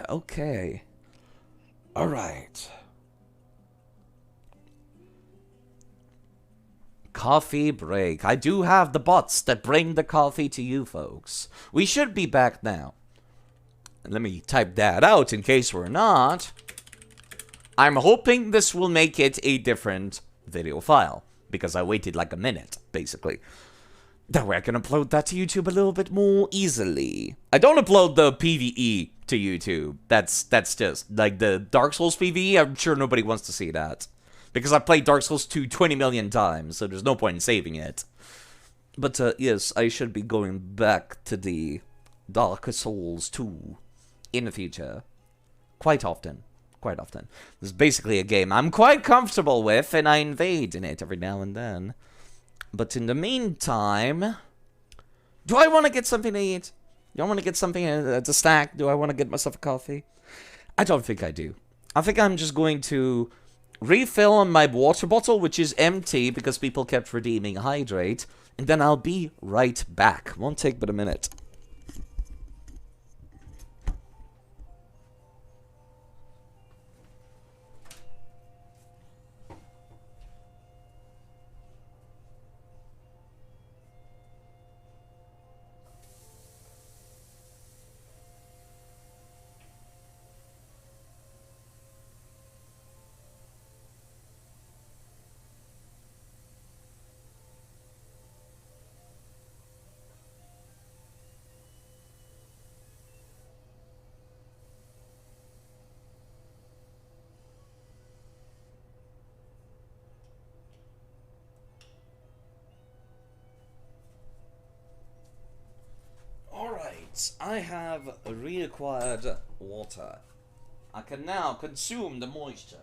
Okay. Alright. Coffee break. I do have the bots that bring the coffee to you folks. We should be back now. Let me type that out in case we're not. I'm hoping this will make it a different video file, because I waited like a minute, basically. That way I can upload that to YouTube a little bit more easily. I don't upload the PvE to YouTube. That's just, like, the Dark Souls PvE, I'm sure nobody wants to see that. Because I've played Dark Souls 2 20 million times, so there's no point in saving it. But, yes, I should be going back to the Dark Souls 2 in the future. Quite often. Quite often. This is basically a game I'm quite comfortable with, and I invade in it every now and then. But in the meantime, do I want to get something to eat? Do I want to get something to snack? Do I want to get myself a coffee? I don't think I do. I think I'm just going to refill on my water bottle, which is empty because people kept redeeming hydrate, and then I'll be right back. Won't take but a minute. Alright, I have reacquired water. I can now consume the moisture.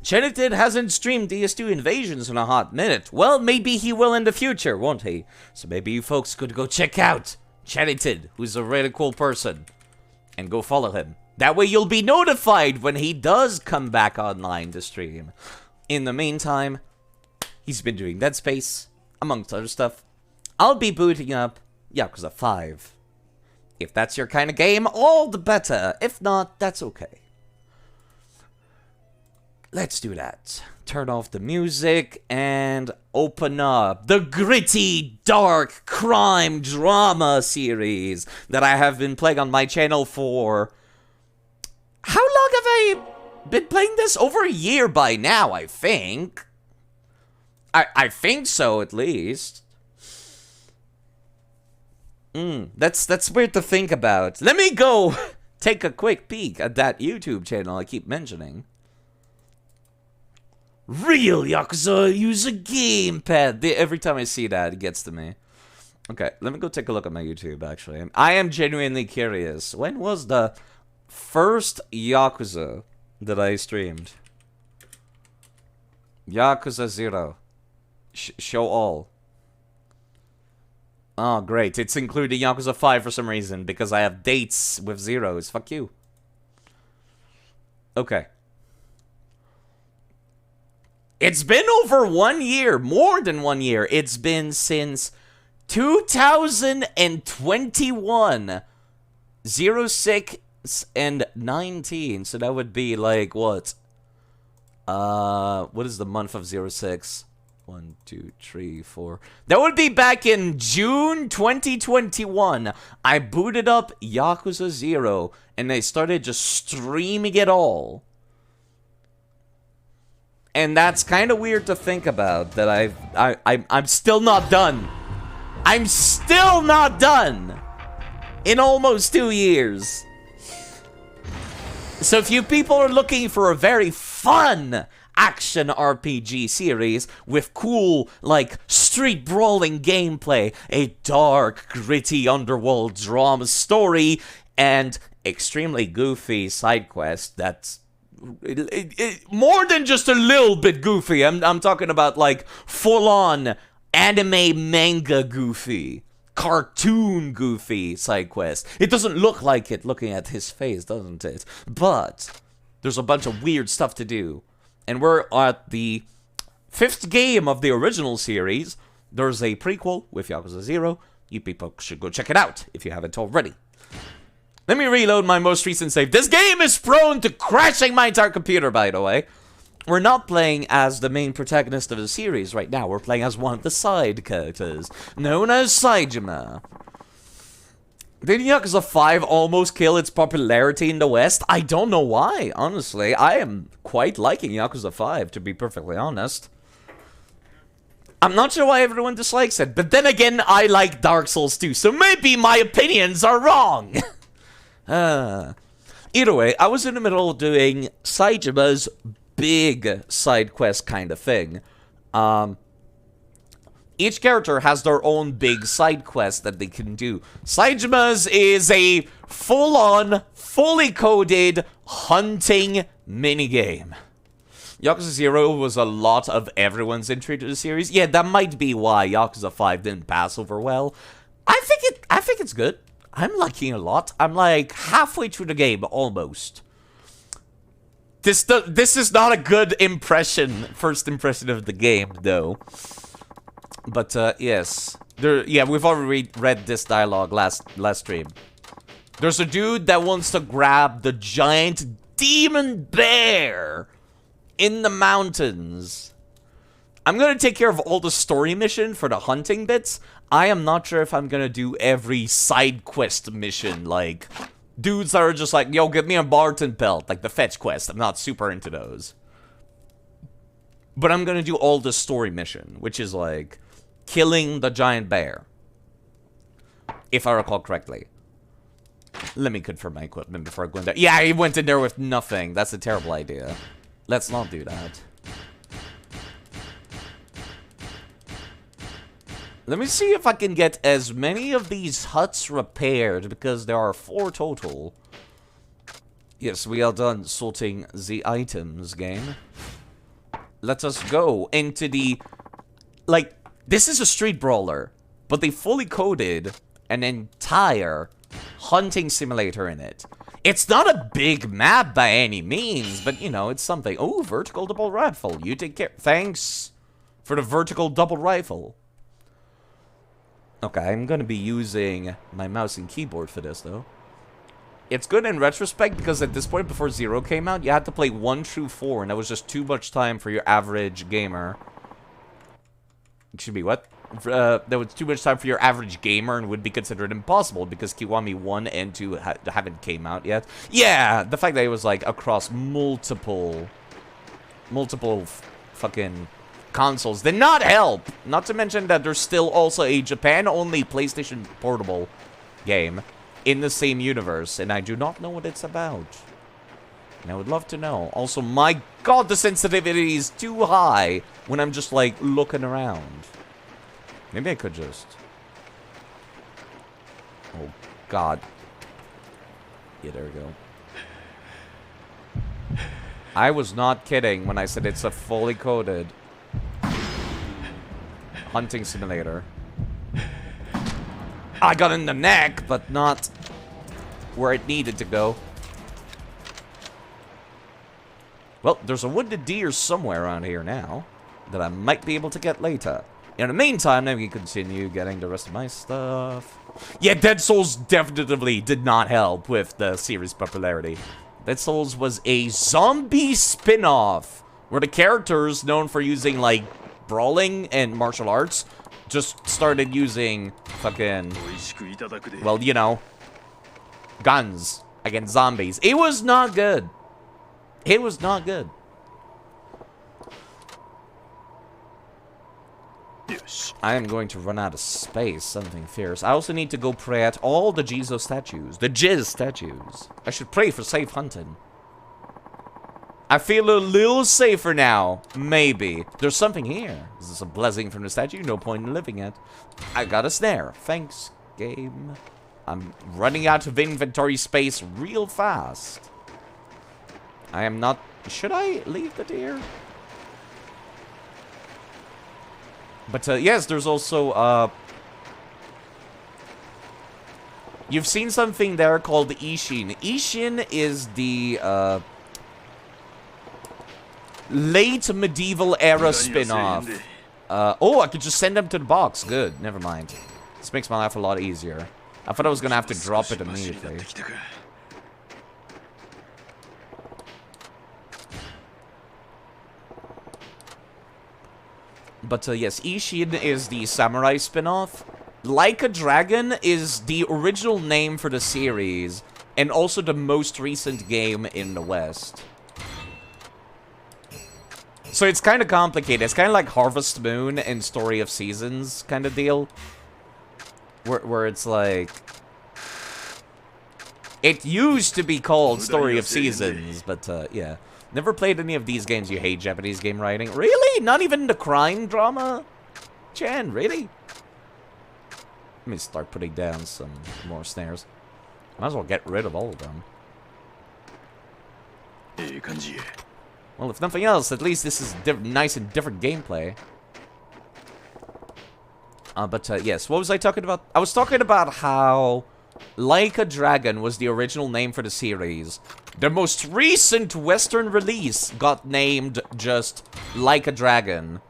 Chenited hasn't streamed DS2 Invasions in a hot minute. Well, maybe he will in the future, won't he? So maybe you folks could go check out Chenited, who's a really cool person, and go follow him. That way you'll be notified when he does come back online to stream. In the meantime, he's been doing Dead Space, amongst other stuff. I'll be booting up Yakuza 5. If that's your kind of game, all the better. If not, that's okay. Let's do that. Turn off the music and open up the gritty, dark crime drama series that I have been playing on my channel for... How long have I been playing this? Over a year by now, I think. I think so, at least. That's weird to think about. Let me go take a quick peek at that YouTube channel I keep mentioning. Real Yakuza use a gamepad. Every time I see that, it gets to me. Okay, let me go take a look at my YouTube, actually. I am genuinely curious. When was the first Yakuza that I streamed? Yakuza 0. Show all. Oh, great. It's including Yakuza 5 for some reason, because I have dates with zeros. Fuck you. Okay. It's been over 1 year. More than 1 year. It's been since 2021. 06 and 19. So that would be like, what? What is the month of 06? 1, 2, 3, 4. That would be back in June 2021. I booted up Yakuza 0 and I started just streaming it all. And that's kind of weird to think about, that I'm still not done. I'm still not done in almost 2 years. So if you people are looking for a very fun action RPG series with cool, like, street brawling gameplay, a dark, gritty underworld drama story, and extremely goofy side quest that's more than just a little bit goofy. I'm talking about, like, full-on anime manga goofy, cartoon goofy side quest. It doesn't look like it looking at his face, doesn't it? But there's a bunch of weird stuff to do. And we're at the 5th game of the original series, There's a prequel with Yakuza 0. You people should go check it out if you haven't already. Let me reload my most recent save. This game is prone to crashing my entire computer, by the way. We're not playing as the main protagonist of the series right now. We're playing as one of the side characters, known as Saejima. Did Yakuza 5 almost kill its popularity in the West? I don't know why, honestly. I am quite liking Yakuza 5, to be perfectly honest. I'm not sure why everyone dislikes it, but then again, I like Dark Souls too, so maybe my opinions are wrong! Either way, I was in the middle of doing Saejima's big side quest kind of thing. Each character has their own big side quest that they can do. Saejima's is a full-on, fully coded hunting minigame. Yakuza 0 was a lot of everyone's entry to the series. Yeah, that might be why Yakuza 5 didn't pass over well. I think it's good. I'm liking it a lot. I'm like halfway through the game, almost. This is not a good first impression of the game, though. But, yes. We've already read this dialogue last stream. There's a dude that wants to grab the giant demon bear in the mountains. I'm gonna take care of all the story mission for the hunting bits. I am not sure if I'm gonna do every side quest mission, like dudes that are just like, yo, give me a Barton belt, like the fetch quest. I'm not super into those. But I'm gonna do all the story mission, which is like killing the giant bear. If I recall correctly. Let me confirm my equipment before I go in there. Yeah, he went in there with nothing. That's a terrible idea. Let's not do that. Let me see if I can get as many of these huts repaired, because there are 4 total. Yes, we are done sorting the items, game. Let us go into the... Like, this is a street brawler, but they fully coded an entire hunting simulator in it. It's not a big map by any means, but, you know, it's something. Oh, vertical double rifle. You take care. Thanks for the vertical double rifle. Okay, I'm gonna be using my mouse and keyboard for this, though. It's good in retrospect, because at this point, before 0 came out, you had to play 1 through 4, and that was just too much time for your average gamer. It should be what? That was too much time for your average gamer and would be considered impossible because Kiwami 1 and 2 haven't came out yet. Yeah, the fact that it was like across multiple fucking consoles did not help. Not to mention that there's still also a Japan-only PlayStation Portable game in the same universe, and I do not know what it's about. And I would love to know. Also, my god, the sensitivity is too high when I'm just, like, looking around. Maybe I could just... Oh, god. Yeah, there we go. I was not kidding when I said it's a fully coded hunting simulator. I got in the neck, but not where it needed to go. Well, there's a wounded deer somewhere around here now that I might be able to get later. In the meantime, let me continue getting the rest of my stuff. Yeah, Dead Souls definitely did not help with the series' popularity. Dead Souls was a zombie spin-off where the characters known for using, like, brawling and martial arts just started using fucking, well, you know, guns against zombies. It was not good. It was not good. I am going to run out of space, something fierce. I also need to go pray at all the Jizo statues, the Jiz statues. I should pray for safe hunting. I feel a little safer now, maybe. There's something here. Is this a blessing from the statue? No point in living it. I got a snare. Thanks, game. I'm running out of inventory space real fast. I am not... Should I leave the deer? But, yes, there's also, you've seen something there called Ishin. Ishin is the, late medieval era spin-off Oh, I could just send them to the box. Good, never mind. This makes my life a lot easier. I thought I was gonna have to drop it immediately. But yes, Ishin is the samurai spin-off. Like a Dragon is the original name for the series, and also the most recent game in the West. So it's kind of complicated. It's kind of like Harvest Moon and Story of Seasons kind of deal. Where it's like... It used to be called Story of Seasons, but yeah. Never played any of these games. You hate Japanese game writing? Really? Not even the crime drama? Chan, really? Let me start putting down some more snares. Might as well get rid of all of them. Well, if nothing else, at least this is nice and different gameplay. Yes, what was I talking about? I was talking about how Like a Dragon was the original name for the series. The most recent Western release got named just Like a Dragon.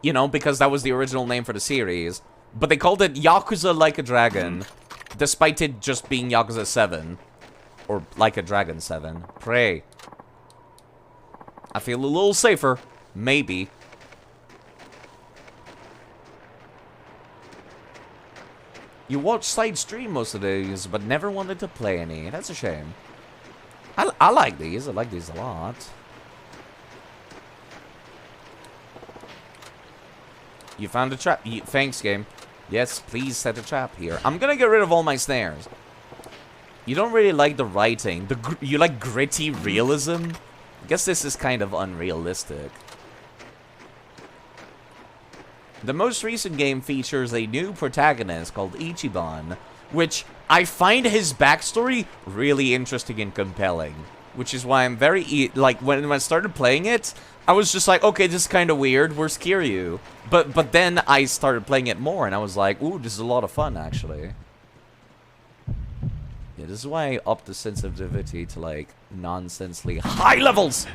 You know, because that was the original name for the series. But they called it Yakuza Like a Dragon, despite it just being Yakuza 7. Or Like a Dragon 7. Pray. I feel a little safer. Maybe. You watch side stream most of these, but never wanted to play any. That's a shame. I like these. I like these a lot. You found a trap. Thanks, game. Yes, please set a trap here. I'm gonna get rid of all my snares. You don't really like the writing. You like gritty realism? I guess this is kind of unrealistic. The most recent game features a new protagonist called Ichiban, which I find his backstory really interesting and compelling. Which is why I'm very, like, when I started playing it, I was just like, okay, this is kind of weird, where's Kiryu? But then I started playing it more, and I was like, ooh, this is a lot of fun, actually. Yeah, this is why I upped the sensitivity to, like, nonsensely high levels!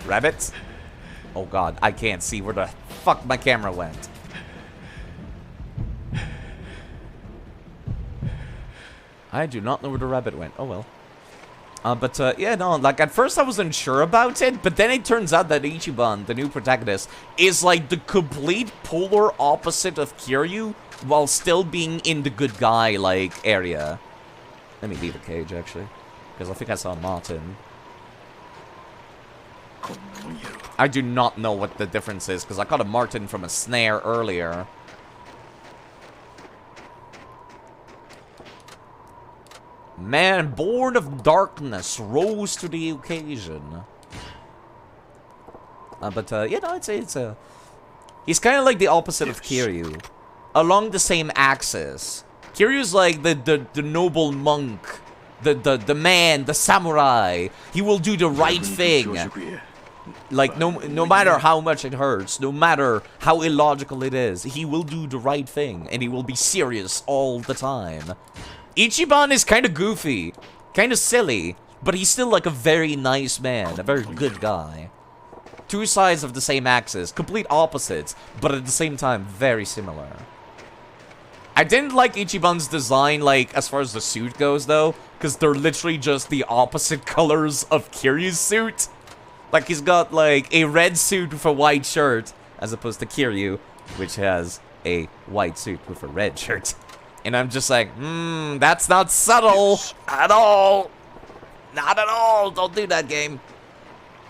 Rabbits? Oh god, I can't see where the fuck my camera went. I do not know where the rabbit went. Oh well. Yeah, no, like, at first I wasn't sure about it, but then it turns out that Ichiban, the new protagonist, is, like, the complete polar opposite of Kiryu, while still being in the good guy, like, area. Let me leave the cage, actually, because I think I saw Martin. I do not know what the difference is, because I caught a Martin from a snare earlier. Man, born of darkness, rose to the occasion. You know, he's kind of like the opposite of Kiryu. Along the same axis. Kiryu's like the noble monk. The man, the samurai. He will do the right thing. Like, no matter how much it hurts, no matter how illogical it is, he will do the right thing, and he will be serious all the time. Ichiban is kind of goofy, kind of silly, but he's still like a very nice man, a very good guy. Two sides of the same axis, complete opposites, but at the same time, very similar. I didn't like Ichiban's design, like, as far as the suit goes, though, because they're literally just the opposite colors of Kiryu's suit. Like, he's got, like, a red suit with a white shirt, as opposed to Kiryu, which has a white suit with a red shirt. And I'm just like, that's not subtle at all. Not at all. Don't do that, game.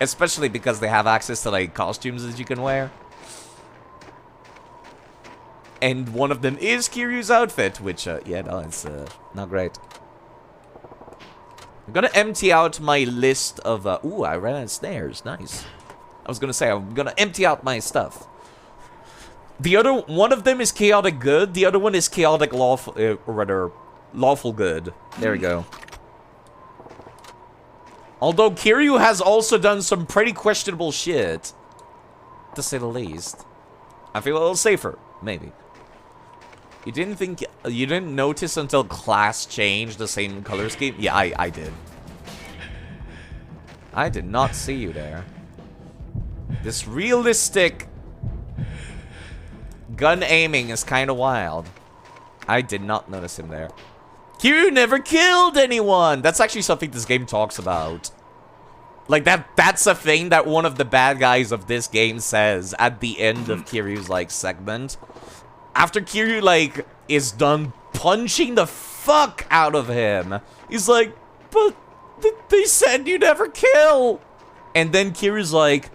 Especially because they have access to, like, costumes that you can wear. And one of them is Kiryu's outfit, which, yeah, no, it's, not great. I'm gonna empty out my list of, ooh, I ran out of snares. Nice. I was gonna say, I'm gonna empty out my stuff. The other, one of them is chaotic good, the other one is chaotic lawful, or rather, lawful good. There we go. Although Kiryu has also done some pretty questionable shit, to say the least. I feel a little safer, maybe. You didn't notice until class changed the same color scheme? Yeah, I did. I did not see you there. This realistic gun aiming is kind of wild. I did not notice him there. Kiryu never killed anyone! That's actually something this game talks about. Like, that's a thing that one of the bad guys of this game says at the end of Kiryu's, like, segment. After Kiryu, like, is done punching the fuck out of him, he's like, but they said you never kill! And then Kiryu's like,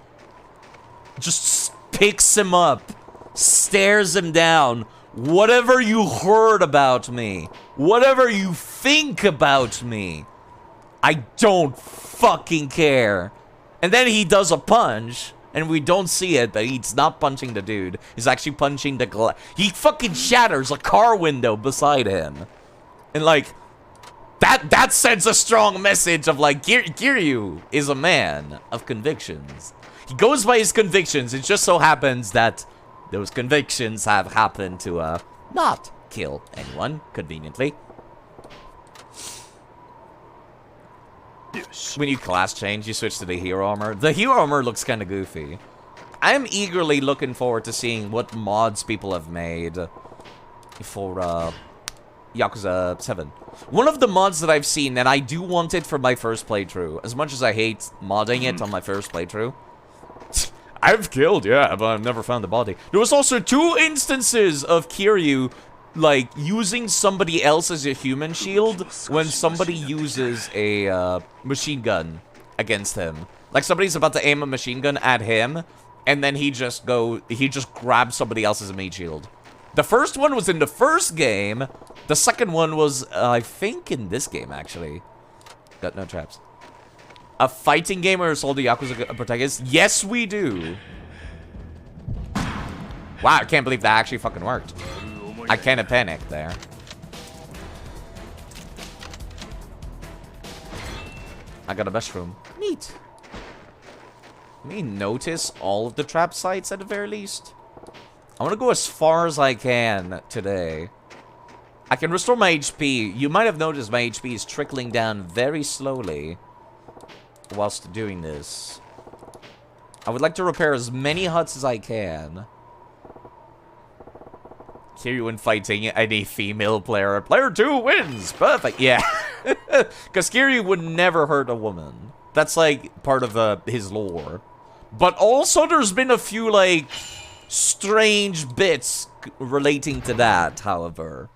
just picks him up, stares him down. Whatever you heard about me, whatever you think about me, I don't fucking care. And then he does a punch, and we don't see it, but he's not punching the dude. He's actually punching the glass. He fucking shatters a car window beside him. And like, that sends a strong message of like, Kiryu is a man of convictions. He goes by his convictions. It just so happens that those convictions have happened to, not kill anyone, conveniently. When you class change, you switch to the hero armor. The hero armor looks kind of goofy. I'm eagerly looking forward to seeing what mods people have made for, Yakuza 7. One of the mods that I've seen, and I do want it for my first playthrough, as much as I hate modding it on my first playthrough. I've killed, yeah, but I've never found the body. There was also 2 instances of Kiryu, like, using somebody else as a human shield when somebody uses a, machine gun against him. Like, somebody's about to aim a machine gun at him, and then he just grabs somebody else as a meat shield. The first one was in the first game. The second one was, I think, in this game, actually. Got no traps. A fighting game where it's all the Yakuza protagonists? Yes, we do. Wow, I can't believe that actually fucking worked. I kind of panicked there. I got a mushroom. Neat. Let me notice all of the trap sites at the very least. I want to go as far as I can today. I can restore my HP. You might have noticed my HP is trickling down very slowly whilst doing this. I would like to repair as many huts as I can. Kiryu when fighting any female player. Player 2 wins! Perfect, yeah. Because Kiryu would never hurt a woman. That's like part of his lore. But also there's been a few like strange bits relating to that, however.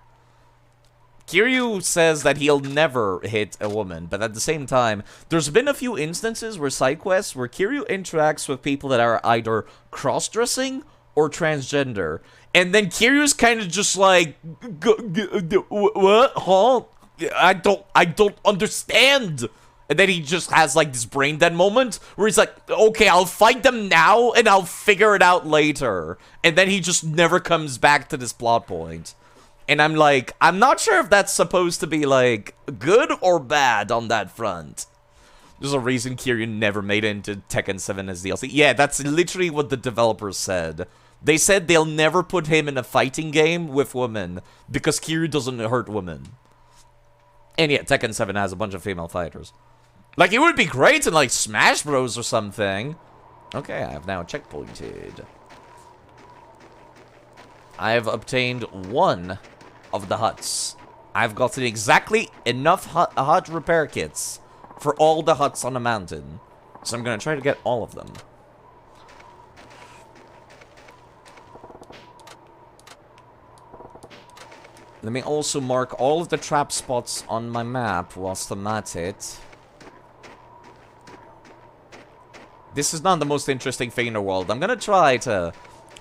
Kiryu says that he'll never hit a woman, but at the same time, there's been a few instances where side quests where Kiryu interacts with people that are either cross-dressing or transgender. And then Kiryu's kind of just like, what? Huh? I don't understand. And then he just has like this brain dead moment where he's like, okay, I'll fight them now and I'll figure it out later. And then he just never comes back to this plot point. And I'm like, I'm not sure if that's supposed to be like good or bad on that front. There's a reason Kiryu never made it into Tekken 7 as DLC. Yeah, that's literally what the developers said. They said they'll never put him in a fighting game with women because Kiryu doesn't hurt women. And yeah, Tekken 7 has a bunch of female fighters. Like, it would be great in, like, Smash Bros. Or something. Okay, I have now checkpointed. I have obtained one of the huts. I've gotten exactly enough hut repair kits for all the huts on the mountain. So I'm going to try to get all of them. Let me also mark all of the trap spots on my map whilst I'm at it. This is not the most interesting thing in the world. I'm gonna try to...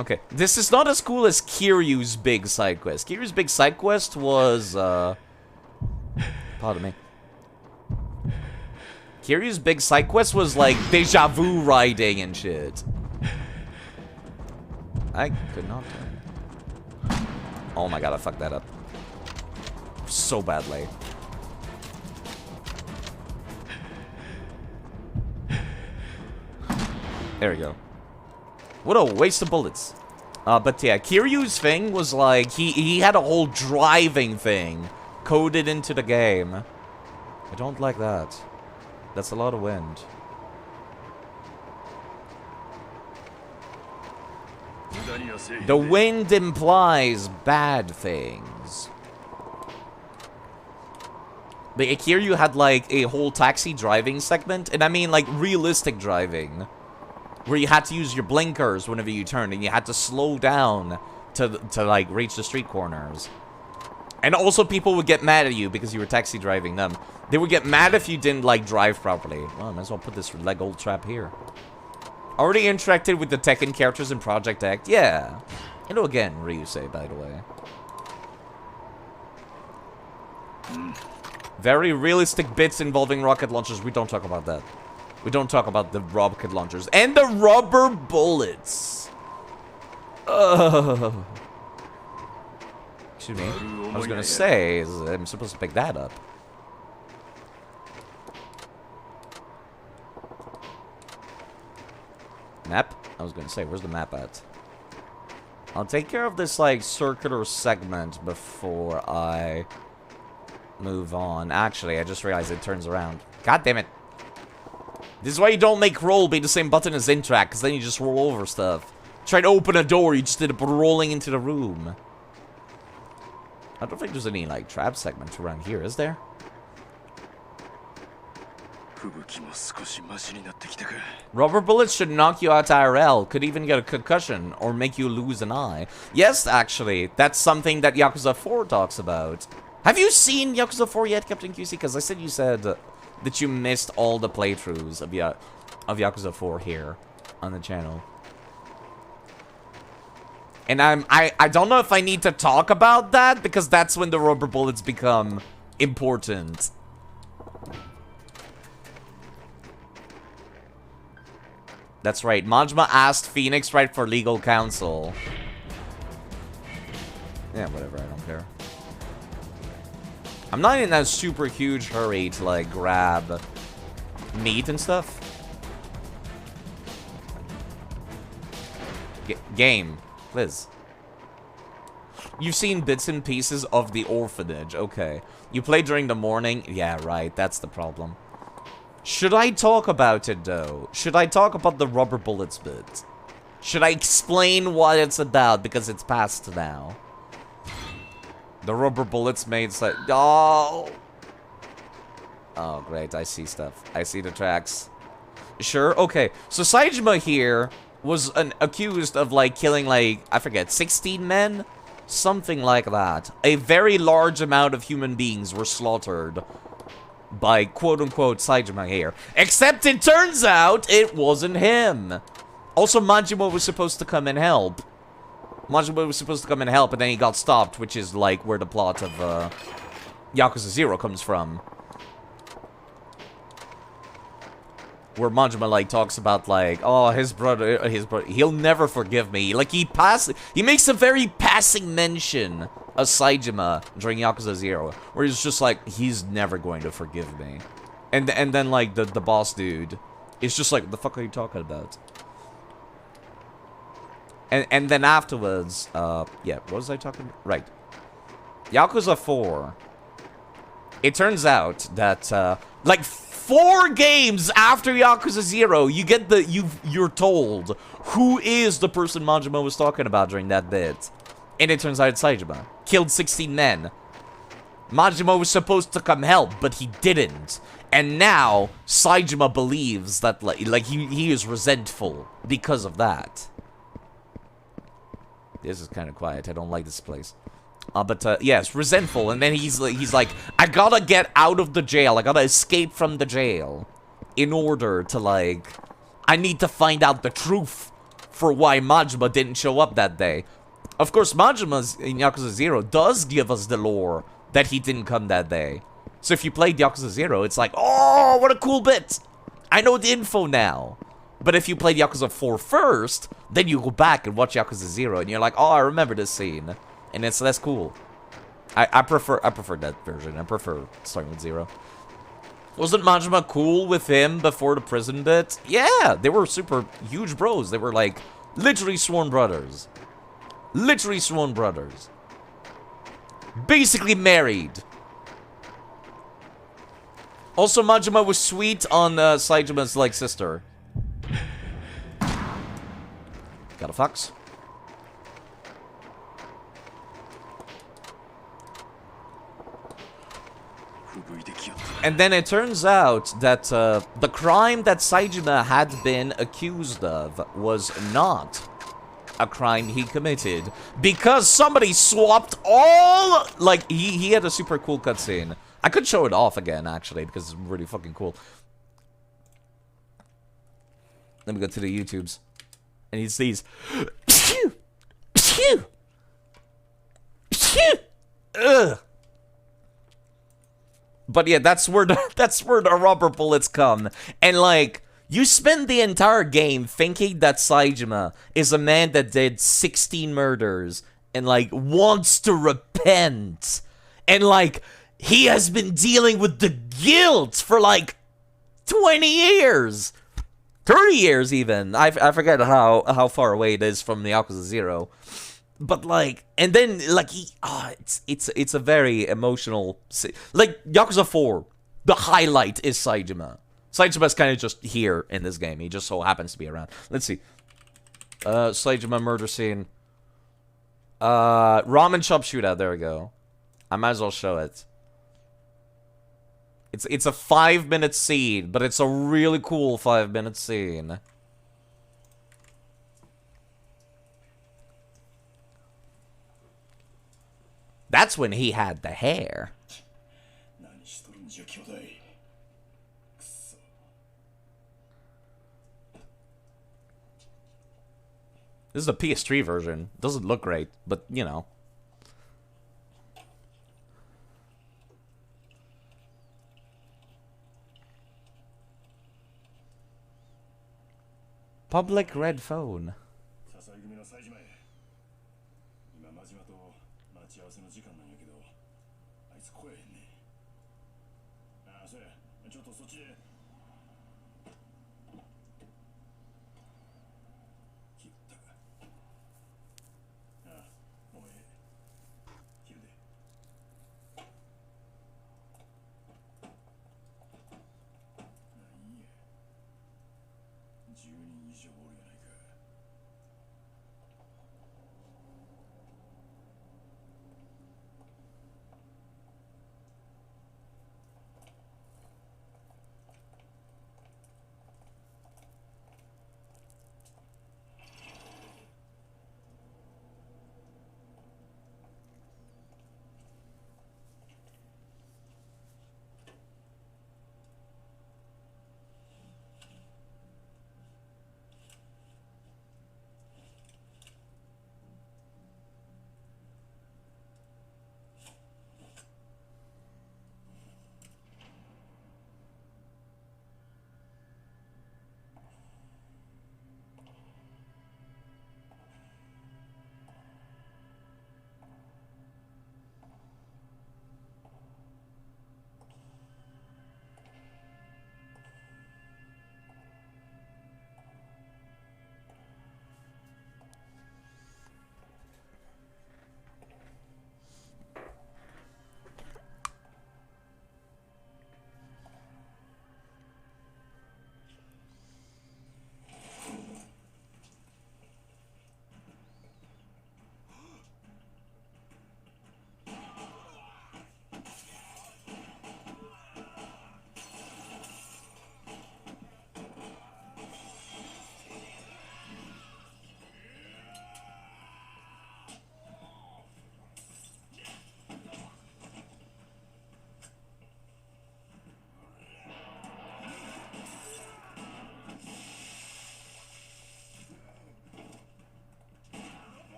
Okay, this is not as cool as Kiryu's big side quest. Kiryu's big side quest was, pardon me. Kiryu's big side quest was like deja vu riding and shit. I could not do it. Oh my god, I fucked that up. So badly. There we go. What a waste of bullets. But yeah, Kiryu's thing was like, he had a whole driving thing coded into the game. I don't like that. That's a lot of wind. The wind implies bad things. But Kiryu had like a whole taxi driving segment, and I mean like realistic driving, where you had to use your blinkers whenever you turned, and you had to slow down to like reach the street corners. And also people would get mad at you because you were taxi driving them. They would get mad if you didn't like drive properly. Well, I might as well put this leg old trap here. Already interacted with the Tekken characters in Project Act? Yeah. Hello again, Ryusei, by the way. Very realistic bits involving rocket launchers. We don't talk about that. We don't talk about the rocket launchers. And the rubber bullets. Excuse me. I was gonna say, I'm supposed to pick that up. Map? I was gonna say, where's the map at? I'll take care of this, like, circular segment before I move on. Actually, I just realized it turns around. God damn it. This is why you don't make roll be the same button as interact, because then you just roll over stuff. Try to open a door, you just did it rolling into the room. I don't think there's any, like, trap segments around here, is there? Rubber bullets should knock you out IRL, could even get a concussion, or make you lose an eye. Yes, actually, that's something that Yakuza 4 talks about. Have you seen Yakuza 4 yet, Captain QC? Because I said you said that you missed all the playthroughs of Yakuza 4 here on the channel. And I don't know if I need to talk about that, because that's when the rubber bullets become important. That's right. Majima asked Phoenix Wright for legal counsel. Yeah, whatever. I don't care. I'm not in a super huge hurry to, like, grab meat and stuff. Game. Liz. You've seen bits and pieces of the orphanage. Okay. You play during the morning? Yeah, right. That's the problem. Should I talk about it, though? Should I talk about the rubber bullets bit? Should I explain what it's about? Because it's past now. The rubber bullets made like... Oh! Oh, great. I see stuff. I see the tracks. Sure? Okay. So Saejima here was accused of, like, killing, like, I forget, 16 men? Something like that. A very large amount of human beings were slaughtered by quote-unquote Saejima here. Except it turns out it wasn't him. Also, Majima was supposed to come and help. Majima was supposed to come and help, and then he got stopped, which is, like, where the plot of Yakuza 0 comes from. Where Majima, like, talks about, like, oh, his brother, he'll never forgive me. Like, he makes a very passing mention of Saejima during Yakuza 0, where he's just like, he's never going to forgive me. And then, like, the boss dude is just like, what the fuck are you talking about? And then afterwards, yeah, what was I talking about? Right. Yakuza 4. It turns out that, like, 4 games after Yakuza 0, you get you're told who is the person Majima was talking about during that bit. And it turns out it's Saejima. Killed 16 men. Majima was supposed to come help, but he didn't. And now, Saejima believes that, like he is resentful because of that. This is kind of quiet. I don't like this place. But yes, resentful. And then he's like, I gotta get out of the jail. I gotta escape from the jail. In order to, like, I need to find out the truth for why Majima didn't show up that day. Of course, Majima's in Yakuza 0 does give us the lore that he didn't come that day. So if you played Yakuza 0, it's like, oh, what a cool bit. I know the info now. But if you played Yakuza 4 first, then you go back and watch Yakuza 0, and you're like, oh, I remember this scene. And it's less cool. I prefer that version. I prefer starting with 0. Wasn't Majima cool with him before the prison bit? Yeah, they were super huge bros. They were, like, literally sworn brothers. Literally sworn brothers. Basically married. Also, Majima was sweet on Saijima's, like, sister. Got a fox. And then it turns out that the crime that Saijima had been accused of was not a crime he committed. Because somebody swapped all... Like, he had a super cool cutscene. I could show it off again, actually, because it's really fucking cool. Let me go to the YouTubes. And he sees... Ugh. But yeah, that's where the rubber bullets come. And like, you spend the entire game thinking that Saijima is a man that did 16 murders and like wants to repent. And like, he has been dealing with the guilt for like 20 years. 30 years even. I forget how far away it is from the Yakuza 0. But like, and then like it's a very emotional, like Yakuza 4. The highlight is Saijima. Saijima's kind of just here in this game. He just so happens to be around. Let's see. Saijima murder scene. Ramen shop shootout. There we go. I might as well show it. It's a 5-minute scene, but it's a really cool 5-minute scene. That's when he had the hair. This is a PS3 version. Doesn't look great, but you know. Public red phone.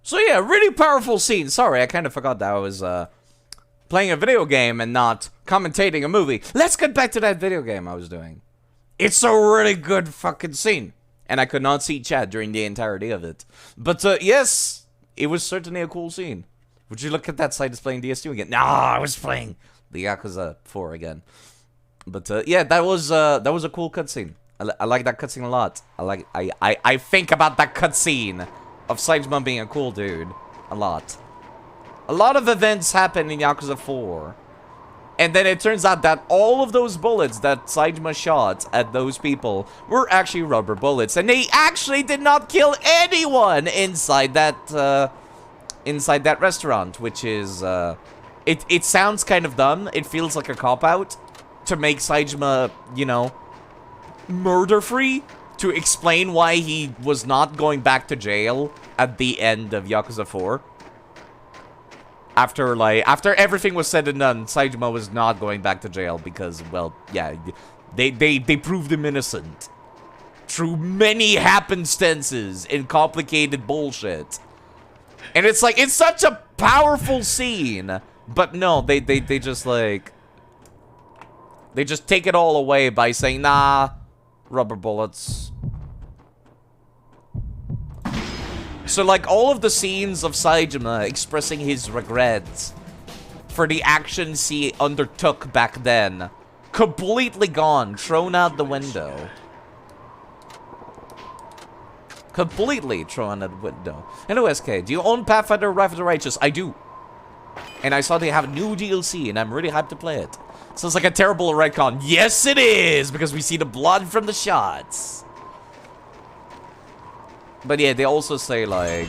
So yeah, really powerful scene. Sorry, I kind of forgot that I was playing a video game and not commentating a movie. Let's get back to that video game I was doing. It's a really good fucking scene. And I could not see chat during the entirety of it. But yes, it was certainly a cool scene. Would you look at that side is playing DS2 again? No, I was playing the Yakuza 4 again. But yeah, that was a cool cutscene. I like that cutscene a lot. I think about that cutscene of Saitama being a cool dude a lot. A lot of events happen in Yakuza 4. And then it turns out that all of those bullets that Saitama shot at those people were actually rubber bullets. And they actually did not kill anyone inside that restaurant, which is, it sounds kind of dumb. It feels like a cop-out to make Saitama, you know, murder-free, to explain why he was not going back to jail at the end of Yakuza 4. After everything was said and done, Saitama was not going back to jail because, well, yeah, they proved him innocent through many happenstances and complicated bullshit. And it's like, it's such a powerful scene, but no, they just like, they just take it all away by saying, nah, rubber bullets. So, like, all of the scenes of Saitama expressing his regrets for the actions he undertook back then, completely gone, thrown out the window. Completely thrown out the window. Hello, SK. Do you own Pathfinder Wrath of the Righteous? I do. And I saw they have a new DLC, and I'm really hyped to play it. Sounds like a terrible retcon. Yes, it is, because we see the blood from the shots. But yeah, they also say, like...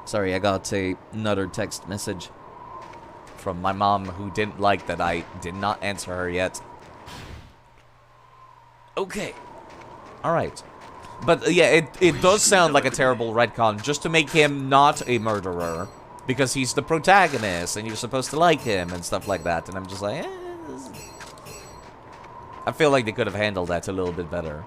Sorry, I got another text message from my mom who didn't like that I did not answer her yet. Okay. Alright. But yeah, it does sound like a terrible retcon just to make him not a murderer. Because he's the protagonist and you're supposed to like him and stuff like that. And I'm just like, I feel like they could have handled that a little bit better.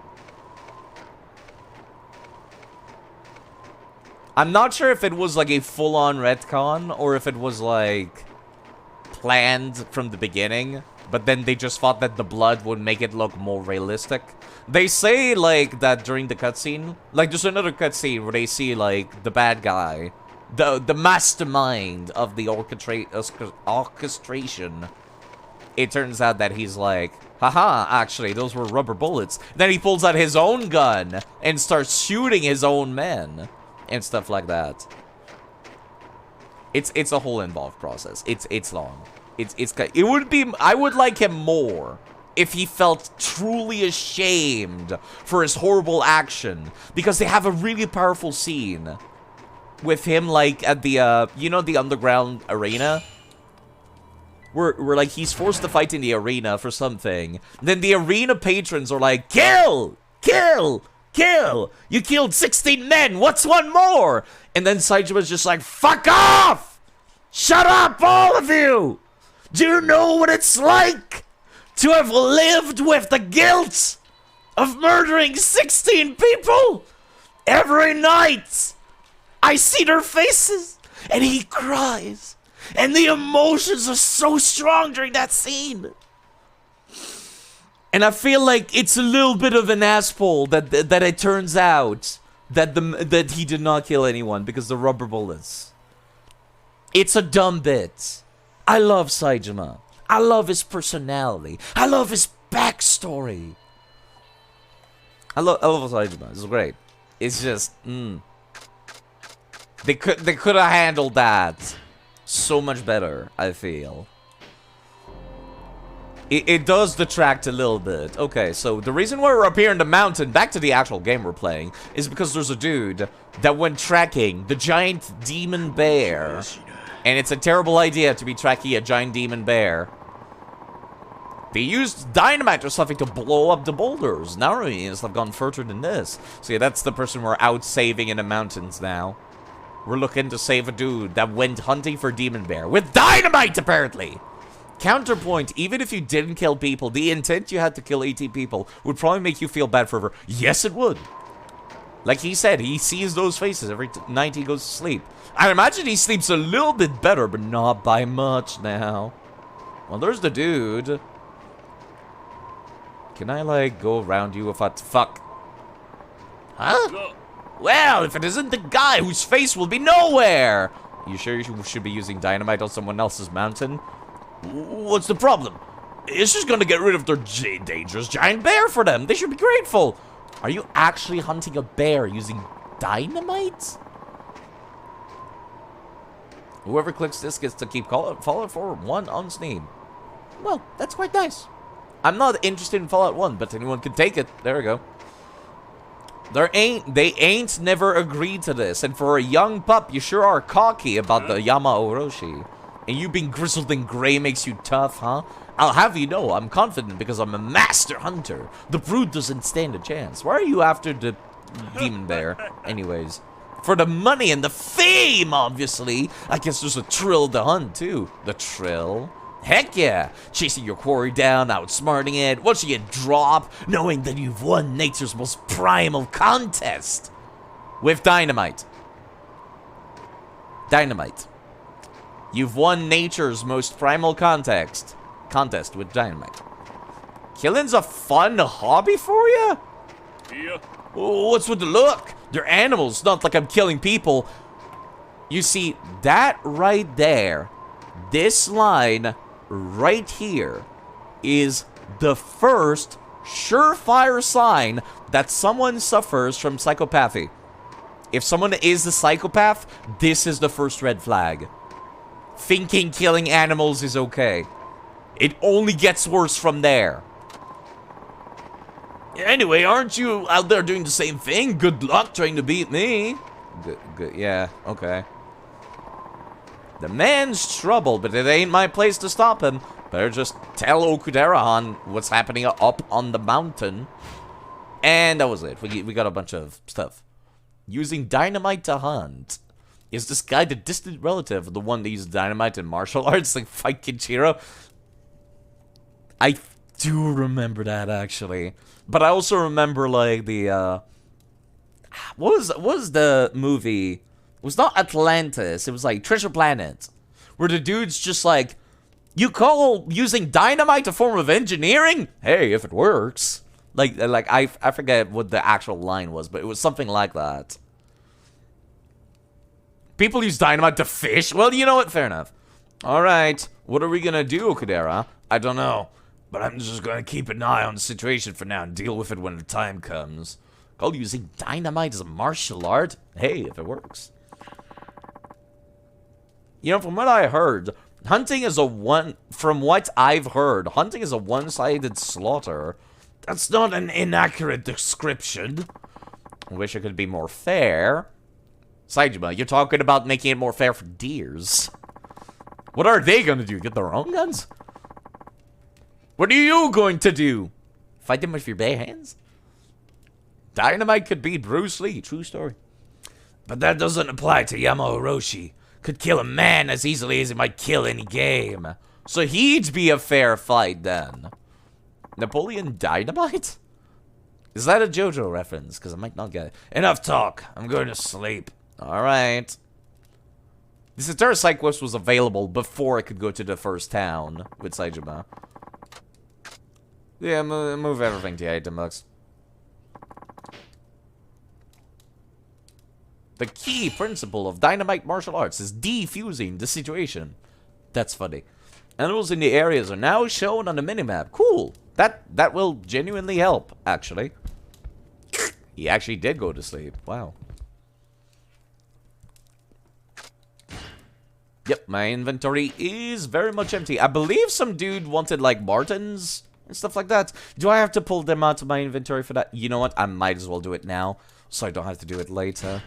I'm not sure if it was like a full-on retcon or if it was like planned from the beginning, but then they just thought that the blood would make it look more realistic. They say like that during the cutscene, like there's another cutscene where they see like the bad guy, the mastermind of the orchestration. It turns out that he's like, haha, actually those were rubber bullets. Then he pulls out his own gun and starts shooting his own men. And stuff like that. It's a whole involved process. It's long. It would be, I would like him more if he felt truly ashamed for his horrible action, because they have a really powerful scene with him like at the you know, the underground arena where like he's forced to fight in the arena for something. Then the arena patrons are like, kill! Kill! Kill! You killed 16 men! What's one more? And then Saitama's just like, fuck off! Shut up, all of you! Do you know what it's like to have lived with the guilt of murdering 16 people? Every night, I see their faces, and he cries. And the emotions are so strong during that scene. And I feel like it's a little bit of an asshole that it turns out that he did not kill anyone because the rubber bullets. It's a dumb bit. I love Saitama. I love his personality. I love his backstory. I love Saitama. It's great. It's just they could have handled that so much better, I feel. It does detract a little bit. Okay, so the reason why we're up here in the mountain, back to the actual game we're playing, is because there's a dude that went tracking the giant demon bear. And it's a terrible idea to be tracking a giant demon bear. They used dynamite or something to blow up the boulders. Naruyans have gone further than this. So yeah, that's the person we're out saving in the mountains now. We're looking to save a dude that went hunting for demon bear with dynamite, apparently. Counterpoint, even if you didn't kill people, the intent you had to kill 18 people would probably make you feel bad forever. Yes, it would. Like he said, he sees those faces every night he goes to sleep. I imagine he sleeps a little bit better, but not by much now. Well, there's the dude. Can I, like, go around you if I... Fuck. Huh? Well, if it isn't the guy whose face will be nowhere! You sure you should be using dynamite on someone else's mountain? What's the problem? It's just gonna get rid of their dangerous giant bear for them. They should be grateful. Are you actually hunting a bear using dynamite? Whoever clicks this gets to keep Fallout 4 1 on Steam. Well, that's quite nice. I'm not interested in Fallout 1, but anyone can take it. There we go. They ain't never agreed to this, and for a young pup, you sure are cocky about the Yama Orochi. And you being grizzled and gray makes you tough, huh? I'll have you know, I'm confident because I'm a master hunter. The brood doesn't stand a chance. Why are you after the demon bear? Anyways, for the money and the fame, obviously. I guess there's a thrill to hunt, too. The thrill? Heck yeah! Chasing your quarry down, outsmarting it, watching it drop, knowing that you've won nature's most primal contest. With dynamite. Dynamite. You've won nature's most primal contest with dynamite. Killing's a fun hobby for you? Yeah. What's with the look? They're animals, not like I'm killing people. You see, that right there, this line right here, is the first surefire sign that someone suffers from psychopathy. If someone is a psychopath, this is the first red flag. Thinking killing animals is okay. It only gets worse from there. Anyway, aren't you out there doing the same thing? Good luck trying to beat me. Good, yeah, okay. The man's trouble, but it ain't my place to stop him. Better just tell Okudera-han what's happening up on the mountain. And that was it. We got a bunch of stuff. Using dynamite to hunt. Is this guy the distant relative of the one that used dynamite in martial arts, like fight Kinshiro? I do remember that, actually. But I also remember, like, the, what was the movie? It was not Atlantis. It was, like, Treasure Planet. Where the dude's just like, you call using dynamite a form of engineering? Hey, if it works. Like I forget what the actual line was, but it was something like that. People use dynamite to fish? Well, you know what? Fair enough. Alright, what are we gonna do, Okudera? I don't know, but I'm just gonna keep an eye on the situation for now and deal with it when the time comes. Call using dynamite as a martial art? Hey, if it works. You know, from what I heard, hunting is from what I've heard, hunting is a one-sided slaughter. That's not an inaccurate description. I wish it could be more fair. Saejima, you're talking about making it more fair for deers. What are they gonna do? Get their own guns? What are you going to do? Fight them with your bare hands? Dynamite could beat Bruce Lee. True story. But that doesn't apply to Yama Orochi. Could kill a man as easily as it might kill any game. So he'd be a fair fight then. Napoleon Dynamite? Is that a JoJo reference? Because I might not get it. Enough talk. I'm going to sleep. Alright. This entire side quest was available before I could go to the first town with Saejima. Yeah, move everything to item box. The key principle of dynamite martial arts is defusing the situation. That's funny. Animals in the areas are now shown on the minimap. Cool. That will genuinely help, actually. He actually did go to sleep. Wow. Yep, my inventory is very much empty. I believe some dude wanted, like, Martins and stuff like that. Do I have to pull them out of my inventory for that? You know what? I might as well do it now, so I don't have to do it later.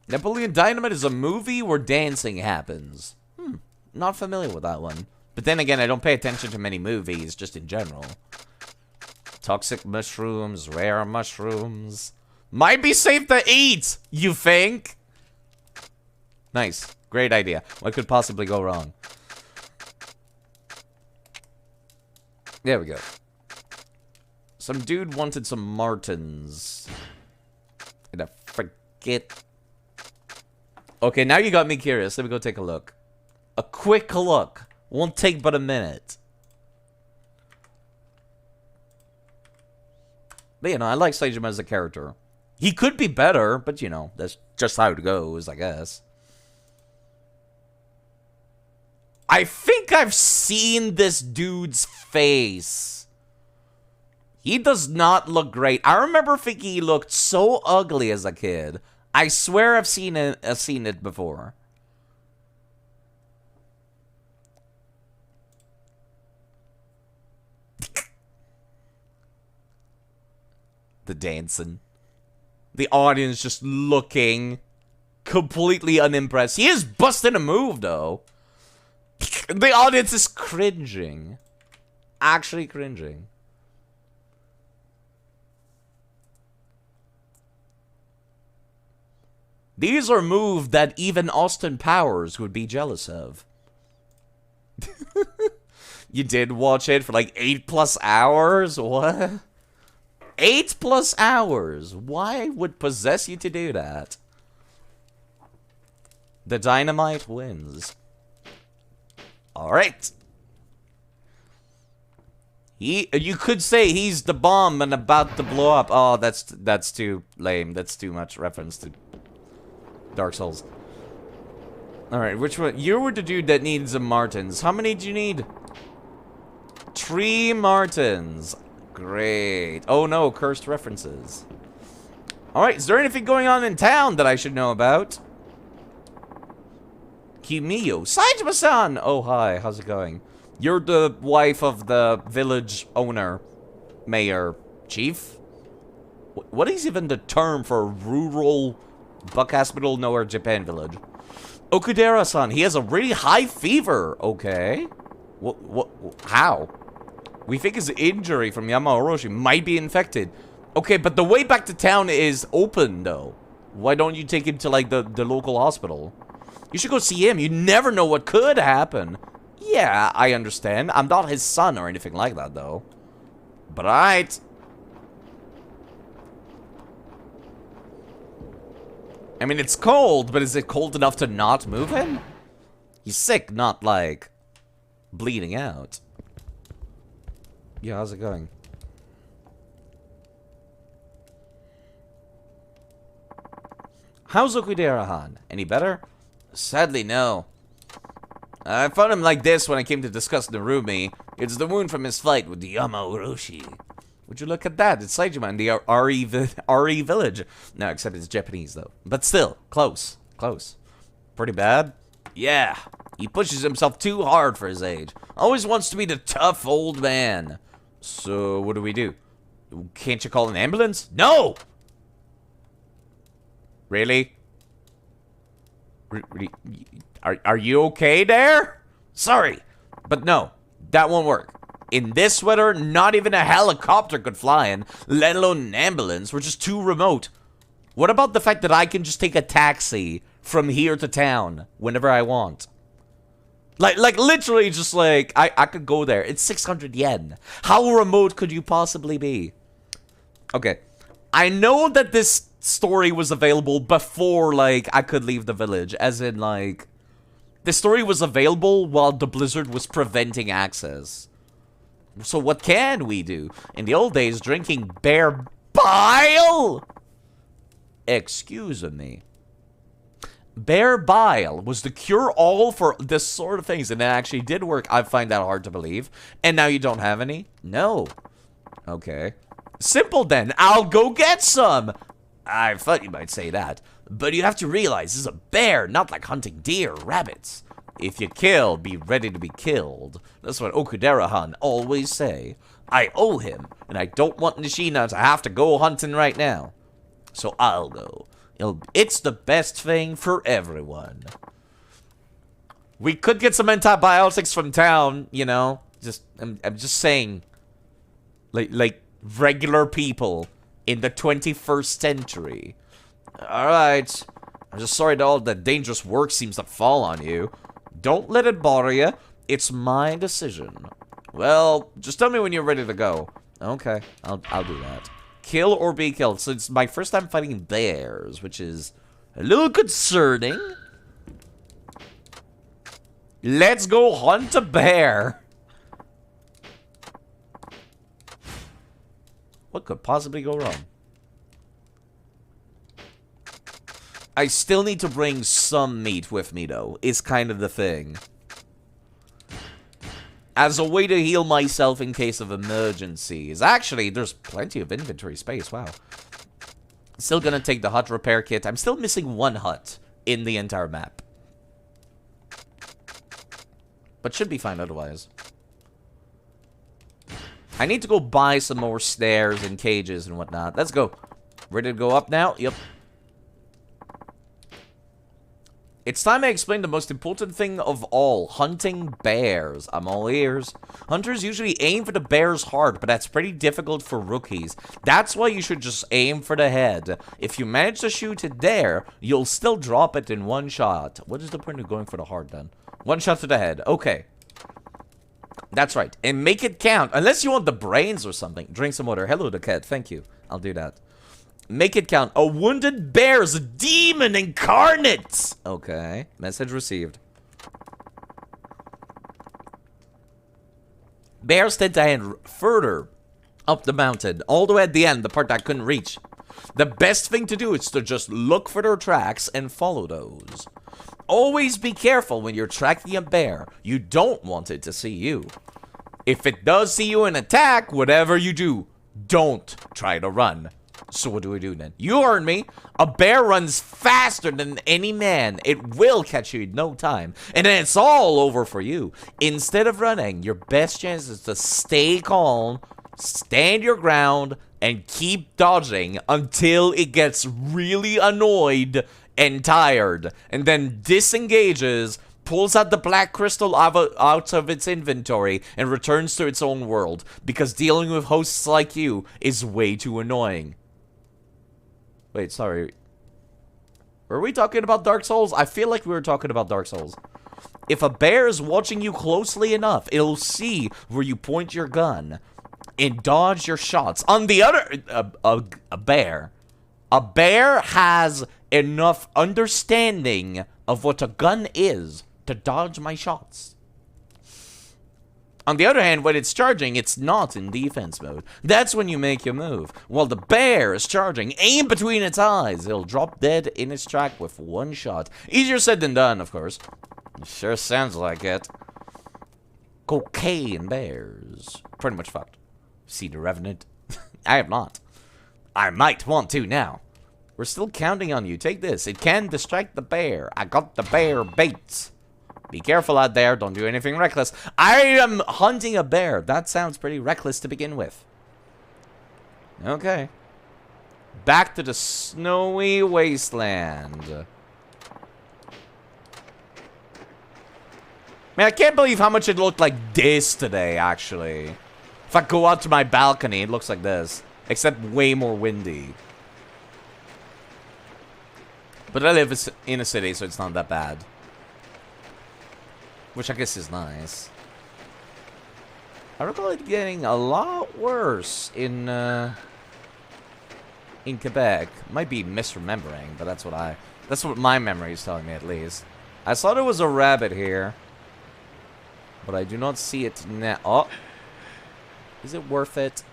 Napoleon Dynamite is a movie where dancing happens. Not familiar with that one. But then again, I don't pay attention to many movies, just in general. Toxic mushrooms, rare mushrooms. Might be safe to eat, you think? Nice. Great idea. What could possibly go wrong? There we go. Some dude wanted some Martins. And I forget. Okay, now you got me curious. Let me go take a look. A quick look. Won't take but a minute. But, you know, I like Seijima as a character. He could be better, but, you know, that's just how it goes, I guess. I think I've seen this dude's face. He does not look great. I remember thinking he looked so ugly as a kid. I swear I've seen it before. The dancing. The audience just looking completely unimpressed. He is busting a move, though. The audience is cringing. Actually cringing. These are moves that even Austin Powers would be jealous of. You did watch it for like 8+ hours? What? 8+ hours? Why would possess you to do that? The dynamite wins. Alright. You could say he's the bomb and about to blow up. Oh, that's too lame. That's too much reference to Dark Souls. Alright, which one? You were the dude that needs some Martins. How many do you need? 3 Martins. Great. Oh no, cursed references. Alright, is there anything going on in town that I should know about? Kimiyo. Saijima-san! Oh, hi. How's it going? You're the wife of the village owner, mayor, chief? What is even the term for a rural buck hospital nowhere Japan village? Okudera-san, he has a really high fever. Okay. How? We think his injury from Yamaoroshi might be infected. Okay, but the way back to town is open, though. Why don't you take him to, like, the local hospital? You should go see him. You never know what could happen. Yeah, I understand. I'm not his son or anything like that, though. But alright. I mean, it's cold, but is it cold enough to not move him? He's sick, not, like, bleeding out. Yeah, how's it going? How's Okudera-han? Any better? Sadly, no. I found him like this when I came to discuss Narumi. It's the wound from his fight with the Yamaoroshi. Would you look at that? It's Saijima in the RE village. No, except it's Japanese, though. But still, close. Close. Pretty bad? Yeah. He pushes himself too hard for his age. Always wants to be the tough old man. So, what do we do? Can't you call an ambulance? No! Really? Are you okay there? Sorry, but no, that won't work. In this weather, not even a helicopter could fly in, let alone an ambulance. We're just too remote. What about the fact that I can just take a taxi from here to town whenever I want? Like literally just like, I could go there. It's 600 yen. How remote could you possibly be? Okay, I know that this story was available before, like, I could leave the village. As in, like, the story was available while the blizzard was preventing access. So what can we do? In the old days, drinking bear bile? Excuse me. Bear bile was the cure-all for this sort of things, and it actually did work. I find that hard to believe. And now you don't have any? No. Okay. Simple then. I'll go get some. I thought you might say that. But you have to realize this is a bear, not like hunting deer or rabbits. If you kill, be ready to be killed. That's what Okudera-han always say. I owe him, and I don't want Nishina to have to go hunting right now. So I'll go. It's the best thing for everyone. We could get some antibiotics from town, you know. I'm just saying. Like regular people in the 21st century. Alright. I'm just sorry that all the dangerous work seems to fall on you. Don't let it bother you. It's my decision. Well, just tell me when you're ready to go. Okay, I'll do that. Kill or be killed. So it's my first time fighting bears, which is a little concerning. Let's go hunt a bear. What could possibly go wrong? I still need to bring some meat with me, though. It's kind of the thing. As a way to heal myself in case of emergencies. Actually, there's plenty of inventory space. Wow. Still gonna take the hut repair kit. I'm still missing one hut in the entire map. But should be fine otherwise. I need to go buy some more stairs and cages and whatnot. Let's go. Ready to go up now? Yep. It's time I explain the most important thing of all. Hunting bears. I'm all ears. Hunters usually aim for the bear's heart, but that's pretty difficult for rookies. That's why you should just aim for the head. If you manage to shoot it there, you'll still drop it in one shot. What is the point of going for the heart then? One shot to the head. Okay. That's right. And make it count. Unless you want the brains or something. Drink some water. Hello, the cat. Thank you. I'll do that. Make it count. A wounded bear is a demon incarnate. Okay. Message received. Bears tend to head further up the mountain. All the way at the end, the part I couldn't reach. The best thing to do is to just look for their tracks and follow those. Always be careful when you're tracking a bear. You don't want it to see you. If it does see you and attack, whatever you do, don't try to run. So what do we do then? You heard me. A bear runs faster than any man. It will catch you in no time. And then it's all over for you. Instead of running, your best chance is to stay calm, stand your ground, and keep dodging until it gets really annoyed and tired. And then disengages, pulls out the black crystal out of its inventory, and returns to its own world. Because dealing with hosts like you is way too annoying. Wait, sorry. Were we talking about Dark Souls? I feel like we were talking about Dark Souls. If a bear is watching you closely enough, it'll see where you point your gun and dodge your shots. On the other... A bear has enough understanding of what a gun is to dodge my shots. On the other hand, when it's charging, it's not in defense mode. That's when you make your move. While the bear is charging, aim between its eyes. It'll drop dead in its track with one shot. Easier said than done, of course. Sure sounds like it. Cocaine bears. Pretty much fucked. See the Revenant? I have not. I might want to now. We're still counting on you. Take this. It can distract the bear. I got the bear baits. Be careful out there. Don't do anything reckless. I am hunting a bear. That sounds pretty reckless to begin with. Okay. Back to the snowy wasteland. Man, I can't believe how much it looked like this today, actually. If I go out to my balcony, it looks like this. Except way more windy. But I live in a city, so it's not that bad. Which I guess is nice. I recall it getting a lot worse in Quebec. Might be misremembering, but that's what my memory is telling me at least. I saw there was a rabbit here, but I do not see it now. Oh, is it worth it?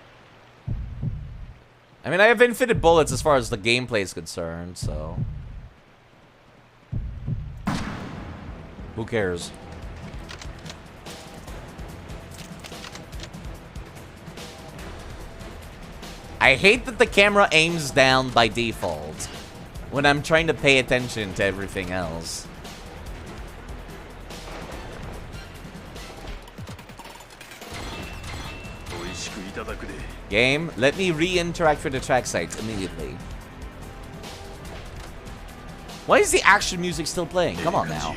I mean, I have infinite bullets as far as the gameplay is concerned, so who cares? I hate that the camera aims down by default when I'm trying to pay attention to everything else. Game, let me re-interact with the track sites immediately. Why is the action music still playing? Come on now.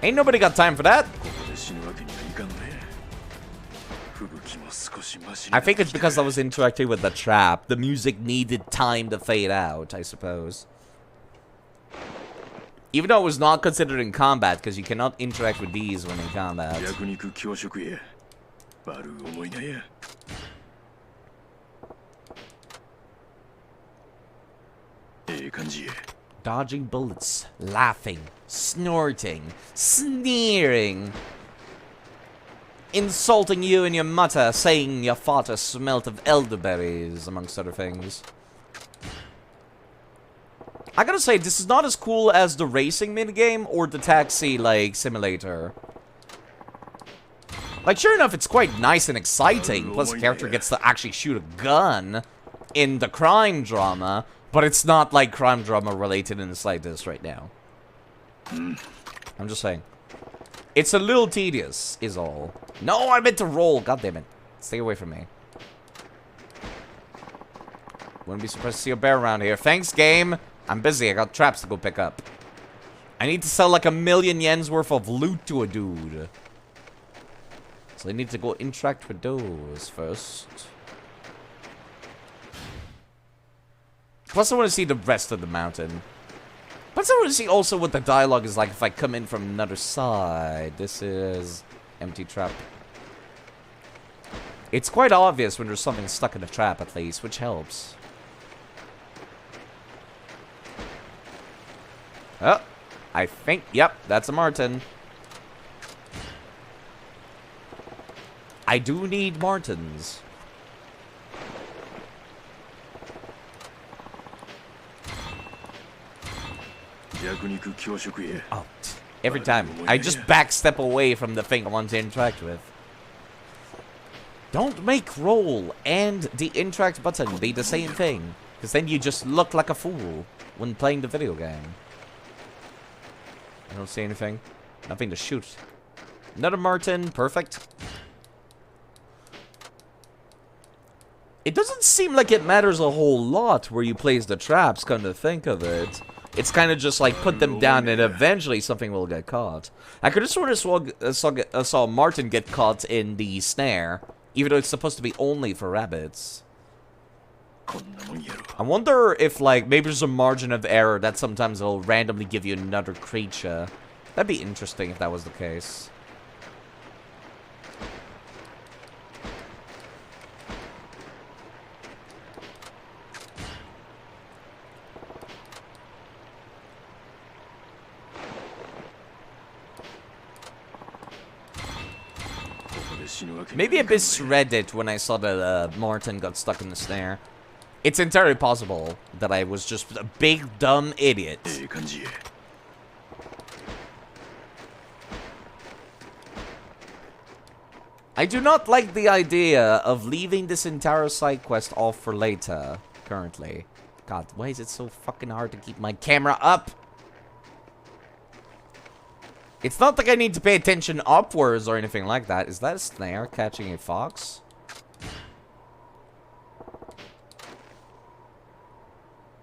Ain't nobody got time for that. I think it's because I was interacting with the trap. The music needed time to fade out, I suppose. Even though it was not considered in combat, because you cannot interact with these when in combat. Dodging bullets, laughing, snorting, sneering, insulting you and your mother, saying your father smelt of elderberries, amongst other things. I gotta say, this is not as cool as the racing minigame or the taxi, like, simulator. Like, sure enough, it's quite nice and exciting, plus the character gets to actually shoot a gun in the crime drama, but it's not, like, crime drama related in the slightest right now. I'm just saying. It's a little tedious, is all. No, I meant to roll, god damn it. Stay away from me. Wouldn't be surprised to see a bear around here. Thanks, game! I'm busy, I got traps to go pick up. I need to sell like 1,000,000 yens worth of loot to a dude. So I need to go interact with those first. Plus I want to see the rest of the mountain. Plus I want to see also what the dialogue is like if I come in from another side. This is empty trap. It's quite obvious when there's something stuck in the trap at least, which helps. Oh, I think, yep, that's a Martin. I do need Martins. Oh, every time. I just backstep away from the thing I want to interact with. Don't make roll and the interact button be the same thing, because then you just look like a fool when playing the video game. I don't see anything. Nothing to shoot. Another Martin. Perfect. It doesn't seem like it matters a whole lot where you place the traps, come to think of it. It's kind of just like put them down and eventually something will get caught. I could have sort of saw Martin get caught in the snare, even though it's supposed to be only for rabbits. I wonder if, like, maybe there's a margin of error that sometimes it'll randomly give you another creature. That'd be interesting if that was the case. Maybe I misread it when I saw that Martin got stuck in the snare. It's entirely possible that I was just a big, dumb idiot. I do not like the idea of leaving this entire side quest off for later, currently. God, why is it so fucking hard to keep my camera up? It's not like I need to pay attention upwards or anything like that. Is that a snare catching a fox?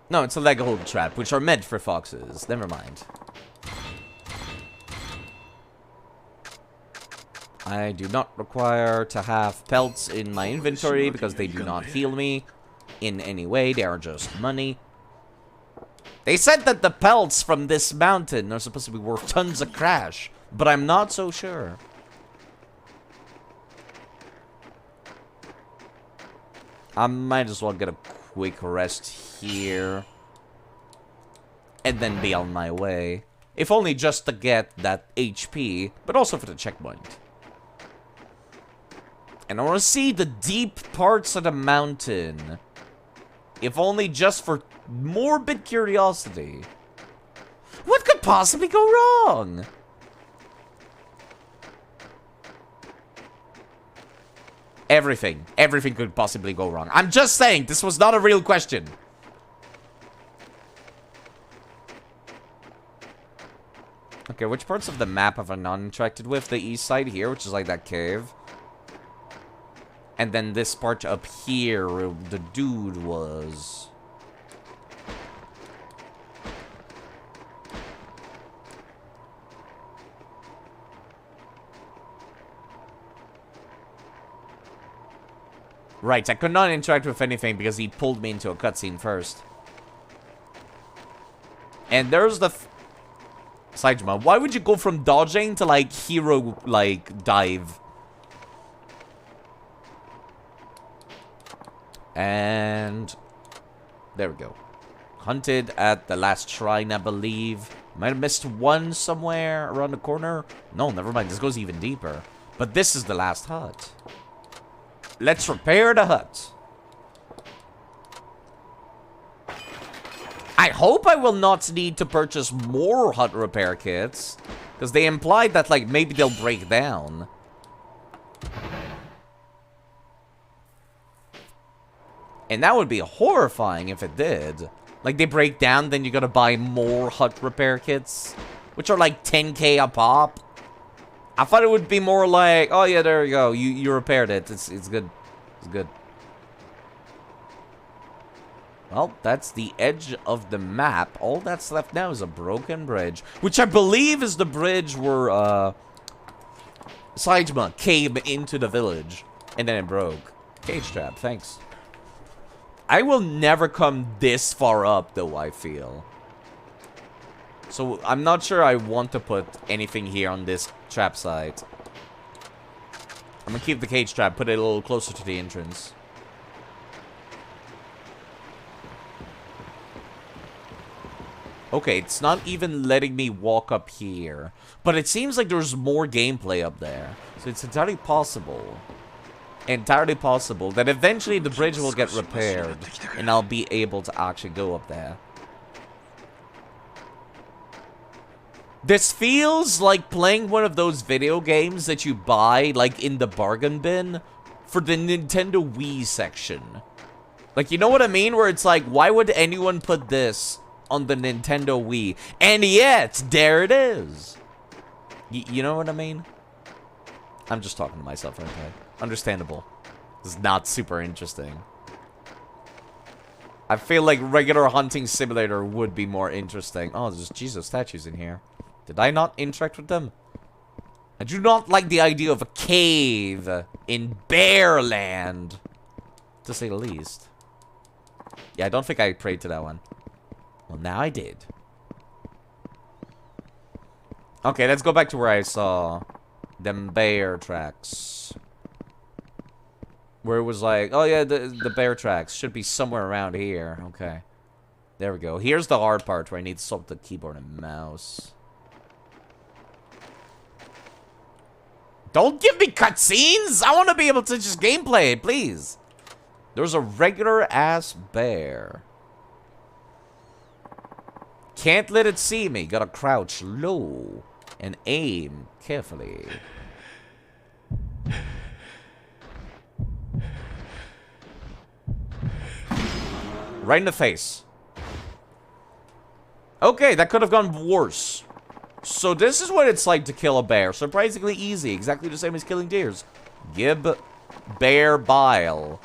No, it's a leg hold trap, which are meant for foxes. Never mind. I do not require to have pelts in my inventory because they do not heal me in any way. They are just money. They said that the pelts from this mountain are supposed to be worth tons of cash, but I'm not so sure. I might as well get a quick rest here. And then be on my way. If only just to get that HP, but also for the checkpoint. And I want to see the deep parts of the mountain. If only just for morbid curiosity. What could possibly go wrong? Everything. Everything could possibly go wrong. I'm just saying, this was not a real question. Okay, which parts of the map have I not interacted with? The east side here, which is like that cave. And then this part up here, where the dude was. Right, I could not interact with anything because he pulled me into a cutscene first. And there's the... Saejima, why would you go from dodging to, like, hero, like, dive? And... there we go. Hunted at the last shrine, I believe. Might have missed one somewhere around the corner. No, never mind. This goes even deeper. But this is the last hut. Let's repair the hut. I hope I will not need to purchase more hut repair kits. Because they implied that, like, maybe they'll break down. And that would be horrifying if it did. Like, they break down, then you gotta buy more hut repair kits. Which are like 10k a pop. I thought it would be more like, oh yeah, there you go. You repaired it. It's good. It's good. Well, that's the edge of the map. All that's left now is a broken bridge. Which I believe is the bridge where, Saejima came into the village. And then it broke. Cage trap, thanks. I will never come this far up, though, I feel. So, I'm not sure I want to put anything here on this trap site. I'm gonna keep the cage trap, put it a little closer to the entrance. Okay, it's not even letting me walk up here. But it seems like there's more gameplay up there. So it's entirely possible that eventually the bridge will get repaired and I'll be able to actually go up there. This feels like playing one of those video games that you buy, like, in the bargain bin for the Nintendo Wii section. Like, you know what I mean? Where it's like, why would anyone put this on the Nintendo Wii? And yet, there it is. You know what I mean? I'm just talking to myself, aren't I? Understandable. This is not super interesting. I feel like regular hunting simulator would be more interesting. Oh, there's Jesus statues in here. Did I not interact with them? I do not like the idea of a cave in Bear Land, to say the least. Yeah, I don't think I prayed to that one. Well, now I did. Okay, let's go back to where I saw them bear tracks. Where it was like, oh yeah, the bear tracks should be somewhere around here. Okay. There we go. Here's the hard part where I need to swap the keyboard and mouse. Don't give me cutscenes! I want to be able to just gameplay it, please. There's a regular-ass bear. Can't let it see me. Gotta crouch low and aim carefully. Right in the face. Okay, that could have gone worse. So this is what it's like to kill a bear. Surprisingly easy. Exactly the same as killing deers. Give bear bile.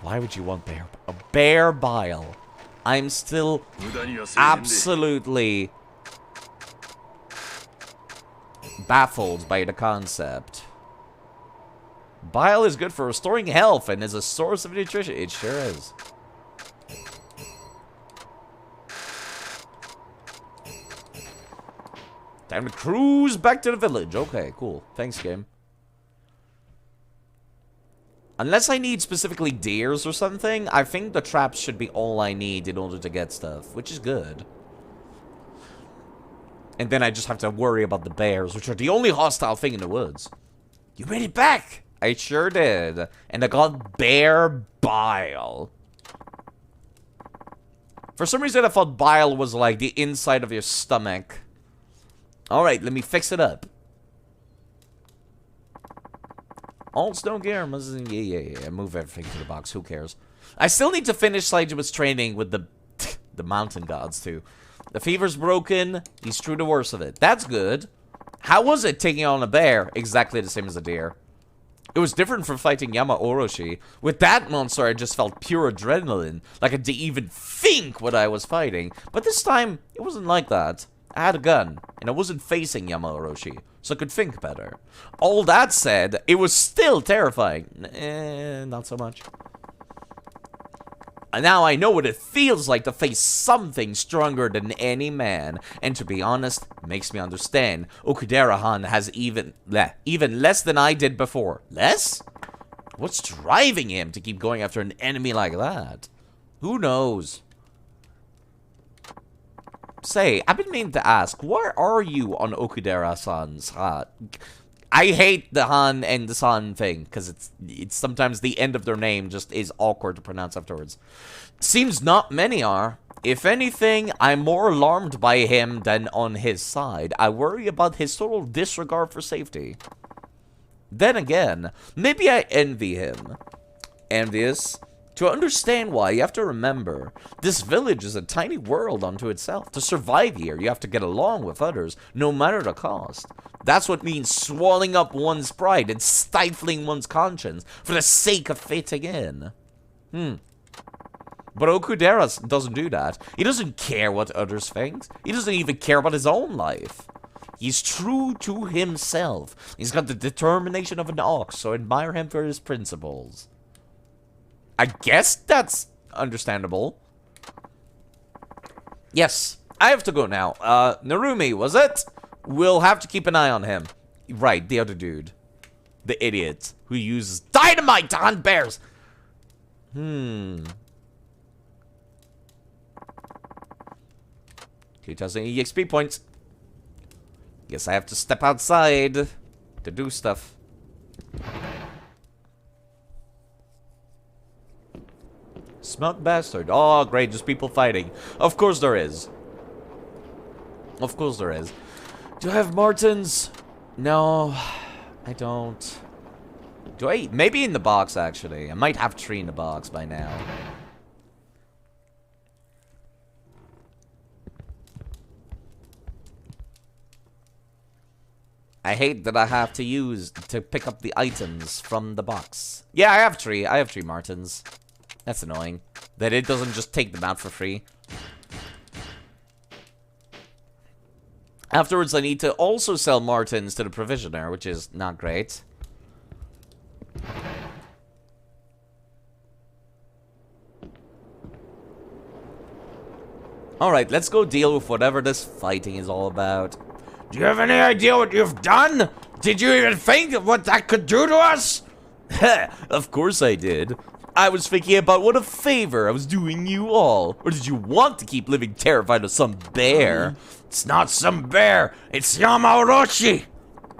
Why would you want a bear bile? I'm still absolutely baffled by the concept. Bile is good for restoring health and is a source of nutrition. It sure is. Time to cruise back to the village. Okay, cool. Thanks, game. Unless I need specifically deers or something, I think the traps should be all I need in order to get stuff, which is good. And then I just have to worry about the bears, which are the only hostile thing in the woods. You made it back! I sure did. And I got bear bile. For some reason, I thought bile was like the inside of your stomach. Alright, let me fix it up. All stone gear. Yeah. Move everything to the box. Who cares? I still need to finish Saejima's training with the mountain gods, too. The fever's broken. He's through the worst of it. That's good. How was it taking on a bear? Exactly the same as a deer. It was different from fighting Yama Orochi. With that monster, I just felt pure adrenaline. Like I didn't even think what I was fighting. But this time, it wasn't like that. I had a gun, and I wasn't facing Yamaoroshi, so I could think better. All that said, it was still terrifying. Not so much. And now I know what it feels like to face something stronger than any man. And to be honest, it makes me understand. Okudera-han has even less than I did before. Less? What's driving him to keep going after an enemy like that? Who knows? Say, I've been meaning to ask, where are you on Okudera-san's hat? I hate the Han and the San thing, because it's sometimes the end of their name just is awkward to pronounce afterwards. Seems not many are. If anything, I'm more alarmed by him than on his side. I worry about his total disregard for safety. Then again, maybe I envy him. Envious? To understand why, you have to remember, this village is a tiny world unto itself. To survive here, you have to get along with others, no matter the cost. That's what means swallowing up one's pride and stifling one's conscience for the sake of fitting in. But Okudera doesn't do that. He doesn't care what others think. He doesn't even care about his own life. He's true to himself. He's got the determination of an ox, so admire him for his principles. I guess that's understandable. Yes, I have to go now. Narumi, was it? We'll have to keep an eye on him. Right, the other dude. The idiot who uses dynamite to hunt bears. Hmm. 2,000 EXP points. Guess I have to step outside to do stuff. Smug bastard. Oh, great, just people fighting. Of course there is. Of course there is. Do I have Martins? No, I don't. Do I? Maybe in the box, actually. I might have 3 in the box by now. I hate that I have to pick up the items from the box. Yeah, I have 3. I have 3 Martins. That's annoying. That it doesn't just take them out for free. Afterwards, I need to also sell Martins to the provisioner, which is not great. Alright, let's go deal with whatever this fighting is all about. Do you have any idea what you've done? Did you even think of what that could do to us? Of course I did. I was thinking about what a favor I was doing you all. Or did you want to keep living terrified of some bear? It's not some bear, it's Yamaoroshi!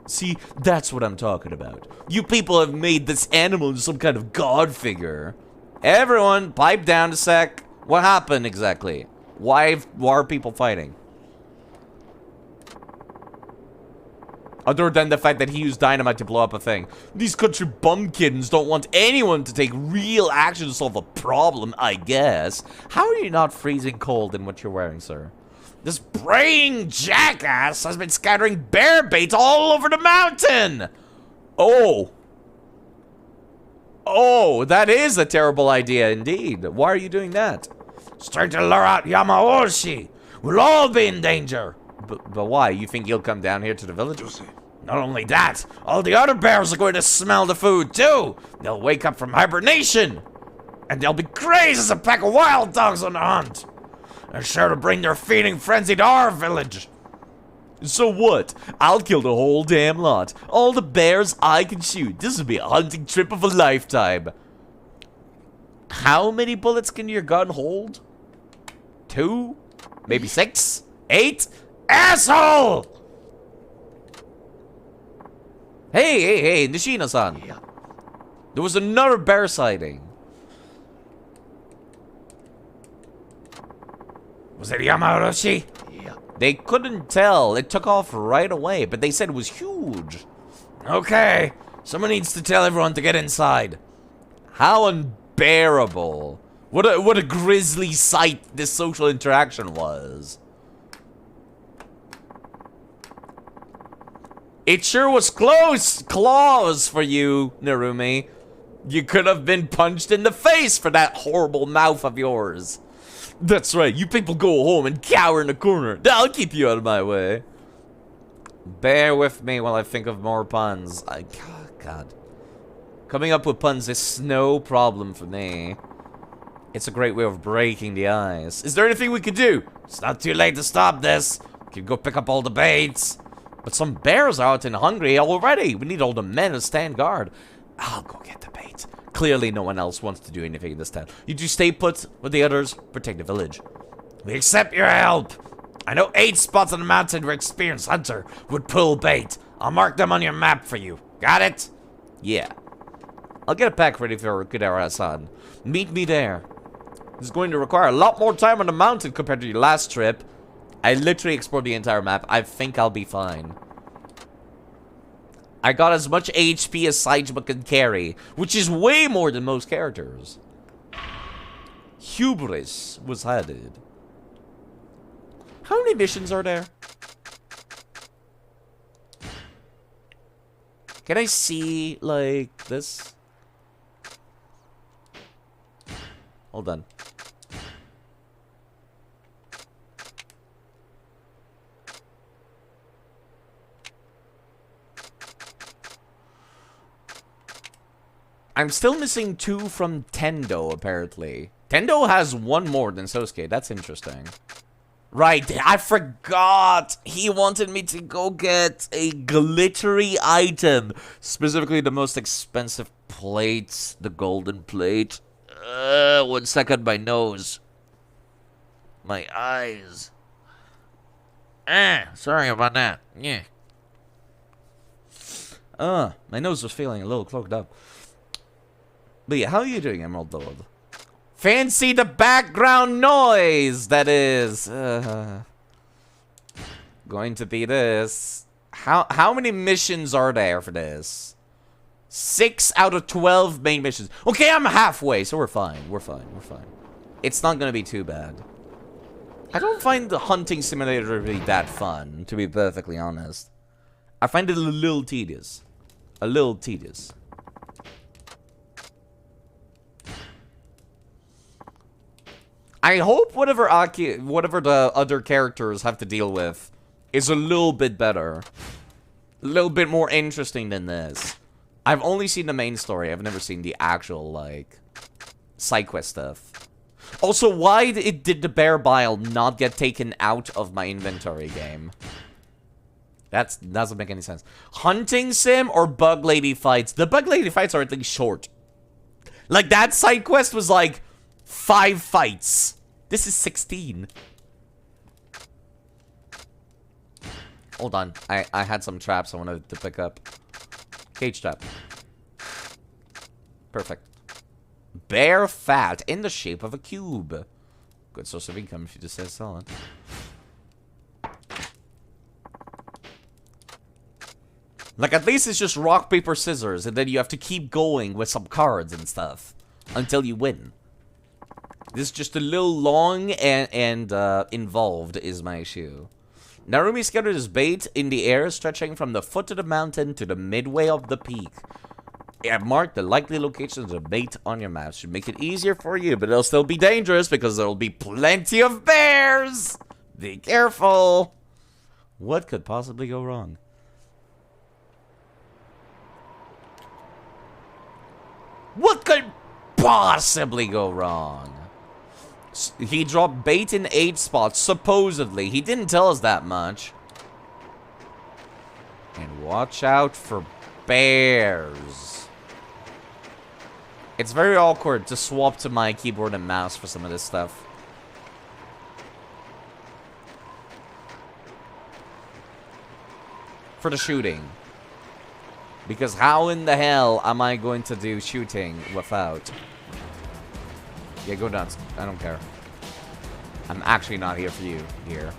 See, that's what I'm talking about. You people have made this animal into some kind of god figure. Everyone, pipe down a sec. What happened exactly? Why are people fighting? Other than the fact that he used dynamite to blow up a thing. These country bumpkins don't want anyone to take real action to solve a problem, I guess. How are you not freezing cold in what you're wearing, sir? This braying jackass has been scattering bear bait all over the mountain! Oh. Oh, that is a terrible idea indeed. Why are you doing that? It's trying to lure out Yamaoroshi. We'll all be in danger. But why? You think he'll come down here to the village? Not only that, all the other bears are going to smell the food too. They'll wake up from hibernation. And they'll be crazy as a pack of wild dogs on the hunt. They're sure to bring their feeding frenzy to our village. So what? I'll kill the whole damn lot. All the bears I can shoot. This will be a hunting trip of a lifetime. How many bullets can your gun hold? 2? Maybe 6? 8? Asshole! Hey, Nishina-san. There was another bear sighting. Was it Yamaoroshi? Yeah. They couldn't tell. It took off right away, but they said it was huge. Okay, someone needs to tell everyone to get inside. How unbearable. What a grisly sight this social interaction was. It sure was close claws for you, Narumi. You could have been punched in the face for that horrible mouth of yours. That's right, you people go home and cower in the corner. I'll keep you out of my way. Bear with me while I think of more puns. God. Coming up with puns is no problem for me. It's a great way of breaking the ice. Is there anything we could do? It's not too late to stop this. We can go pick up all the baits. But some bears are out and hungry already. We need all the men to stand guard. I'll go get the bait. Clearly no one else wants to do anything in this town. You two stay put with the others. Protect the village. We accept your help. I know 8 spots on the mountain where experienced hunter would pull bait. I'll mark them on your map for you. Got it? Yeah. I'll get a pack ready for Kudara-san. Meet me there. This is going to require a lot more time on the mountain compared to your last trip. I literally explored the entire map. I think I'll be fine. I got as much HP as Saijima can carry, which is way more than most characters. Hubris was added. How many missions are there? Can I see, like, this? Hold on. I'm still missing 2 from Tendo, apparently. Tendo has 1 more than Sosuke. That's interesting. Right, I forgot. He wanted me to go get a glittery item. Specifically, the most expensive plates. The golden plate. 1 second, my nose. My eyes. Sorry about that. Yeah. My nose was feeling a little clogged up. But yeah, how are you doing, Emerald Lord? Fancy the background noise, that is. Going to be this. How many missions are there for this? 6 out of 12 main missions. Okay, I'm halfway, so we're fine. We're fine. It's not gonna be too bad. I don't find the hunting simulator really that fun, to be perfectly honest. I find it a little tedious. I hope whatever the other characters have to deal with is a little bit better. A little bit more interesting than this. I've only seen the main story. I've never seen the actual, like, side quest stuff. Also, why did the bear bile not get taken out of my inventory game? That doesn't make any sense. Hunting sim or bug lady fights? The bug lady fights are at least short. Like, that side quest was like 5 fights. This is 16. Hold on. I had some traps I wanted to pick up. Cage trap. Perfect. Bear fat in the shape of a cube. Good source of income if you just say so. Like, at least it's just rock, paper, scissors, and then you have to keep going with some cards and stuff until you win. This is just a little long and involved is my issue. Narumi scattered his bait in the air, stretching from the foot of the mountain to the midway of the peak. I have marked the likely locations of the bait on your map. Should make it easier for you, but it'll still be dangerous because there'll be plenty of bears! Be careful! What could possibly go wrong? What could possibly go wrong? He dropped bait in 8 spots, supposedly. He didn't tell us that much. And watch out for bears. It's very awkward to swap to my keyboard and mouse for some of this stuff. For the shooting. Because how in the hell am I going to do shooting without? Yeah, go nuts. I don't care. I'm actually not here for you here.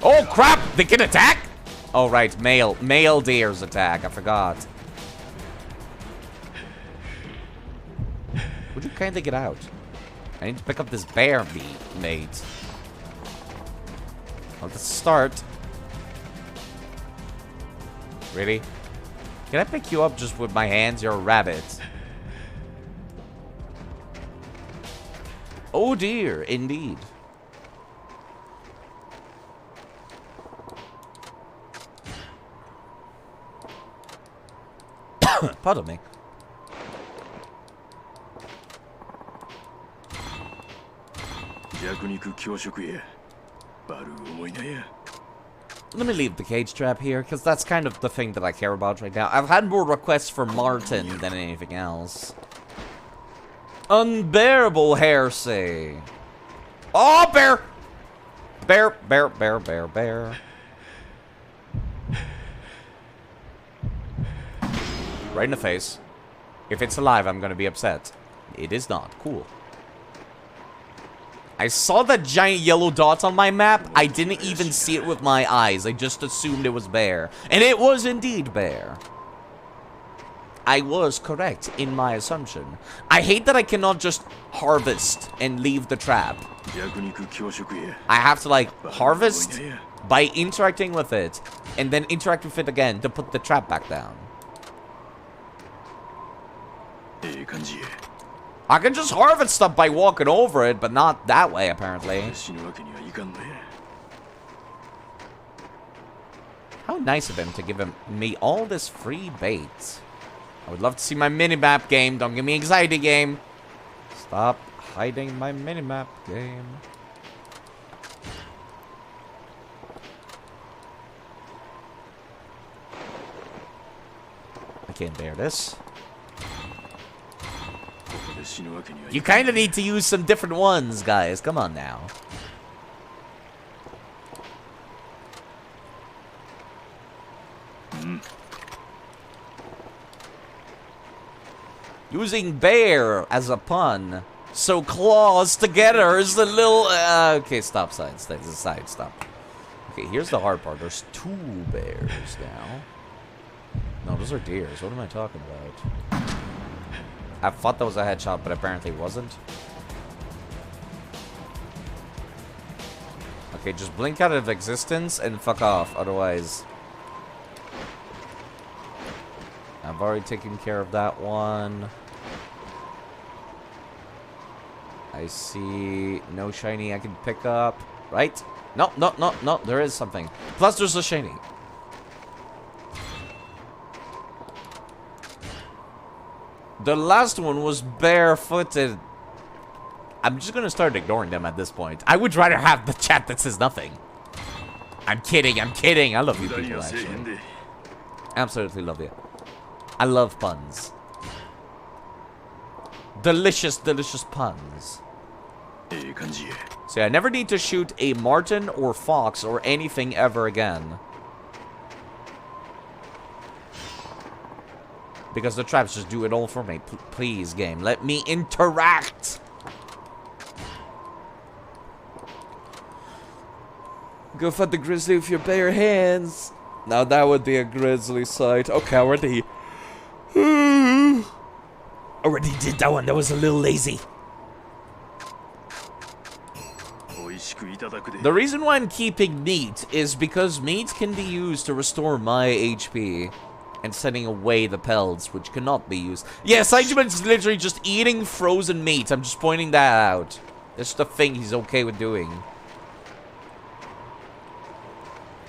Oh, crap! They can attack? Oh, right. Male deers attack. I forgot. Would you kindly get out? I need to pick up this bear meat, mate. Well, let's start. Really? Can I pick you up just with my hands? You're a rabbit. Oh dear, indeed. Pardon me. Let me leave the cage trap here, because that's kind of the thing that I care about right now. I've had more requests for Martin than anything else. Unbearable heresy. Oh, bear! Bear, bear, bear, bear, bear. Right in the face. If it's alive, I'm gonna be upset. It is not. Cool. I saw that giant yellow dot on my map. I didn't even see it with my eyes. I just assumed it was bear. And it was indeed bear. I was correct in my assumption. I hate that I cannot just harvest and leave the trap. I have to, like, harvest by interacting with it, and then interact with it again to put the trap back down. I can just harvest stuff by walking over it, but not that way, apparently. How nice of him to give me all this free bait. I would love to see my minimap game. Don't give me anxiety, game. Stop hiding my minimap game. I can't bear this. You kind of need to use some different ones, guys. Come on now. Using bear as a pun. So claws together is the little... okay, stop, side. Side, stop. Okay, here's the hard part. There's 2 bears now. No, those are deers. What am I talking about? I thought that was a headshot, but apparently it wasn't. Okay, just blink out of existence and fuck off. Otherwise... I've already taken care of that one. I see no shiny I can pick up. Right? No, no, no, no. There is something. Plus, there's a shiny. The last one was barefooted. I'm just gonna start ignoring them at this point. I would rather have the chat that says nothing. I'm kidding, I'm kidding. I love you people, actually. Absolutely love you. I love puns. Delicious, delicious puns. See, I never need to shoot a marten or fox or anything ever again. Because the traps just do it all for me. Please, game, let me interact. Go fight the grizzly with your bare hands. Now that would be a grizzly sight. Okay, already did that one. That was a little lazy. The reason why I'm keeping meat is because meat can be used to restore my HP. And sending away the pelts, which cannot be used. Yeah, Saijiman's literally just eating frozen meat. I'm just pointing that out. That's the thing he's okay with doing.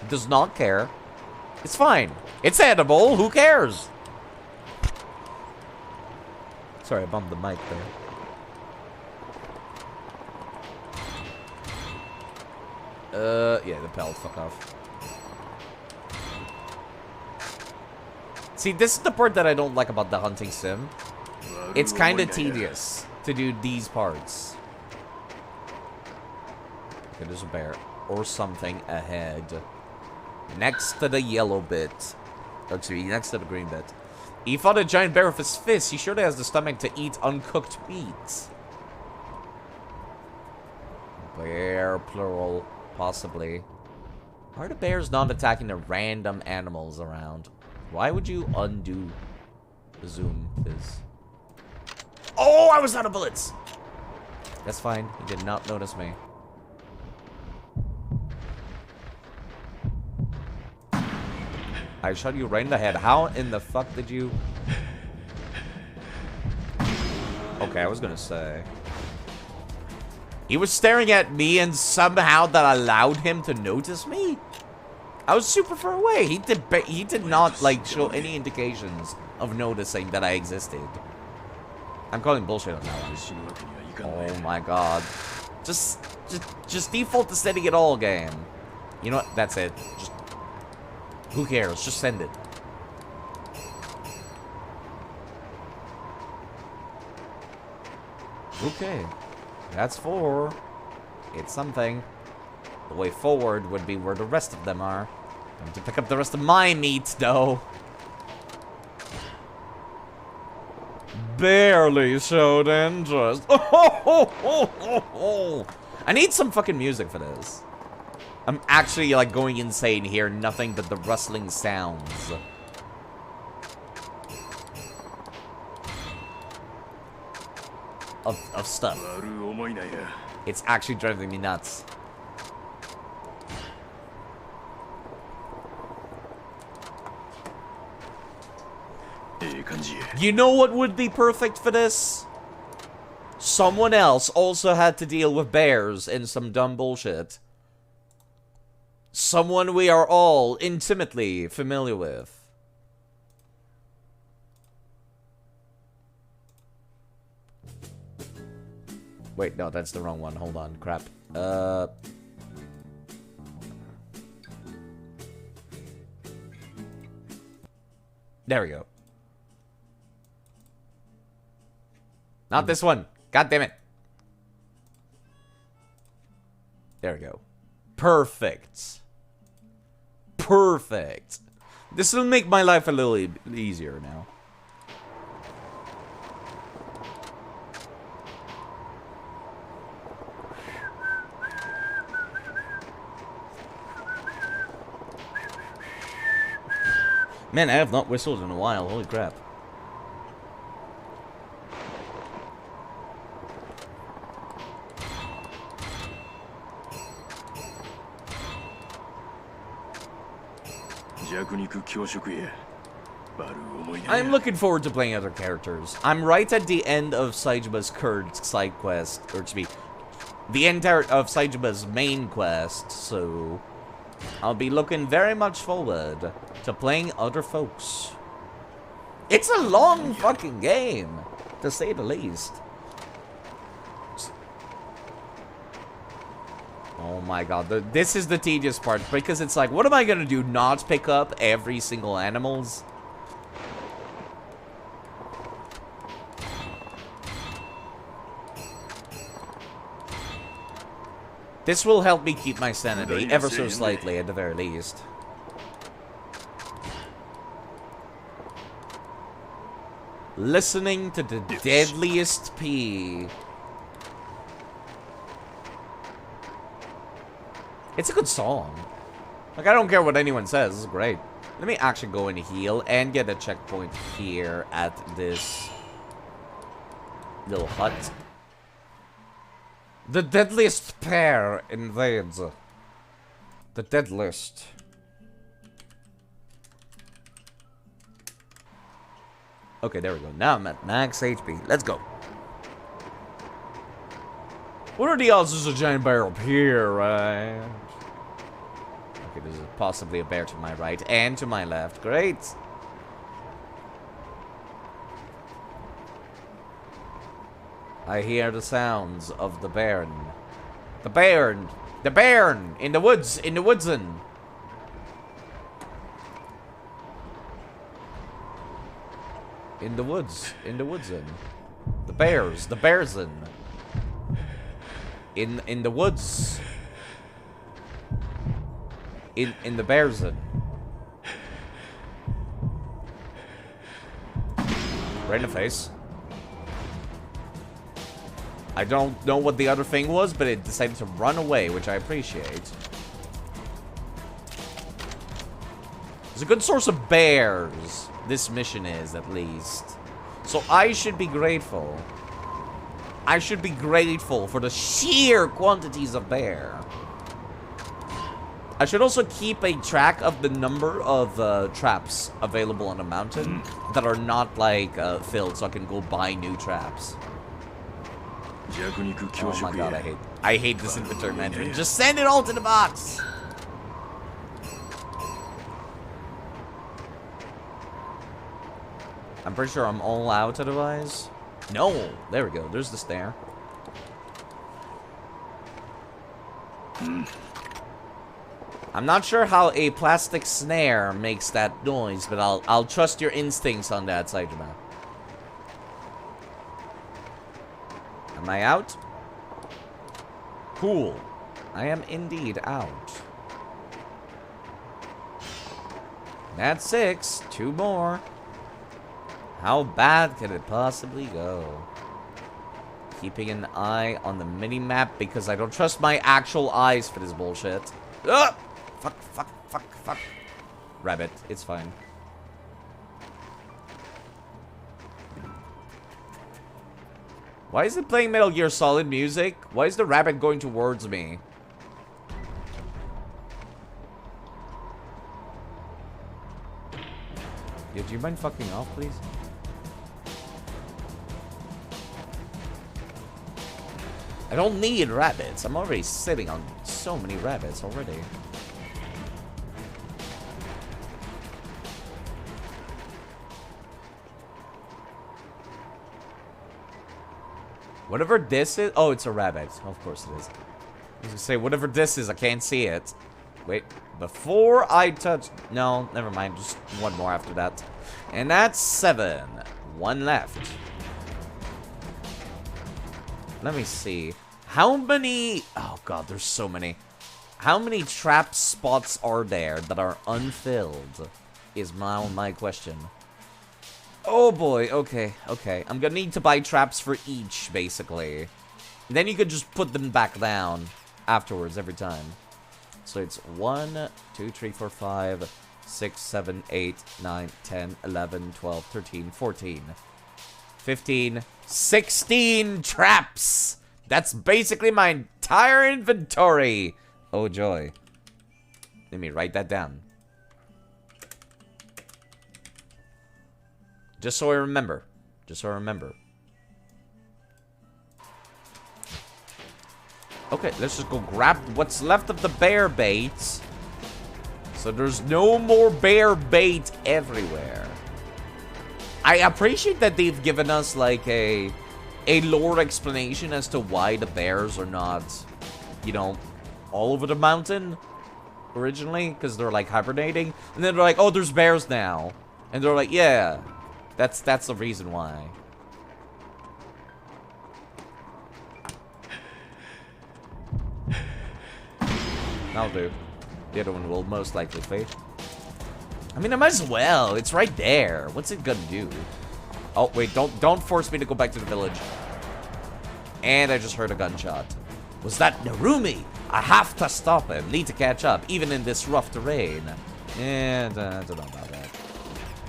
He does not care. It's fine. It's edible. Who cares? Sorry, I bumped the mic there. Yeah, the pelt. Fuck off. See, this is the part that I don't like about the hunting sim. It's kind of tedious to do these parts. Okay, there's a bear or something ahead. Next to the yellow bit. Or excuse me, next to the green bit. He fought a giant bear with his fist. He surely has the stomach to eat uncooked meat. Bear, plural, possibly. Why are the bears not attacking the random animals around? Why would you undo the zoom fizz? Oh, I was out of bullets! That's fine. He did not notice me. I shot you right in the head. How in the fuck did you... Okay, I was gonna say. He was staring at me and somehow that allowed him to notice me? I was super far away. He did not, like, show any indications of noticing that I existed. I'm calling bullshit on that one. Oh my god. Just default to sending it all, game. You know what? That's it. Just, who cares? Just send it. Okay. That's 4. It's something. The way forward would be where the rest of them are. Time to pick up the rest of my meat, though. Barely showed interest. I need some fucking music for this. I'm actually, like, going insane here. Nothing but the rustling sounds. Of stuff. It's actually driving me nuts. You know what would be perfect for this? Someone else also had to deal with bears and some dumb bullshit. Someone we are all intimately familiar with. Wait, no, that's the wrong one. Hold on, crap. There we go. Not this one. God damn it. There we go. Perfect. Perfect. This will make my life a little easier now. Man, I have not whistled in a while. Holy crap. I'm looking forward to playing other characters. I'm right at the end of Saijima's current side quest, or to be the end of Saijima's main quest, so I'll be looking very much forward to playing other folks. It's a long fucking game, to say the least. Oh my god, this is the tedious part, because it's like, what am I gonna do, not pick up every single animals? This will help me keep my sanity, ever so slightly at the very least. Listening to the deadliest pee. It's a good song. Like, I don't care what anyone says. It's great. Let me actually go and heal and get a checkpoint here at this little hut. The deadliest pair invades. The deadliest. Okay, there we go. Now I'm at max HP. Let's go. What are the odds there's a giant bear up here, right? Okay, there's possibly a bear to my right and to my left. Great. I hear the sounds of the bairn. The bairn! The bairn! In the woods! In the woodsen! In the woods! In the woodsen! The bears! The bearsen! In the woods! In the bearsen! Right in the face. I don't know what the other thing was, but it decided to run away, which I appreciate. It's a good source of bears. This mission is, at least. So I should be grateful. I should be grateful for the sheer quantities of bear. I should also keep a track of the number of traps available on a mountain that are not, like, filled, so I can go buy new traps. Oh my god, I hate this inventory management. Just send it all to the box! I'm pretty sure I'm all out otherwise. No! There we go. There's the snare. I'm not sure how a plastic snare makes that noise, but I'll trust your instincts on that, Saijima. Am I out? Cool. I am indeed out. That's 6. 2 more. How bad could it possibly go? Keeping an eye on the mini-map because I don't trust my actual eyes for this bullshit. Ah! Fuck. Rabbit, it's fine. Why is it playing Metal Gear Solid music? Why is the rabbit going towards me? Yeah, do you mind fucking off, please? I don't need rabbits. I'm already sitting on so many rabbits already. Whatever this is... Oh, it's a rabbit. Of course it is. I was gonna say, whatever this is, I can't see it. Wait, before I touch... No, never mind. Just one more after that. And that's 7. 1 left. Let me see. How many... Oh, God, there's so many. How many trap spots are there that are unfilled? Is my question. Oh, boy. Okay. I'm gonna need to buy traps for each, basically. And then you could just put them back down afterwards every time. So it's 1, 2, 3, 4, 5, 6, 7, 8, 9, 10, 11, 12, 13, 14, 15, 16 traps! That's basically my entire inventory! Oh, joy. Let me write that down. Just so I remember. Okay, let's just go grab what's left of the bear bait. So there's no more bear bait everywhere. I appreciate that they've given us like a lore explanation as to why the bears are not, you know, all over the mountain originally, because they're like hibernating, and then they're like, oh, there's bears now, and they're like, yeah, that's the reason why. That'll do. The other one will most likely fade. I mean, I might as well. It's right there. What's it gonna do? Oh, wait, don't force me to go back to the village. And I just heard a gunshot. Was that Narumi? I have to stop him. Need to catch up, even in this rough terrain. And I don't know about that.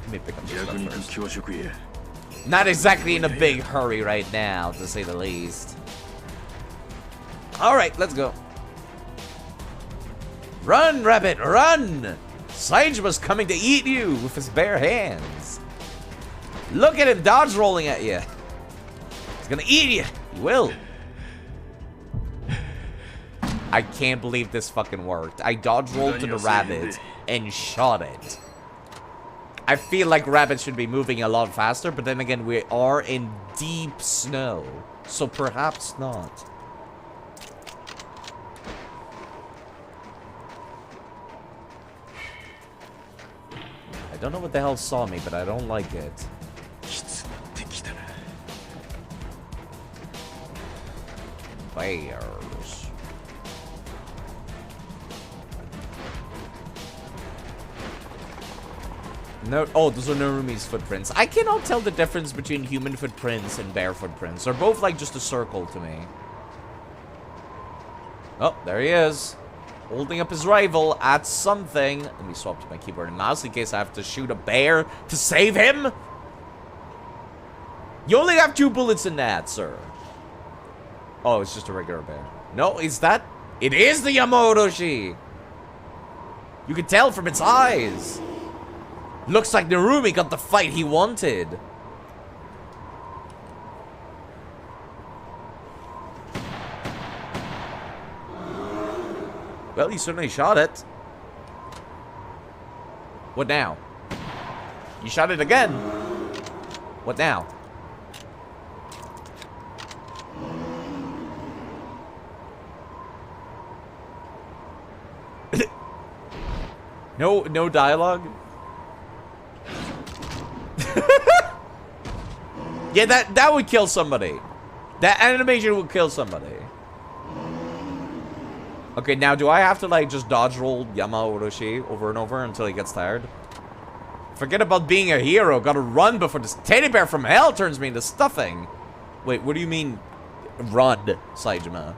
Let me pick up this stuff first. Not exactly in a big hurry right now, to say the least. Alright, let's go. Run, rabbit, run! Saijima's coming to eat you with his bare hands. Look at him dodge rolling at you. He's gonna eat you. He will. I can't believe this fucking worked. I dodge rolled to the rabbit and shot it. I feel like rabbits should be moving a lot faster, but then again, we are in deep snow. So perhaps not. I don't know what the hell saw me, but I don't like it. Bears. No, oh, those are Narumi's footprints. I cannot tell the difference between human footprints and bear footprints. They're both like just a circle to me. Oh, there he is. Holding up his rifle at something. Let me swap to my keyboard and mouse in case I have to shoot a bear to save him. You only have 2 bullets in that, sir. Oh, it's just a regular bear. No, is that? It is the Yamauroshi. You can tell from its eyes. Looks like Narumi got the fight he wanted. Well, he certainly shot it. What now? You shot it again. What now? No dialogue? Yeah, that would kill somebody. That animation would kill somebody. Okay, now do I have to like just dodge roll Yamao Orochi over and over until he gets tired? Forget about being a hero. Gotta run before this teddy bear from hell turns me into stuffing. Wait, what do you mean run, Saejima?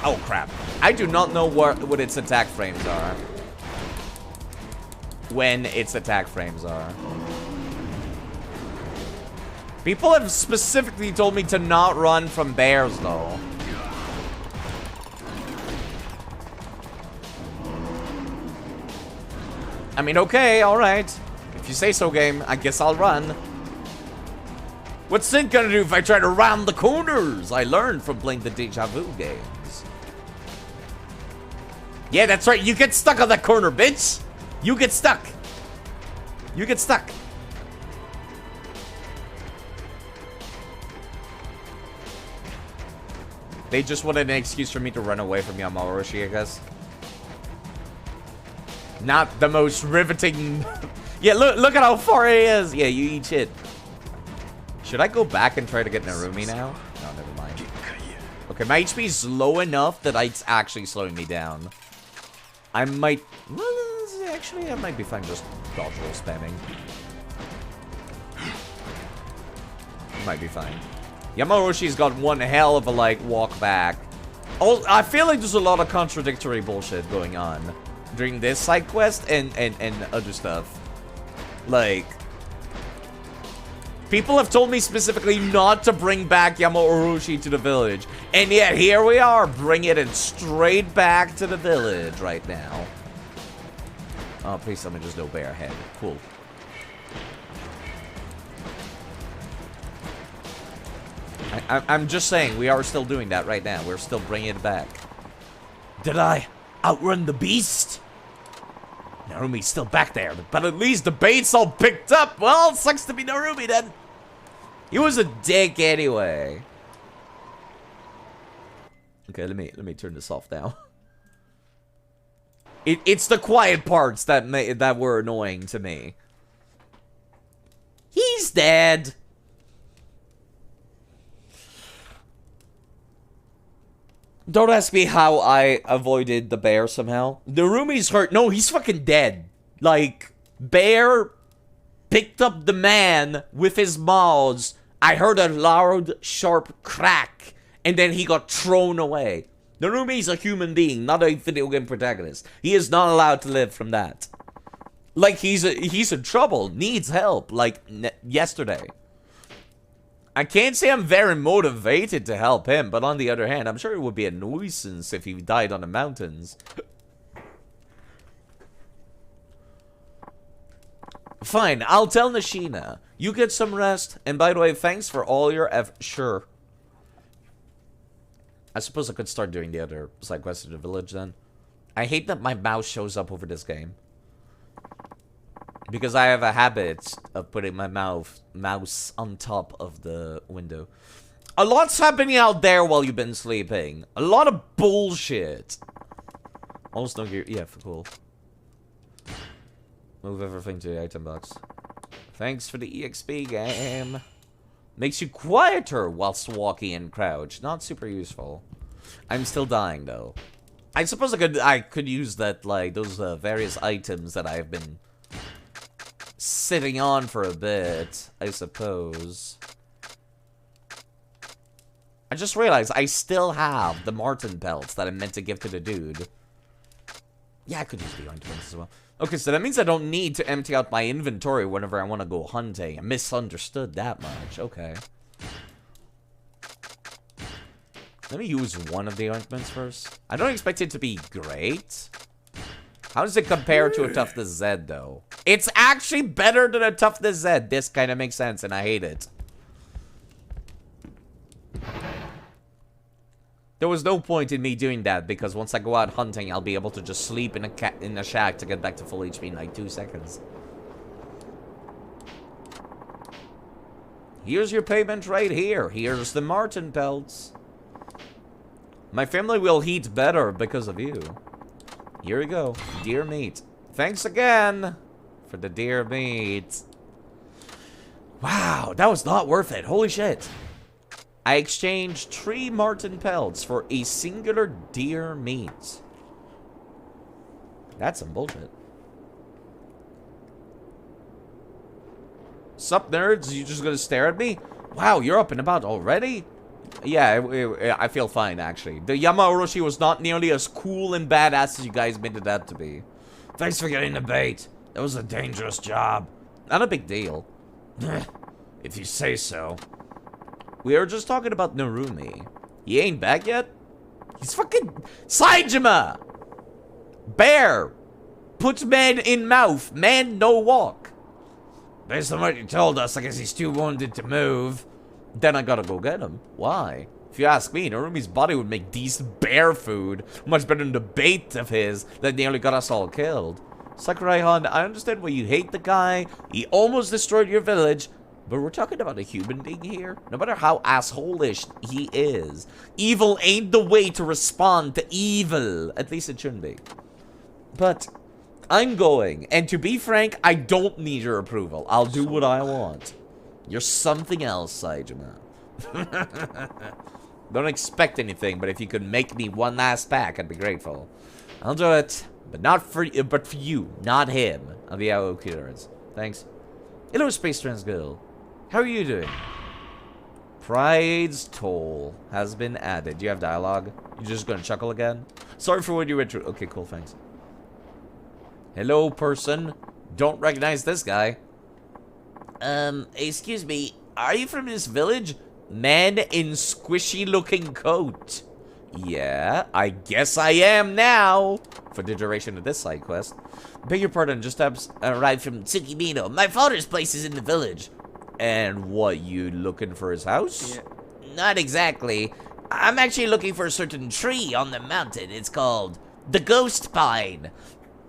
Oh crap. I do not know what its attack frames are. When its attack frames are. People have specifically told me to not run from bears, though. I mean, okay, alright. If you say so, game, I guess I'll run. What's Sin gonna do if I try to round the corners? I learned from playing the Deja Vu games. Yeah, that's right. You get stuck on that corner, bitch. You get stuck. You get stuck. They just wanted an excuse for me to run away from Yamao Orochi, I guess. Not the most riveting... Yeah, look at how far he is. Yeah, you eat shit. Should I go back and try to get Narumi now? No, never mind. Okay, my HP is low enough that it's actually slowing me down. I might... Well, actually, I might be fine just dodge roll spamming. Might be fine. Yamaoroshi's got one hell of a, like, walk back. Oh, I feel like there's a lot of contradictory bullshit going on during this side quest and other stuff. Like, people have told me specifically not to bring back Yamaoroshi to the village. And yet, here we are, bringing it straight back to the village right now. Oh, please tell me there's no bear head. Cool. I'm just saying, we are still doing that right now. We're still bringing it back. Did I outrun the beast? Narumi's still back there, but at least the bait's all picked up. Well, sucks to be Narumi then. He was a dick anyway. Okay, let me turn this off now. It's the quiet parts that were annoying to me. He's dead. Don't ask me how I avoided the bear somehow. Narumi's hurt. No, he's fucking dead. Like, bear picked up the man with his maws. I heard a loud, sharp crack. And then he got thrown away. Narumi's a human being, not a video game protagonist. He is not allowed to live from that. Like, he's in trouble. Needs help. Like, yesterday. I can't say I'm very motivated to help him, but on the other hand, I'm sure it would be a nuisance if he died on the mountains. Fine, I'll tell Nishina. You get some rest, and by the way, thanks for all your effort. Sure. I suppose I could start doing the other side quests in the village then. I hate that my mouse shows up over this game. Because I have a habit of putting my mouse on top of the window. A lot's happening out there while you've been sleeping. A lot of bullshit. Almost no gear. Yeah, cool. Move everything to the item box. Thanks for the EXP game. Makes you quieter whilst walking and crouch. Not super useful. I'm still dying though. I suppose I could use that, like, those various items that I've been sitting on for a bit, I suppose. I just realized I still have the Martin pelts that I meant to give to the dude. Yeah, I could use the ointments as well. Okay, so that means I don't need to empty out my inventory whenever I want to go hunting. I misunderstood that much. Okay. Let me use one of the ointments first. I don't expect it to be great. How does it compare to a Toughness Z, though? It's actually better than a Toughness Z. This kind of makes sense, and I hate it. There was no point in me doing that, because once I go out hunting, I'll be able to just sleep in a shack to get back to full HP in like 2 seconds. Here's your payment right here. Here's the marten pelts. My family will eat better because of you. Here we go. Deer meat. Thanks again for the deer meat. Wow, that was not worth it. Holy shit. I exchanged 3 marten pelts for a singular deer meat. That's some bullshit. Sup, nerds? You just gonna stare at me? Wow, you're up and about already? Yeah, I feel fine, actually. The Yama-Orochi was not nearly as cool and badass as you guys made it out to be. Thanks for getting the bait. That was a dangerous job. Not a big deal. If you say so. We were just talking about Narumi. He ain't back yet? He's fucking... Saejima! Bear! Puts man in mouth. Man no walk. Based on what you told us, I guess he's too wounded to move. Then I gotta go get him. Why? If you ask me, Narumi's body would make decent bear food. Much better than the bait of his that nearly got us all killed. Sakurai-han, I understand why you hate the guy. He almost destroyed your village. But we're talking about a human being here. No matter how asshole-ish he is, evil ain't the way to respond to evil. At least it shouldn't be. But I'm going. And to be frank, I don't need your approval. I'll do what I want. You're something else, Saejima. Don't expect anything, but if you could make me one last pack, I'd be grateful. I'll do it. But not for you, but for you, not him. I'll be out of clearance. Thanks. Hello, Space Trans Girl. How are you doing? Pride's toll has been added. Do you have dialogue? You just gonna chuckle again? Sorry for what you went through. Okay, cool, thanks. Hello, person. Don't recognize this guy. Excuse me. Are you from this village? Man in squishy-looking coat. Yeah, I guess I am now. For the duration of this side quest. Beg your pardon, just arrived from Tsukimino. My father's place is in the village. And what, you looking for his house? Yeah. Not exactly. I'm actually looking for a certain tree on the mountain. It's called the Ghost Pine.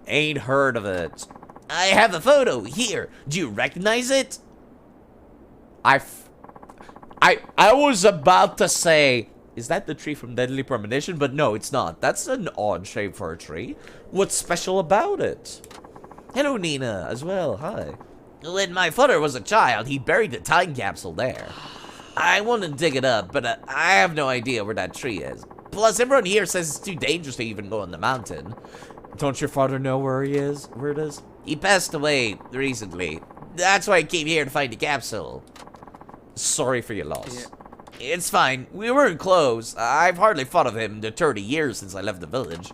Ain't heard of it. I have a photo here. Do you recognize it? I was about to say, is that the tree from Deadly Premonition? But no, it's not. That's an odd shape for a tree. What's special about it? Hello, Nina, as well. Hi. When my father was a child, he buried a time capsule there. I want to dig it up, but I have no idea where that tree is. Plus, everyone here says it's too dangerous to even go on the mountain. Don't your father know where he is? Where it is? He passed away recently. That's why I came here to find the capsule. Sorry for your loss. Yeah. It's fine. We weren't close. I've hardly thought of him in the 30 years since I left the village.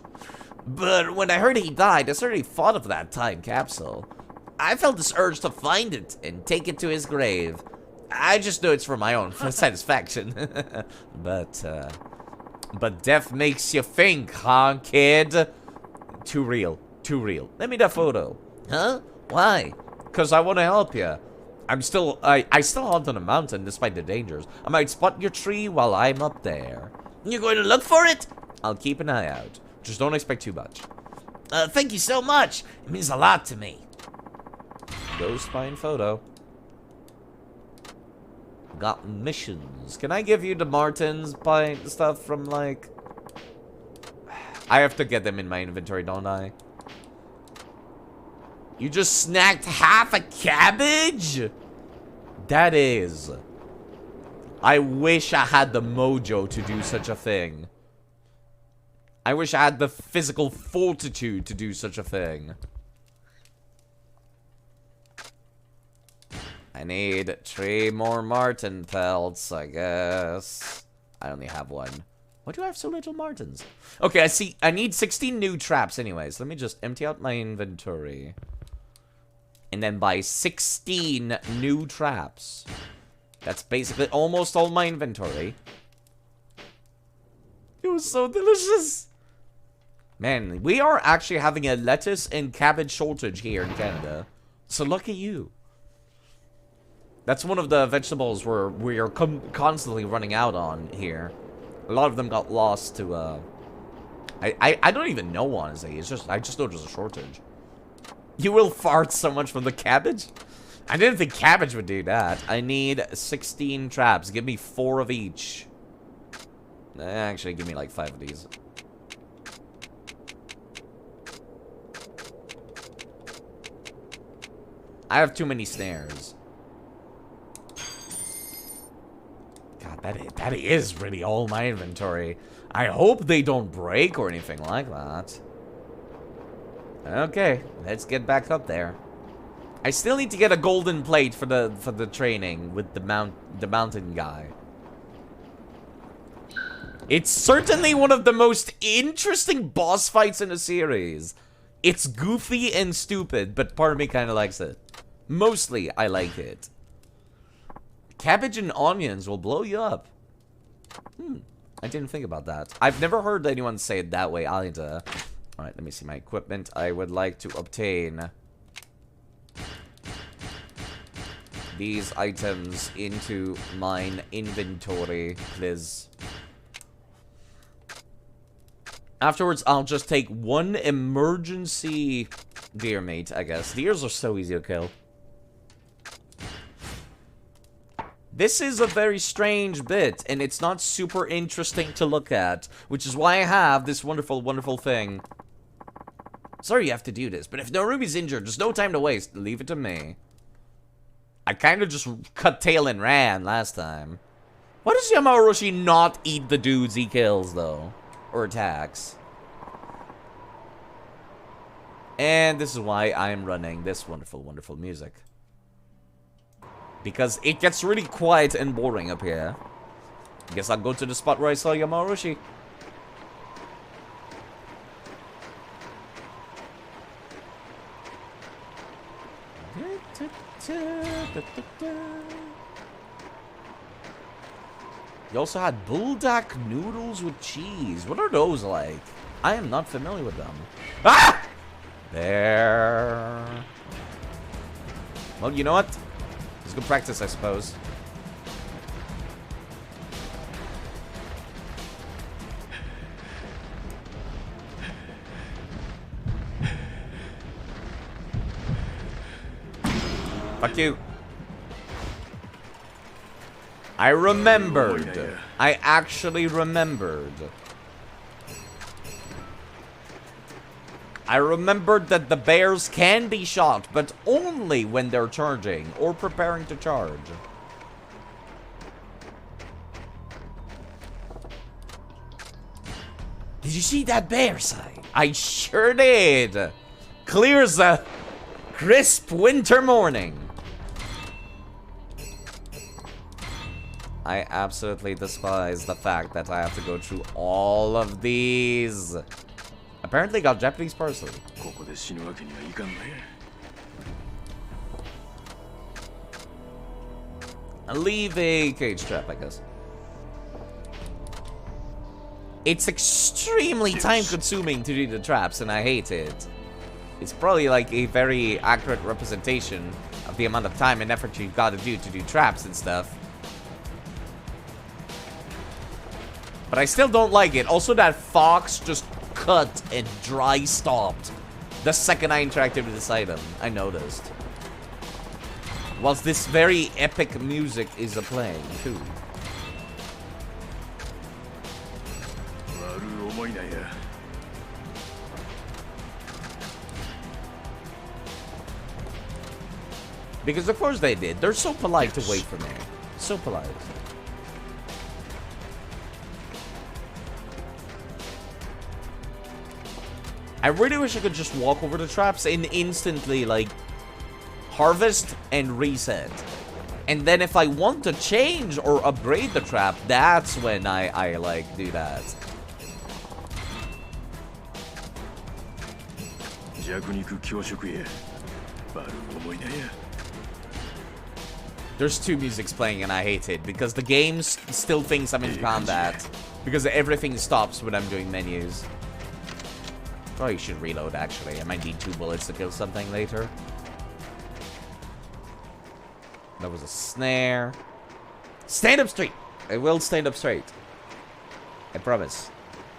But when I heard he died, I certainly thought of that time capsule. I felt this urge to find it and take it to his grave. I just know it's for my own satisfaction. But death makes you think, huh, kid? Too real. Too real. Let me that photo. Huh? Why? Because I want to help you. I still hunt on a mountain despite the dangers. I might spot your tree while I'm up there. You're going to look for it? I'll keep an eye out. Just don't expect too much. Thank you so much. It means a lot to me. Ghost Pine photo. Got missions. Can I give you the Martin's Pine stuff from, like... I have to get them in my inventory, don't I? You just snacked half a cabbage? That is... I wish I had the mojo to do such a thing. I wish I had the physical fortitude to do such a thing. I need 3 more marten pelts, I guess. I only have 1. Why do I have so little martens? Okay, I see. I need 16 new traps anyways. Let me just empty out my inventory. And then buy 16 new traps. That's basically almost all my inventory. It was so delicious. Man, we are actually having a lettuce and cabbage shortage here in Canada. So lucky you. That's one of the vegetables we are constantly running out on here. A lot of them got lost to, I don't even know, honestly. It's just, I just know there's a shortage. You will fart so much from the cabbage? I didn't think cabbage would do that. I need 16 traps. Give me 4 of each. Actually, give me like 5 of these. I have too many snares. God, that is really all my inventory. I hope they don't break or anything like that. Okay, let's get back up there. I still need to get a golden plate for the training with the mountain guy. It's certainly one of the most interesting boss fights in the series. It's goofy and stupid, but part of me kind of likes it. Mostly, I like it. Cabbage and onions will blow you up. I didn't think about that. I've never heard anyone say it that way either. Alright, let me see my equipment. I would like to obtain these items into mine inventory, please. Afterwards, I'll just take one emergency deer meat, I guess. Deers are so easy to kill. This is a very strange bit, and it's not super interesting to look at, which is why I have this wonderful, wonderful thing. Sorry you have to do this, but if Narumi's injured, there's no time to waste. Leave it to me. I kind of just cut tail and ran last time. Why does Yamauroshi not eat the dudes he kills, though? Or attacks? And this is why I am running this wonderful, wonderful music. Because it gets really quiet and boring up here. I guess I'll go to the spot where I saw Yamauroshi. You also had bulldog noodles with cheese. What are those like? I am not familiar with them. Ah! There. Well, you know what? It's good practice, I suppose. Fuck you. I remembered. I actually remembered. I remembered that the bears can be shot, but only when they're charging or preparing to charge. Did you see that bear sign? I sure did. Clear as a crisp winter morning. I absolutely despise the fact that I have to go through all of these. Apparently got Japanese parsley. Leave a cage trap, I guess. It's extremely time-consuming to do the traps, and I hate it. It's probably like a very accurate representation of the amount of time and effort you've got to do traps and stuff. But I still don't like it. Also, that fox just cut and dry stopped the second I interacted with this item. I noticed. Whilst this very epic music is playing too. Because of course they did. They're so polite to wait for me. So polite. I really wish I could just walk over the traps and instantly, like, harvest and reset. And then if I want to change or upgrade the trap, that's when I like, do that. There's two musics playing and I hate it because the game still thinks I'm in combat. Because everything stops when I'm doing menus. Probably should reload, actually. I might need 2 bullets to kill something later. That was a snare. Stand up straight! I will stand up straight. I promise.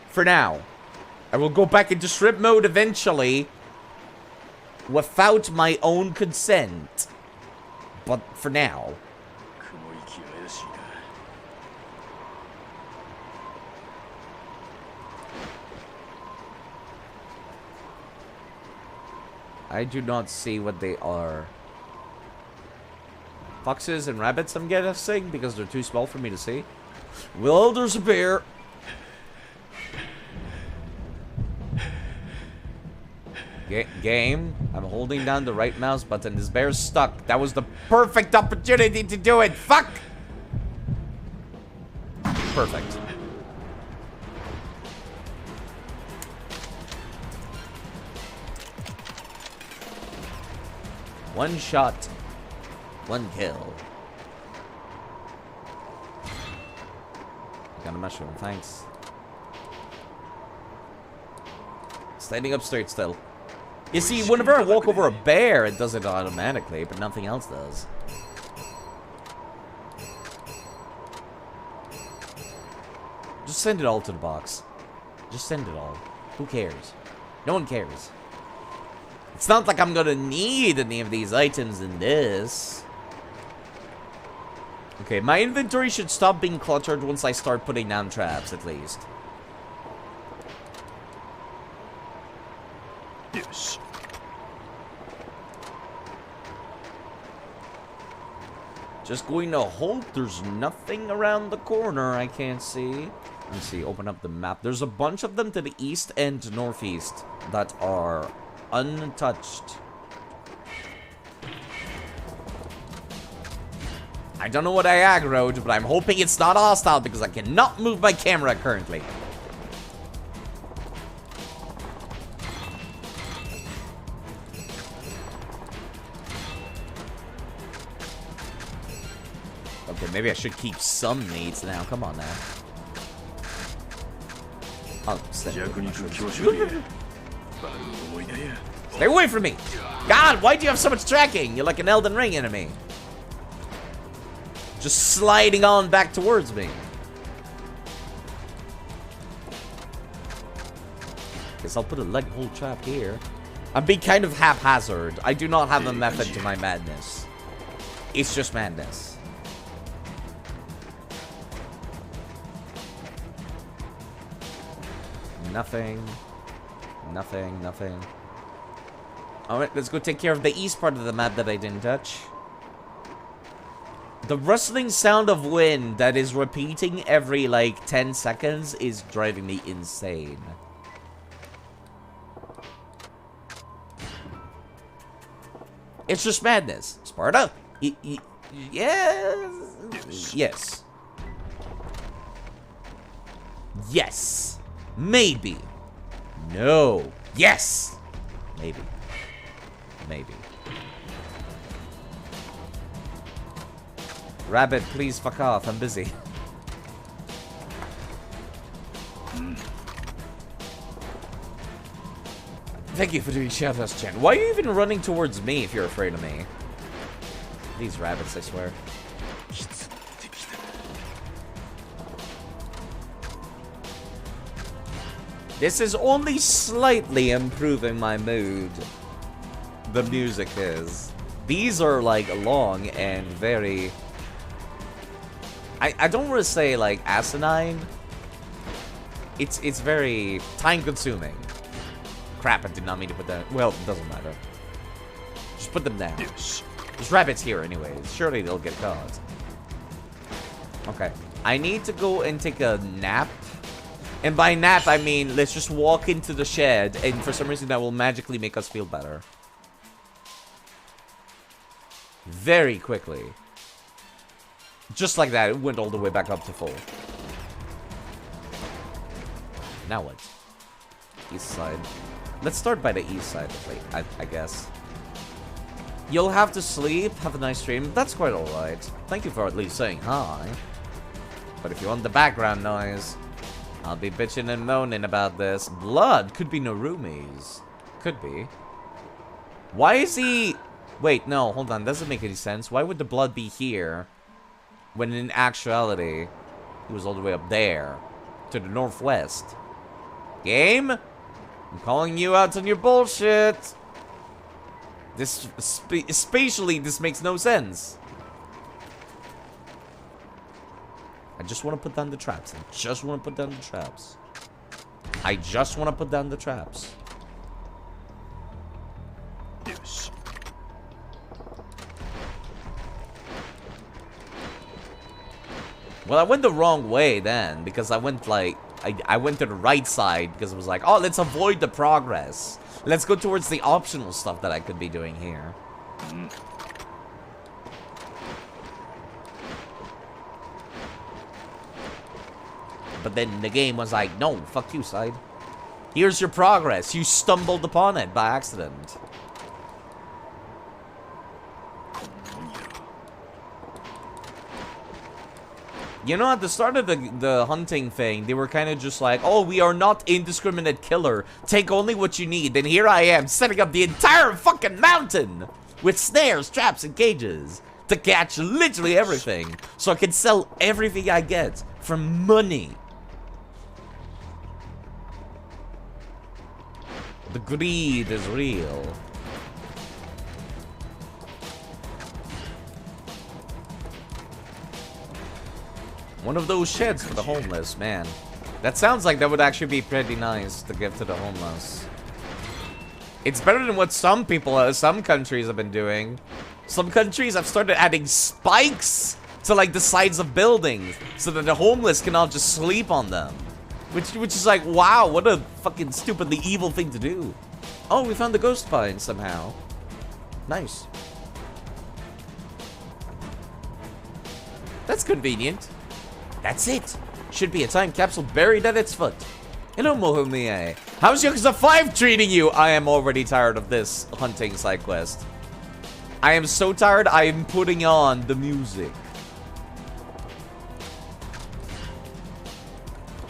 For now. I will go back into strip mode eventually. Without my own consent. But for now. I do not see what they are. Foxes and rabbits, I'm guessing, because they're too small for me to see. Well, there's a bear. Game, I'm holding down the right mouse button. This bear's stuck. That was the perfect opportunity to do it. Fuck! Perfect. One shot, one kill. Got a mushroom, thanks. Standing up straight still. You see, whenever I walk over a bear, it does it automatically, but nothing else does. Just send it all to the box. Just send it all. Who cares? No one cares. It's not like I'm gonna need any of these items in this. Okay, my inventory should stop being cluttered once I start putting down traps, at least. Yes. Just going to hope there's nothing around the corner I can't see. Let me see, open up the map. There's a bunch of them to the east and northeast that are untouched. I don't know what I aggroed, but I'm hoping it's not hostile because I cannot move my camera currently. Okay, maybe I should keep some meats now. Come on now. Oh, stay away from me! God, why do you have so much tracking? You're like an Elden Ring enemy. Just sliding on back towards me. Guess I'll put a leg hole trap here. I'm being kind of haphazard. I do not have a method to my madness. It's just madness. Nothing. Nothing, nothing. Alright, let's go take care of the east part of the map that I didn't touch. The rustling sound of wind that is repeating every, like, 10 seconds is driving me insane. It's just madness. Sparta? Yes. Yes. Yes. Maybe. No. Yes. Maybe. Maybe. Rabbit, please fuck off. I'm busy. Thank you for doing shoutouts, Chen. Why are you even running towards me if you're afraid of me? These rabbits, I swear. This is only slightly improving my mood. The music is. These are, like, long and very... I don't want to say, like, asinine. It's very time-consuming. Crap, I did not mean to put that... Well, it doesn't matter. Just put them down. Yes. There's rabbits here anyways. Surely they'll get caught. Okay. I need to go and take a nap. And by nap, I mean, let's just walk into the shed, and for some reason that will magically make us feel better. Very quickly. Just like that, it went all the way back up to full. Now what? East side. Let's start by the east side, I guess. You'll have to sleep, have a nice stream. That's quite alright. Thank you for at least saying hi. But if you want the background noise, I'll be bitching and moaning about this. Blood could be Narumi's. Could be. Why is he... Wait, no, hold on. Doesn't make any sense. Why would the blood be here when in actuality he was all the way up there? To the northwest. Game? I'm calling you out on your bullshit. This, spatially, this makes no sense. I just want to put down the traps. I just want to put down the traps. I just want to put down the traps. Yes. Well, I went the wrong way then, because I went like... I went to the right side, because it was like, oh, let's avoid the progress. Let's go towards the optional stuff that I could be doing here. But then the game was like, no, fuck you, side. Here's your progress. You stumbled upon it by accident. You know, at the start of the hunting thing, they were kind of just like, oh, we are not indiscriminate killer. Take only what you need. And here I am, setting up the entire fucking mountain with snares, traps, and cages to catch literally everything. So I can sell everything I get for money. The greed is real. One of those sheds for the homeless, man. That sounds like that would actually be pretty nice to give to the homeless. It's better than what some people, some countries have been doing. Some countries have started adding spikes to like the sides of buildings so that the homeless can all just sleep on them. Which is like, wow, what a fucking stupidly evil thing to do. Oh, we found the ghost pine somehow. Nice. That's convenient. That's it. Should be a time capsule buried at its foot. Hello, Mohomie. How's Yakuza 5 treating you? I am already tired of this hunting side quest. I am so tired, I am putting on the music.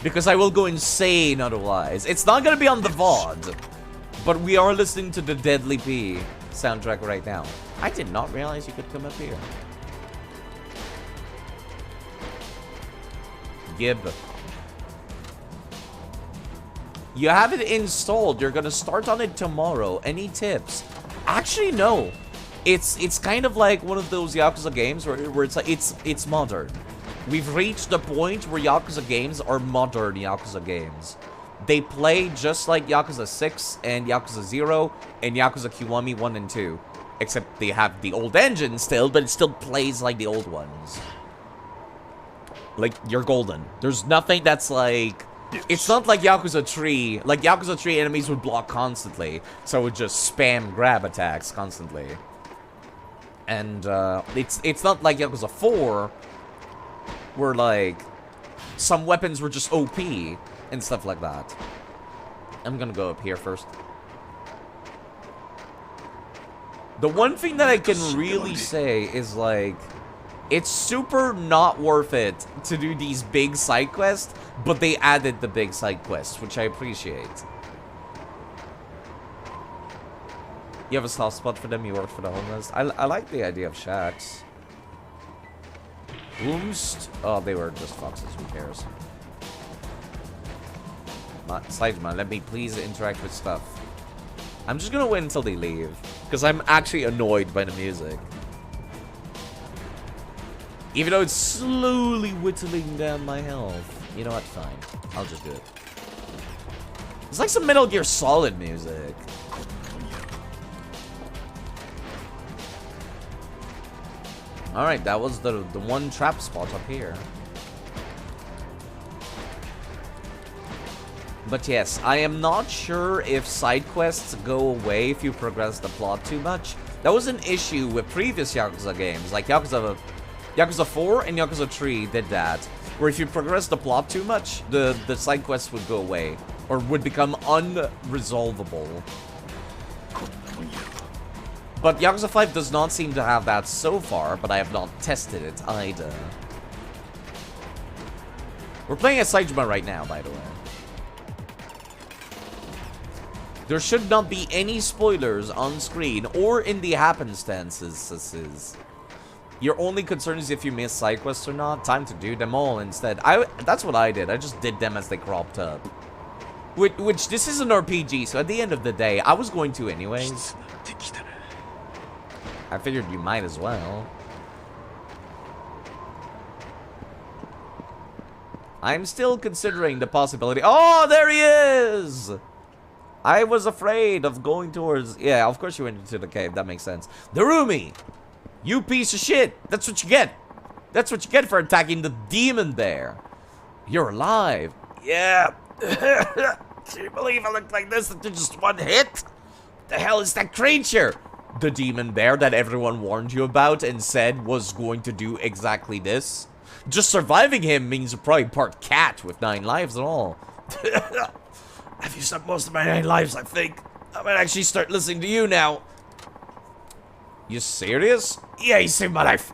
Because I will go insane otherwise. It's not gonna be on the VOD. But we are listening to the Deadly P soundtrack right now. I did not realize you could come up here. Gib. You have it installed. You're gonna start on it tomorrow. Any tips? Actually, no. It's kind of like one of those Yakuza games where it's like it's modern. We've reached the point where Yakuza games are modern Yakuza games. They play just like Yakuza 6 and Yakuza 0 and Yakuza Kiwami 1 and 2. Except they have the old engine still, but it still plays like the old ones. Like, you're golden. There's nothing that's like... It's not like Yakuza 3. Like, Yakuza 3 enemies would block constantly. So it would just spam grab attacks constantly. And, it's not like Yakuza 4, where, like, some weapons were just OP and stuff like that. I'm gonna go up here first. The one thing that I can really say is, like, it's super not worth it to do these big side quests, but they added the big side quests, which I appreciate. You have a soft spot for them, you work for the homeless. I like the idea of shacks. Boomst? Oh, they were just foxes, who cares? Sidesman, let me please interact with stuff. I'm just gonna wait until they leave, because I'm actually annoyed by the music. Even though it's slowly whittling down my health. You know what? Fine. I'll just do it. It's like some Metal Gear Solid music. Alright, that was the one trap spot up here. But yes, I am not sure if side quests go away if you progress the plot too much. That was an issue with previous Yakuza games, like Yakuza 4 and Yakuza 3 did that, where if you progress the plot too much, the side quests would go away, or would become unresolvable. But Yakuza 5 does not seem to have that so far, but I have not tested it either. We're playing as Saejima right now, by the way. There should not be any spoilers on screen or in the happenstances Your only concern is if you miss side quests or not. Time to do them all instead. That's what I did. I just did them as they cropped up. Which this is an RPG, so at the end of the day, I was going to anyways. I figured you might as well. I'm still considering the possibility. Oh, there he is! I was afraid of going towards... Yeah, of course you went into the cave. That makes sense. Darumi! You piece of shit! That's what you get! That's what you get for attacking the demon bear. You're alive. Yeah. Can you believe I looked like this after just one hit? The hell is that creature? The demon bear that everyone warned you about and said was going to do exactly this. Just surviving him means you're probably part cat with 9 lives and all. I've used up most of my 9 lives, I think. I might actually start listening to you now. You serious? Yeah, you saved my life.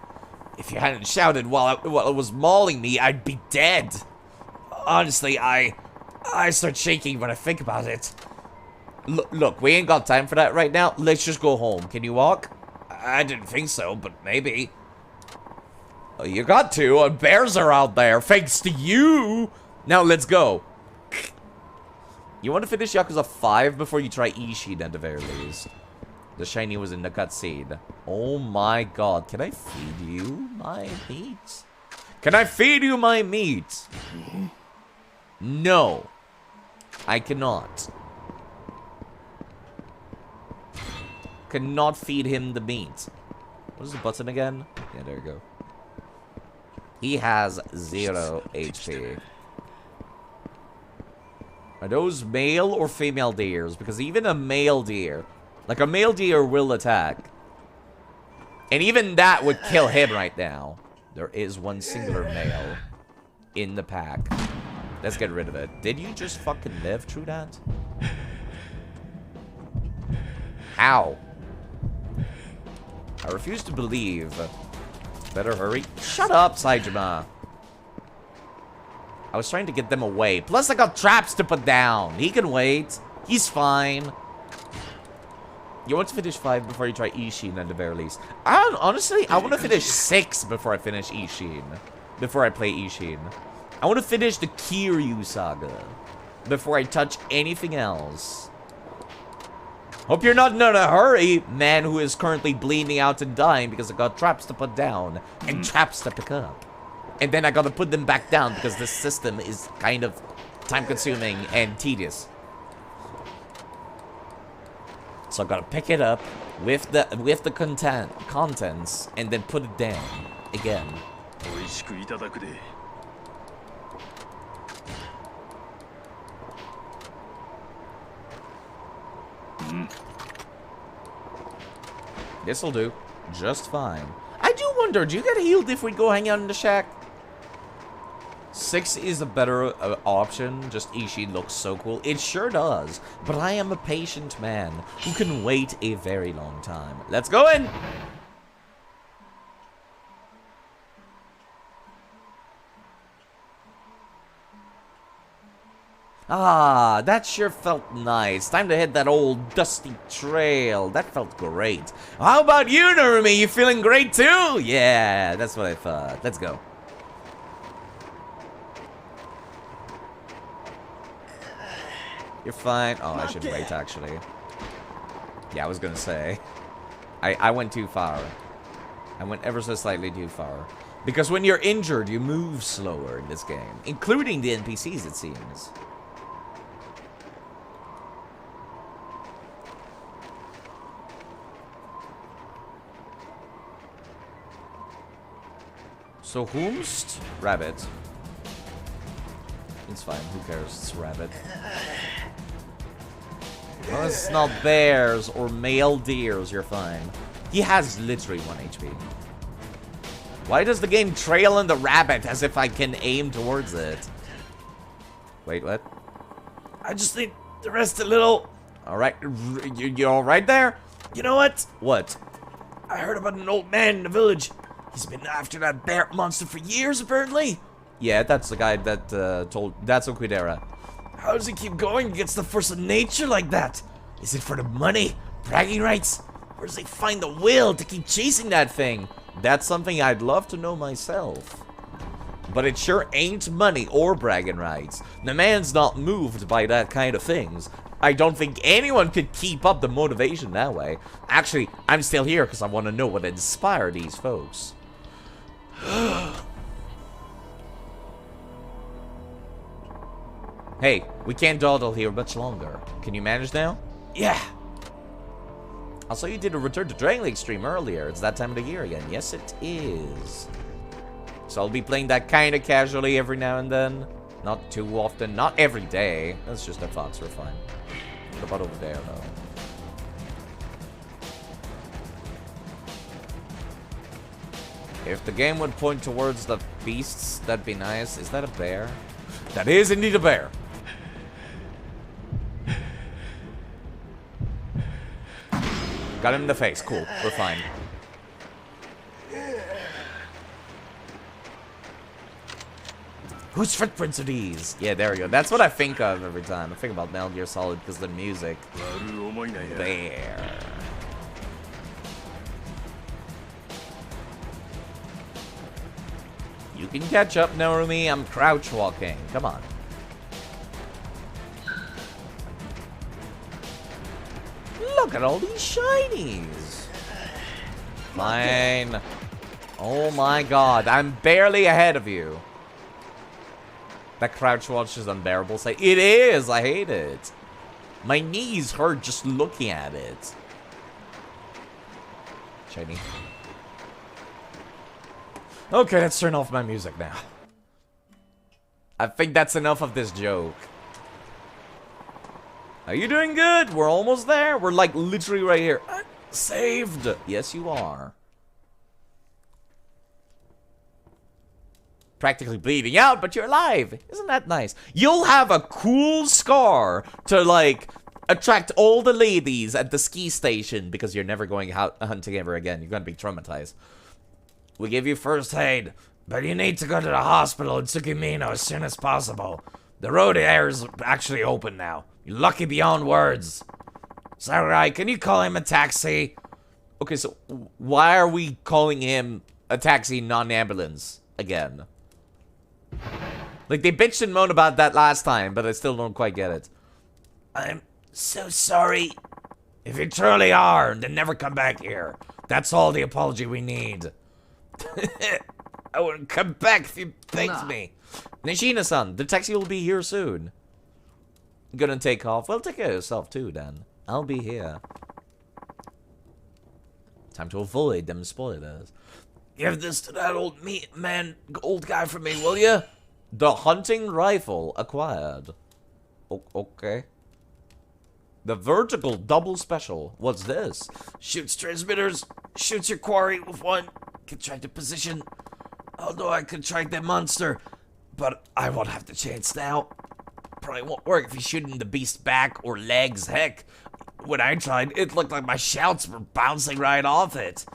If you hadn't shouted while it was mauling me, I'd be dead. Honestly, I start shaking when I think about it. Look, we ain't got time for that right now. Let's just go home. Can you walk? I didn't think so, but maybe. Oh, you got to. Bears are out there, thanks to you. Now let's go. You want to finish Yakuza 5 before you try Ishin at the very least. The shiny was in the cutscene. Oh my god. Can I feed you my meat? Can I feed you my meat? No. I cannot. Cannot feed him the meat. What is the button again? Yeah, there you go. He has 0 HP. Are those male or female deers? Because even a male deer, like a male deer will attack. And even that would kill him right now. There is one singular male in the pack. Let's get rid of it. Did you just fucking live through that? How? I refuse to believe. Better hurry. Shut up, Saijima. I was trying to get them away. Plus, I got traps to put down. He can wait. He's fine. You want to finish 5 before you try Ishin at the very least. Honestly, I want to finish 6 before I finish Ishin. Before I play Ishin. I want to finish the Kiryu saga before I touch anything else. Hope you're not in a hurry, man who is currently bleeding out and dying because I got traps to put down and traps to pick up. And then I gotta put them back down because this system is kind of time-consuming and tedious. So I gotta pick it up with the contents and then put it down again. This'll do just fine. I do wonder, do you get healed if we go hang out in the shack? 6 is a better option. Just Ishin looks so cool. It sure does. But I am a patient man who can wait a very long time. Let's go in! Ah, that sure felt nice. Time to hit that old dusty trail. That felt great. How about you, Narumi? You feeling great too? Yeah, that's what I thought. Let's go. You're fine. Oh, I should wait, actually. Yeah, I was gonna say. I went too far. I went ever so slightly too far. Because when you're injured, you move slower in this game. Including the NPCs, it seems. So, whomst? Rabbit. It's fine, who cares? It's rabbit. Well, it's not bears or male deers, you're fine. He has literally 1 HP. Why does the game trail in the rabbit as if I can aim towards it? Wait, what? I just need to rest a little. Alright, you alright there? You know what? What? I heard about an old man in the village. He's been after that bear monster for years, apparently. Yeah, that's the guy that told... That's Okudera. How does he keep going against the force of nature like that? Is it for the money? Bragging rights? Where does he find the will to keep chasing that thing? That's something I'd love to know myself. But it sure ain't money or bragging rights. The man's not moved by that kind of things. I don't think anyone could keep up the motivation that way. Actually, I'm still here because I want to know what inspired these folks. Hey, we can't dawdle here much longer. Can you manage now? Yeah. I saw you did a Return to Dragon Lake stream earlier. It's that time of the year again. Yes, it is. So I'll be playing that kind of casually every now and then. Not too often. Not every day. That's just a thoughts. We're fine. What about over there, though? If the game would point towards the beasts, that'd be nice. Is that a bear? That is indeed a bear. Got him in the face. Cool. We're fine. Whose footprints are these? Yeah, there we go. That's what I think of every time. I think about Metal Gear Solid because of the music. There. You can catch up, Narumi. I'm crouch walking. Come on. Look at all these shinies. Fine. Oh my god. I'm barely ahead of you. That crouch watch is unbearable. Say, it is. I hate it. My knees hurt just looking at it. Shiny. Okay, let's turn off my music now. I think that's enough of this joke. Are you doing good? We're almost there. We're like literally right here. Saved. Yes, you are. Practically bleeding out, but you're alive. Isn't that nice? You'll have a cool scar to, like, attract all the ladies at the ski station because you're never going out hunting ever again. You're going to be traumatized. We give you first aid, but you need to go to the hospital in Tsukimino as soon as possible. The road there is actually open now. You're lucky beyond words. Samurai, can you call him a taxi? Okay, so why are we calling him a taxi, non-ambulance again? Like, they bitched and moaned about that last time, but I still don't quite get it. I'm so sorry. If you truly are, then never come back here. That's all the apology we need. I wouldn't come back if you thanked me. Nishina-san, the taxi will be here soon. Gonna take off. Well, take care of yourself too, then. I'll be here. Time to avoid them spoilers. Give this to that old old guy for me, will you? The hunting rifle acquired. Okay. The vertical double special. What's this? Shoots transmitters. Shoots your quarry with one. Contracted position. Although I contract that monster. But I won't have the chance now. Probably won't work if you shoot in the beast's back or legs. Heck, when I tried, it looked like my shouts were bouncing right off it.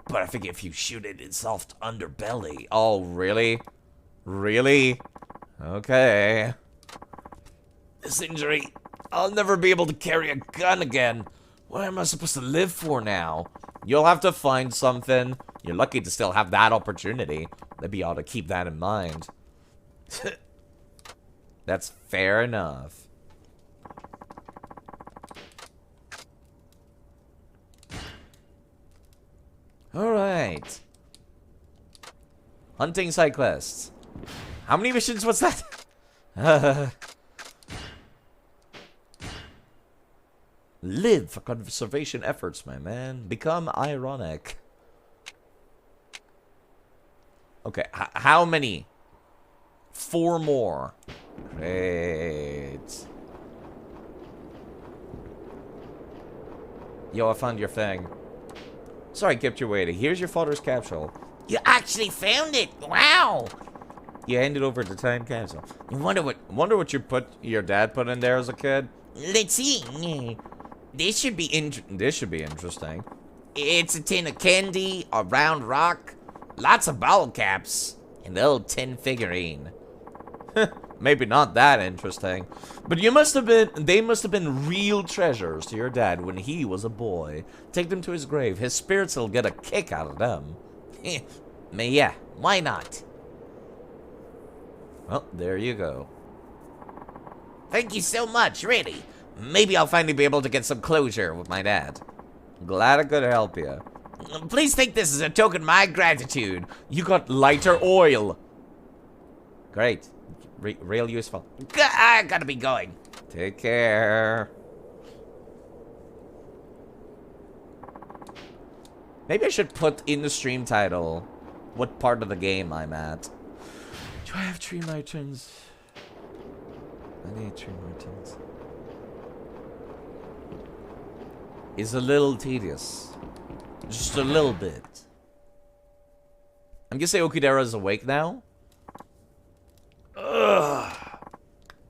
But I think if you shoot it in soft underbelly. Oh, really? Really? Okay. This injury, I'll never be able to carry a gun again. What am I supposed to live for now? You'll have to find something. You're lucky to still have that opportunity. Maybe you ought to keep that in mind. That's fair enough. Alright. Hunting side quests. How many missions was that? Live for conservation efforts, my man. Become ironic. Okay, how many? 4 more. Great. Yo, I found your thing. Sorry, I kept you waiting. Here's your father's capsule. You actually found it! Wow! You handed over the time capsule. I wonder what your dad put in there as a kid. Let's see. This should be interesting. It's a tin of candy, a round rock, lots of bottle caps, and a little tin figurine. Maybe not that interesting, but they must have been real treasures to your dad when he was a boy. Take them to his grave. His spirits will get a kick out of them. Yeah, why not? Well, there you go. Thank you so much, really. Maybe I'll finally be able to get some closure with my dad. Glad I could help you. Please take this as a token of my gratitude. You got lighter oil. Great. Real useful. I gotta be going. Take care. Maybe I should put in the stream title what part of the game I'm at. Do I have 3 items? I need 3 items. It's a little tedious. Just a little bit. I'm gonna say Okudera is awake now. Ugh.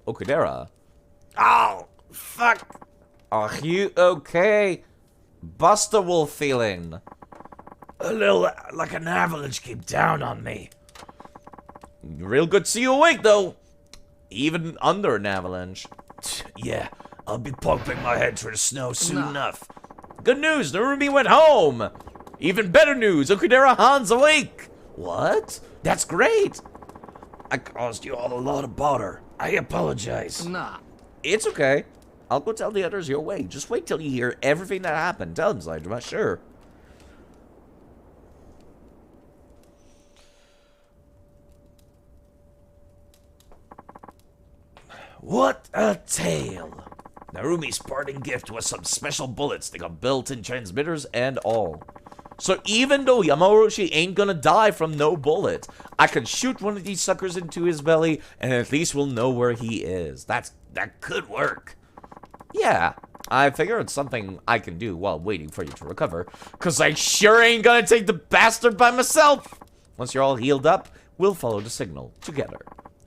Okudera? Oh, fuck. Are you okay? Buster Wolf feeling. A little like an avalanche came down on me. Real good to see you awake, though. Even under an avalanche. Yeah, I'll be poking my head through the snow soon enough. Good news, Narumi went home. Even better news, Okudera Han's awake. What? That's great. I caused you all a lot of bother. I apologize. Nah. It's okay. I'll go tell the others you're awake. Just wait till you hear everything that happened. Tell them, Saijima, sure. What a tale. Narumi's parting gift was some special bullets. They got built-in transmitters and all. So even though Yamauroshi ain't gonna die from no bullet, I can shoot one of these suckers into his belly, and at least we'll know where he is. That could work. Yeah, I figure it's something I can do while waiting for you to recover, cause I sure ain't gonna take the bastard by myself. Once you're all healed up, we'll follow the signal together.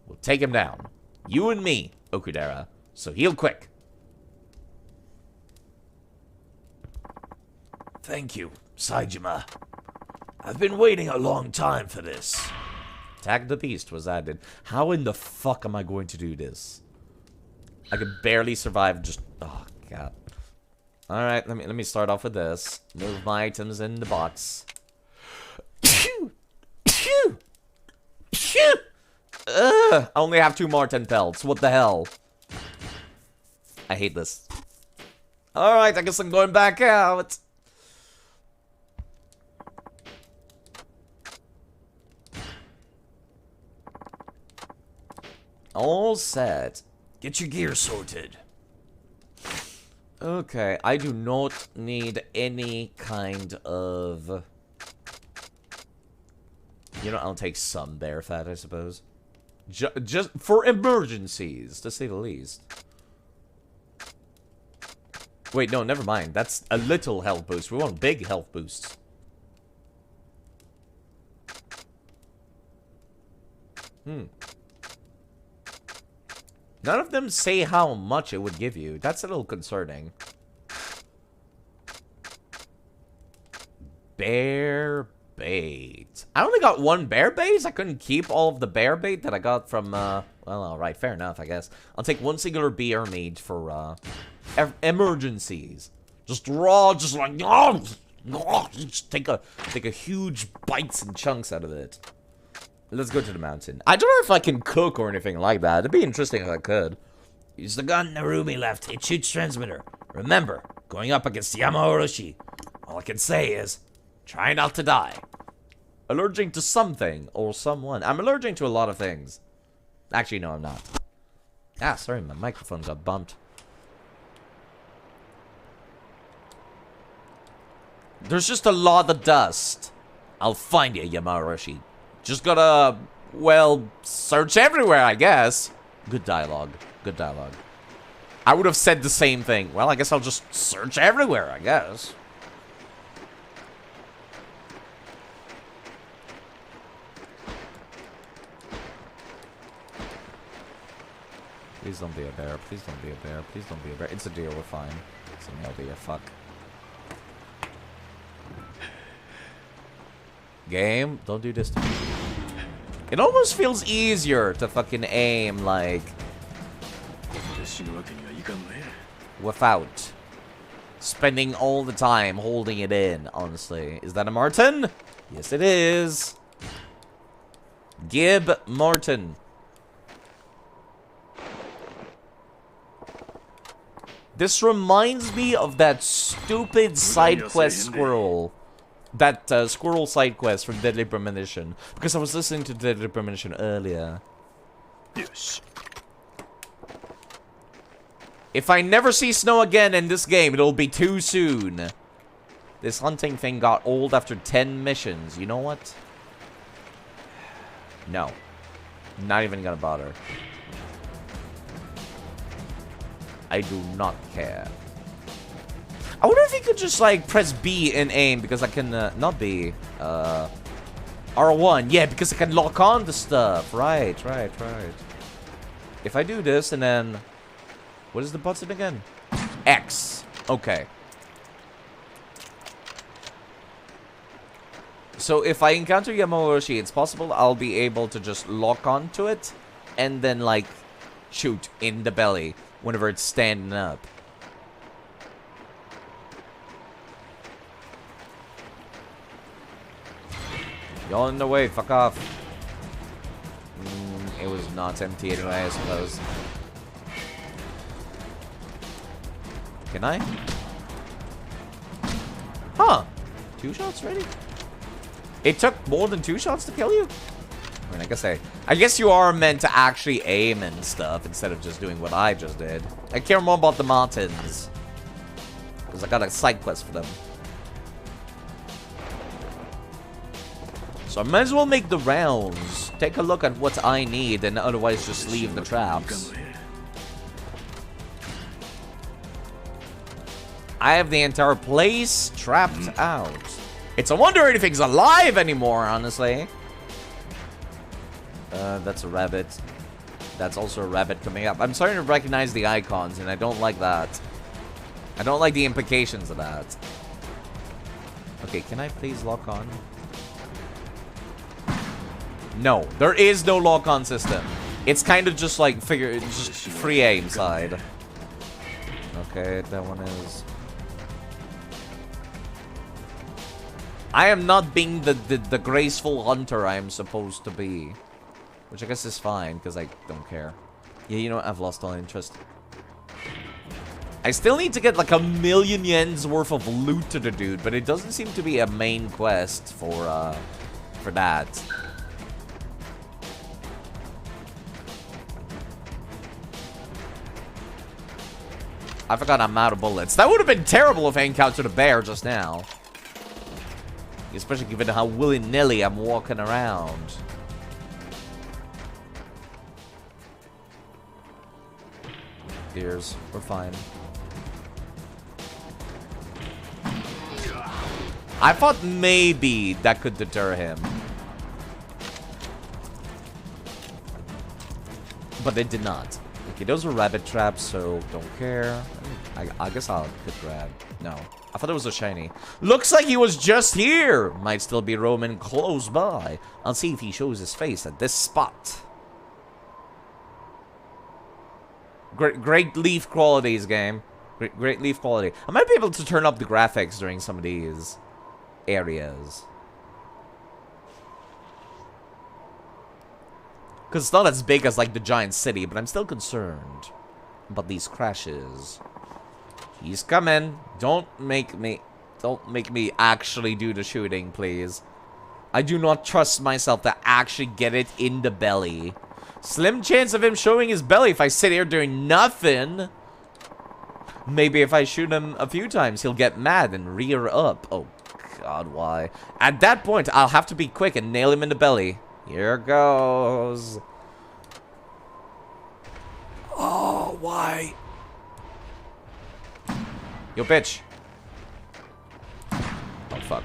We'll take him down. You and me, Okudera. So heal quick. Thank you, Saijima. I've been waiting a long time for this. Tag the Beast was added. How in the fuck am I going to do this? I could barely survive just... Oh, God. Alright, let me start off with this. Move my items in the box. I only have 2 Martin pelts. What the hell? I hate this. Alright, I guess I'm going back out. All set. Get your gear sorted. Okay, I do not need any kind of... You know, I'll take some bear fat, I suppose. Just for emergencies, to say the least. Wait, no, never mind. That's a little health boost. We want big health boosts. None of them say how much it would give you. That's a little concerning. Bear bait. I only got 1 bear bait? I couldn't keep all of the bear bait that I got from, well, alright, fair enough, I guess. I'll take 1 singular bear meat for, emergencies. Just raw, just like, just take a huge bites and chunks out of it. Let's go to the mountain. I don't know if I can cook or anything like that. It'd be interesting if I could. Use the gun Narumi left. It shoots transmitter. Remember, going up against Yamauroshi. All I can say is, try not to die. Allergic to something or someone. I'm allergic to a lot of things. Actually, no, I'm not. Ah, sorry, my microphone got bumped. There's just a lot of dust. I'll find you, Yamauroshi. Just gotta, well, search everywhere, I guess. Good dialogue. Good dialogue. I would have said the same thing. Well, I guess I'll just search everywhere, I guess. Please don't be a bear. Please don't be a bear. Please don't be a bear. It's a deer. We're fine. It's a male deer. Fuck. Game, don't do this to me. It almost feels easier to fucking aim, like... without spending all the time holding it in, honestly. Is that a Martin? Yes, it is. Gib Morton. This reminds me of that stupid side quest squirrel. That squirrel side quest from Deadly Premonition. Because I was listening to Deadly Premonition earlier. Yes. If I never see snow again in this game, it'll be too soon. This hunting thing got old after 10 missions. You know what? No. Not even gonna bother. I do not care. I wonder if you could just, like, press B and aim, because I can, not B, R1. Yeah, because I can lock on the stuff. Right. If I do this, and then... What is the button again? X. Okay. So if I encounter Yamauchi, it's possible I'll be able to just lock onto it, and then, like, shoot in the belly whenever it's standing up. Y'all in the way, fuck off. It was not empty anyway, I suppose. Can I? Huh. 2 shots ready? It took more than 2 shots to kill you? I mean, I guess you are meant to actually aim and stuff instead of just doing what I just did. I care more about the Martins. Because I got a side quest for them. So I might as well make the rounds. Take a look at what I need and otherwise just leave the traps. I have the entire place trapped out. It's a wonder anything's alive anymore, honestly. That's a rabbit. That's also a rabbit coming up. I'm starting to recognize the icons, and I don't like that. I don't like the implications of that. Okay, can I please lock on? No, there is no lock-on system. It's kind of just like just free aim side. Okay, that one is... I am not being the graceful hunter I am supposed to be. Which I guess is fine, because I don't care. Yeah, you know what? I've lost all interest. I still need to get like 1,000,000 yens worth of loot to the dude, but it doesn't seem to be a main quest for that. I forgot I'm out of bullets. That would have been terrible if I encountered a bear just now. Especially given how willy-nilly I'm walking around. Ears, we're fine. I thought maybe that could deter him. But it did not. Okay, those were rabbit traps, so don't care. I guess I'll could grab. No. I thought it was a shiny. Looks like he was just here. Might still be roaming close by. I'll see if he shows his face at this spot. Great leaf qualities, game. Great leaf quality. I might be able to turn up the graphics during some of these areas. Because it's not as big as, like, the giant city, but I'm still concerned about these crashes. He's coming. Don't make me actually do the shooting, please. I do not trust myself to actually get it in the belly. Slim chance of him showing his belly if I sit here doing nothing. Maybe if I shoot him a few times, he'll get mad and rear up. Oh, God, why? At that point, I'll have to be quick and nail him in the belly. Here goes. Oh, why? Yo, bitch. Oh, fuck.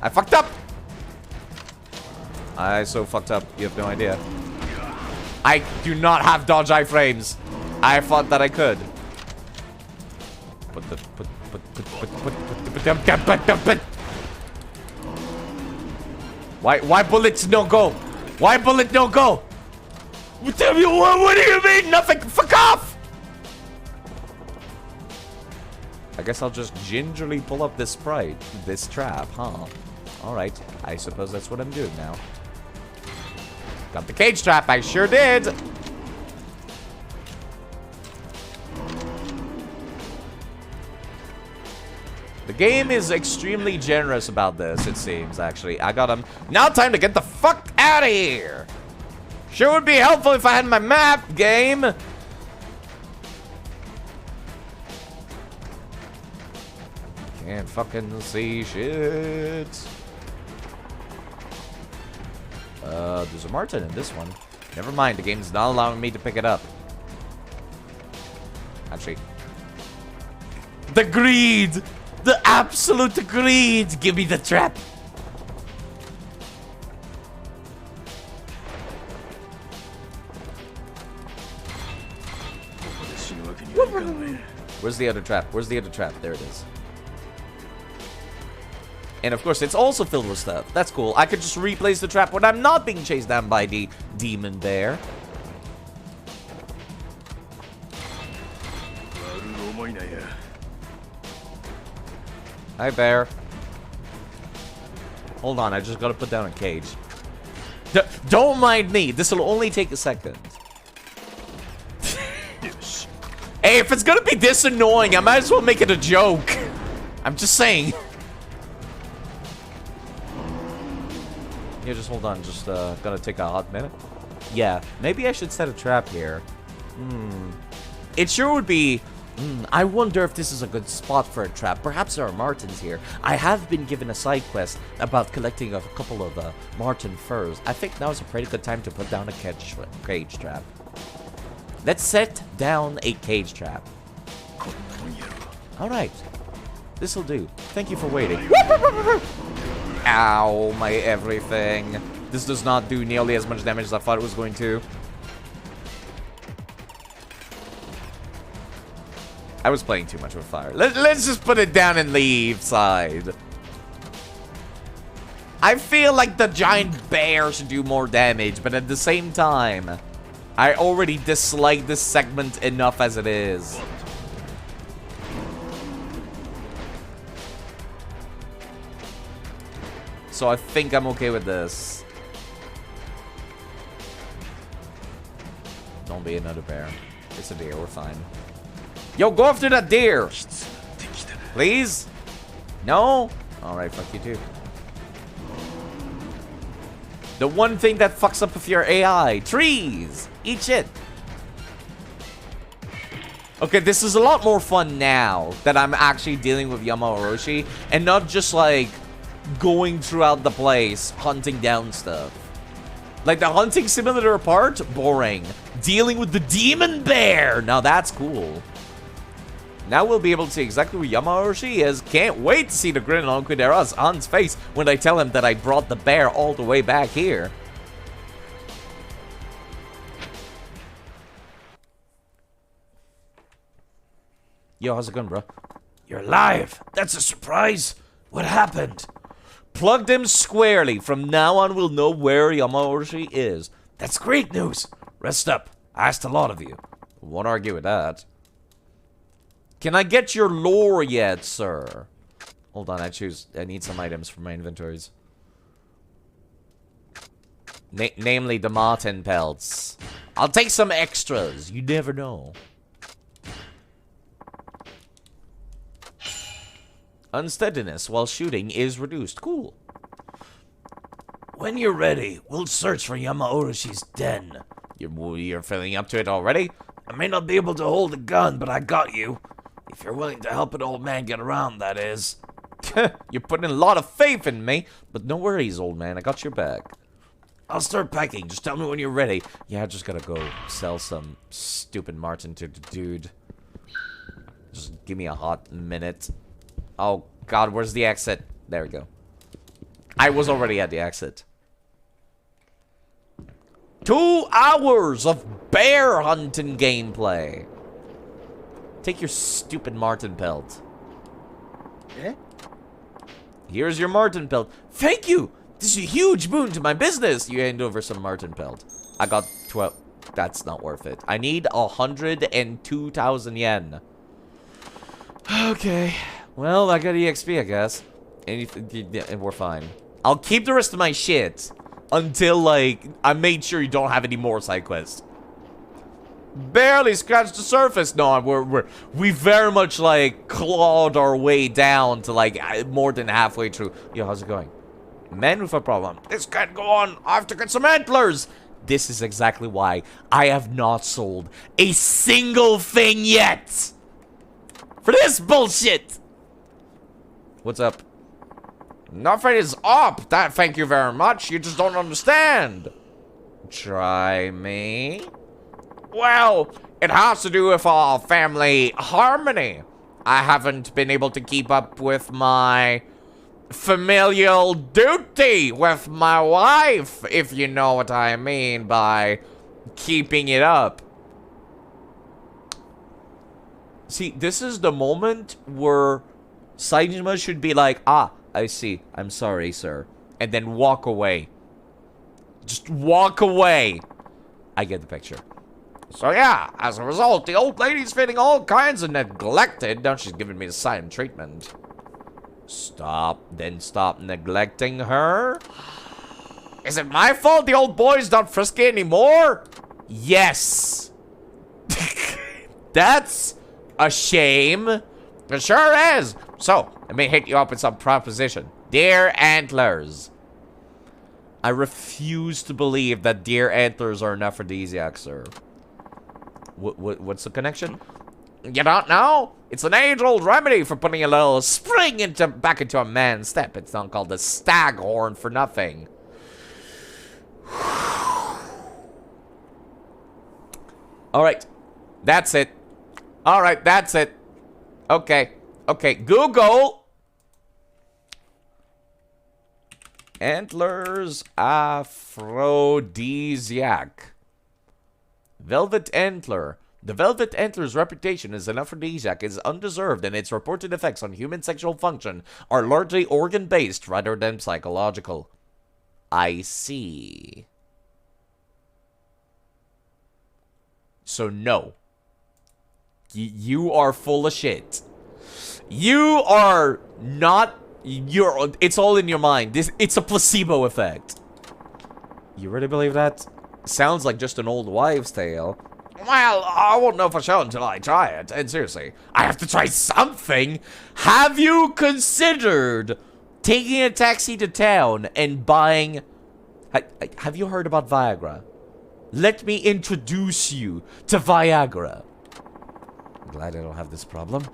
I fucked up. I so fucked up. You have no idea. I do not have dodge iframes. I thought that I could. Why bullets no go? Why bullet no go? What do you mean? Nothing. Fuck off. I guess I'll just gingerly pull up this sprite, this trap, huh? Alright, I suppose that's what I'm doing now. Got the cage trap, I sure did! The game is extremely generous about this, it seems, actually. I got him. Now time to get the fuck out of here! Sure would be helpful if I had my map, game! Can't fucking see shit. There's a Martin in this one. Never mind, the game's not allowing me to pick it up. Actually. The greed! The absolute greed! Give me the trap! Where's the other trap? Where's the other trap? There it is. And of course, it's also filled with stuff. That's cool. I could just replace the trap when I'm not being chased down by the demon bear. Hi, bear. Hold on, I just gotta put down a cage. Don't mind me. This will only take a second. Hey, if it's gonna be this annoying, I might as well make it a joke. I'm just saying. Yeah, just hold on. Just gonna take a hot minute. Yeah, maybe I should set a trap here. It sure would be... I wonder if this is a good spot for a trap. Perhaps there are martens here. I have been given a side quest about collecting a couple of marten furs. I think now is a pretty good time to put down a cage trap. Let's set down a cage trap. Alright. This'll do. Thank you for waiting. Ow, my everything. This does not do nearly as much damage as I thought it was going to. I was playing too much with fire. Let's just put it down and leave side. I feel like the giant bear should do more damage, but at the same time, I already dislike this segment enough as it is. So I think I'm okay with this. Don't be another bear. It's a deer, we're fine. Yo, go after that deer! Please? No? Alright, fuck you too. The one thing that fucks up with your AI. Trees! Eat shit. Okay, this is a lot more fun now that I'm actually dealing with Yamaoroshi and not just like going throughout the place hunting down stuff. Like the hunting simulator part, boring. Dealing with the demon bear, now that's cool. Now we'll be able to see exactly where Yamaoroshi is. Can't wait to see the grin on Kudera's face when I tell him that I brought the bear all the way back here. Yo, how's it going, bro? You're alive. That's a surprise. What happened? Plugged him squarely. From now on, we'll know where Yamaoroshi is. That's great news. Rest up. I asked a lot of you. Won't argue with that. Can I get your lore yet, sir? Hold on, I need some items for my inventories. Namely the marten pelts. I'll take some extras. You never know. Unsteadiness while shooting is reduced. Cool. When you're ready, we'll search for Yamaoroshi's den. You're filling up to it already? I may not be able to hold a gun, but I got you. If you're willing to help an old man get around, that is. You're putting a lot of faith in me, but no worries, old man. I got your back. I'll start packing. Just tell me when you're ready. Yeah, I just gotta go sell some stupid marten to the dude. Just give me a hot minute. Oh, God, where's the exit? There we go. I was already at the exit. 2 hours of bear hunting gameplay. Take your stupid marten pelt. Eh? Here's your marten pelt. Thank you! This is a huge boon to my business! You hand over some marten pelt. I got 12. That's not worth it. I need 102,000 yen. Okay. Well, I got EXP, I guess. And we're fine. I'll keep the rest of my shit until, like, I made sure you don't have any more side quests. Barely scratched the surface. No, we very much, like, clawed our way down to, like, more than halfway through. Yo, how's it going? Man with a problem. This can't go on. I have to get some antlers. This is exactly why I have not sold a single thing yet. For this bullshit. What's up? Nothing is up. Thank you very much. You just don't understand. Try me. Well, it has to do with our family harmony. I haven't been able to keep up with my familial duty with my wife, if you know what I mean by keeping it up. See, this is the moment where Saitama should be like, ah, I see. I'm sorry, sir. And then walk away. Just walk away. I get the picture. So yeah, as a result, the old lady's feeling all kinds of neglected. Now she's giving me the silent treatment. Stop neglecting her. Is it my fault the old boy's not frisky anymore? Yes. That's a shame. It sure is. So, let me hit you up with some proposition. Deer antlers. I refuse to believe that deer antlers are an aphrodisiac, sir. What's the connection? You don't know? It's an age-old remedy for putting a little spring back into a man's step. It's not called the staghorn for nothing. Alright. That's it. Alright, that's it. Okay. Okay, Google. Antlers aphrodisiac. Velvet antler. The velvet antler's reputation as an aphrodisiac is undeserved, and its reported effects on human sexual function are largely organ-based rather than psychological. I see. So no. You are full of shit. You are not... It's all in your mind. It's a placebo effect. You really believe that? Sounds like just an old wives' tale. Well, I won't know for sure until I try it. And seriously, I have to try something. Have you considered taking a taxi to town and buying... Have you heard about Viagra? Let me introduce you to Viagra. I'm glad I don't have this problem.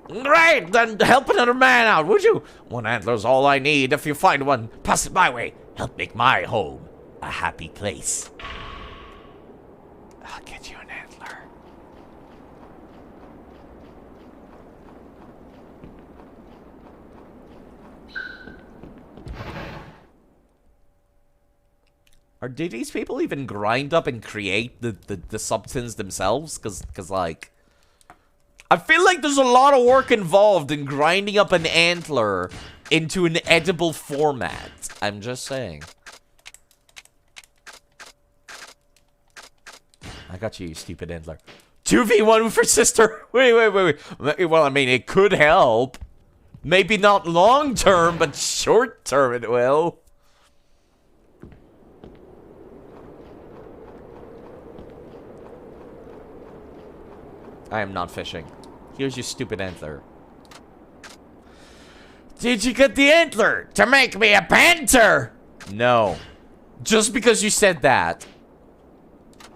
Great, then help another man out, would you? One antler's all I need. If you find one, pass it my way. Help make my home a happy place. I'll get you an antler. Did these people even grind up and create the substance themselves? Cause like, I feel like there's a lot of work involved in grinding up an antler into an edible format. I'm just saying. I got you, you stupid antler. 2v1 with her sister. Wait. Well, I mean, it could help. Maybe not long term, but short term it will. I am not fishing. Here's your stupid antler. Did you get the antler to make me a panther? No. Just because you said that.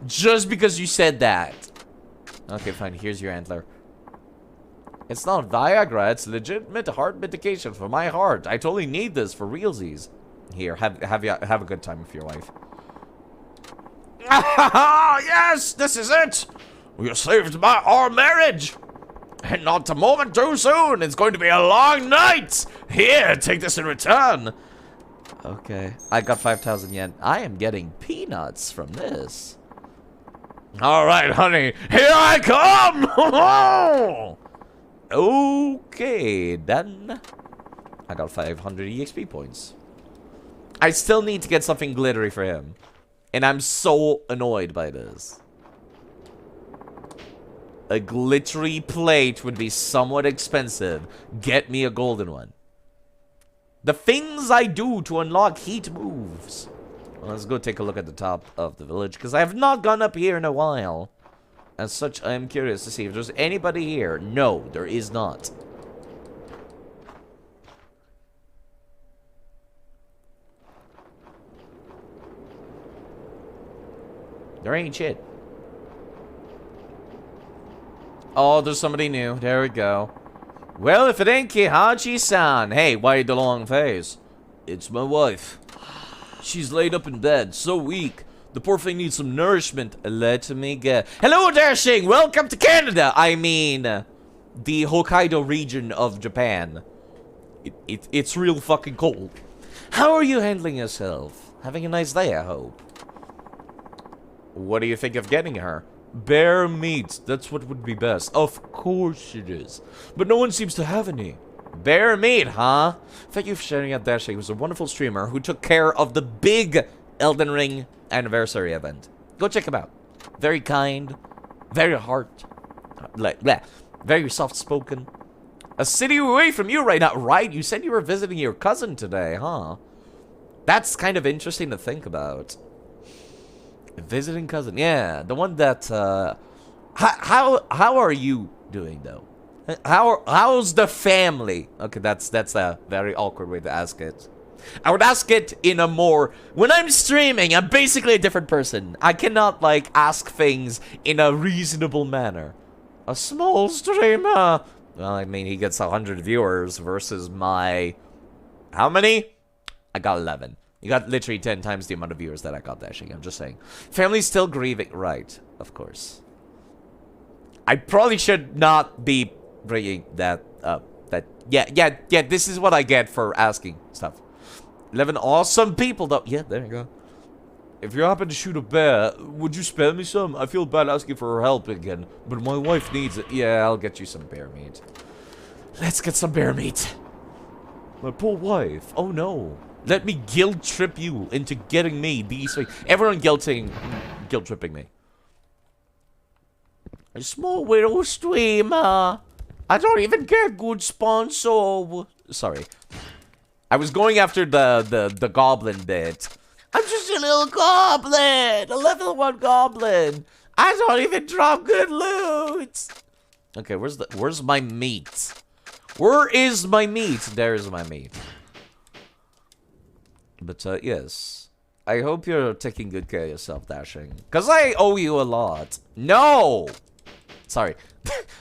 Just because you said that. Okay, fine. Here's your antler. It's not Viagra. It's legitimate heart medication for my heart. I totally need this for realsies. Here, have a good time with your wife. Yes, this is it. You saved our marriage. And not a moment too soon. It's going to be a long night. Here, take this in return. Okay. I got 5,000 yen. I am getting peanuts from this. Alright, honey. Here I come. Okay, then. I got 500 EXP points. I still need to get something glittery for him. And I'm so annoyed by this. A glittery plate would be somewhat expensive. Get me a golden one. The things I do to unlock heat moves. Well, let's go take a look at the top of the village, because I have not gone up here in a while. As such, I am curious to see if there's anybody here. No, there is not. There ain't shit. Oh, there's somebody new. There we go. Well, if it ain't Kihachi-san. Hey, why the long face? It's my wife. She's laid up in bed, so weak. The poor thing needs some nourishment. Let me get... Hello, Dashing! Welcome to Canada! I mean, the Hokkaido region of Japan. It's real fucking cold. How are you handling yourself? Having a nice day, I hope. What do you think of getting her? Bear meat. That's what would be best. Of course it is. But no one seems to have any. Bear meat, huh? Thank you for sharing out Dash. He was a wonderful streamer who took care of the big Elden Ring anniversary event. Go check him out. Very kind. Very heart. Very soft-spoken. A city away from you right now. Right? You said you were visiting your cousin today, huh? That's kind of interesting to think about. Visiting cousin, yeah, the one that. How are you doing though? How's the family? Okay, that's a very awkward way to ask it. I would ask it in a more. When I'm streaming, I'm basically a different person. I cannot like ask things in a reasonable manner. A small streamer. Well, I mean, he gets 100 viewers versus my. How many? I got 11. You got literally 10 times the amount of viewers that I got, Dashing. I'm just saying. Family's still grieving. Right, of course. I probably should not be bringing that up. Yeah, this is what I get for asking stuff. 11 awesome people, though. Yeah, there you go. If you happen to shoot a bear, would you spare me some? I feel bad asking for her help again, but my wife needs it. Yeah, I'll get you some bear meat. Let's get some bear meat. My poor wife. Oh, no. Let me guilt trip you into getting me these things. Everyone guilt tripping me. A small widow streamer. I don't even get good sponsor. Sorry. I was going after the goblin bit. I'm just a little goblin. A level 1 goblin. I don't even drop good loot. Okay, where's my meat? Where is my meat? There's my meat. But, yes. I hope you're taking good care of yourself, Dashing. Because I owe you a lot. No! Sorry.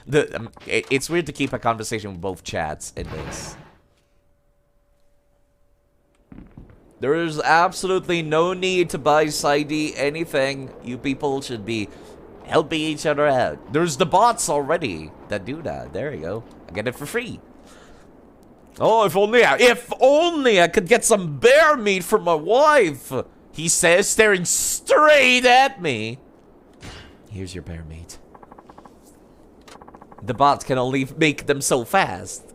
It's weird to keep a conversation with both chats in this. There is absolutely no need to buy side anything. You people should be helping each other out. There's the bots already that do that. There you go. I get it for free. Oh, if only I could get some bear meat for my wife, he says, staring straight at me. Here's your bear meat. The bots can only make them so fast.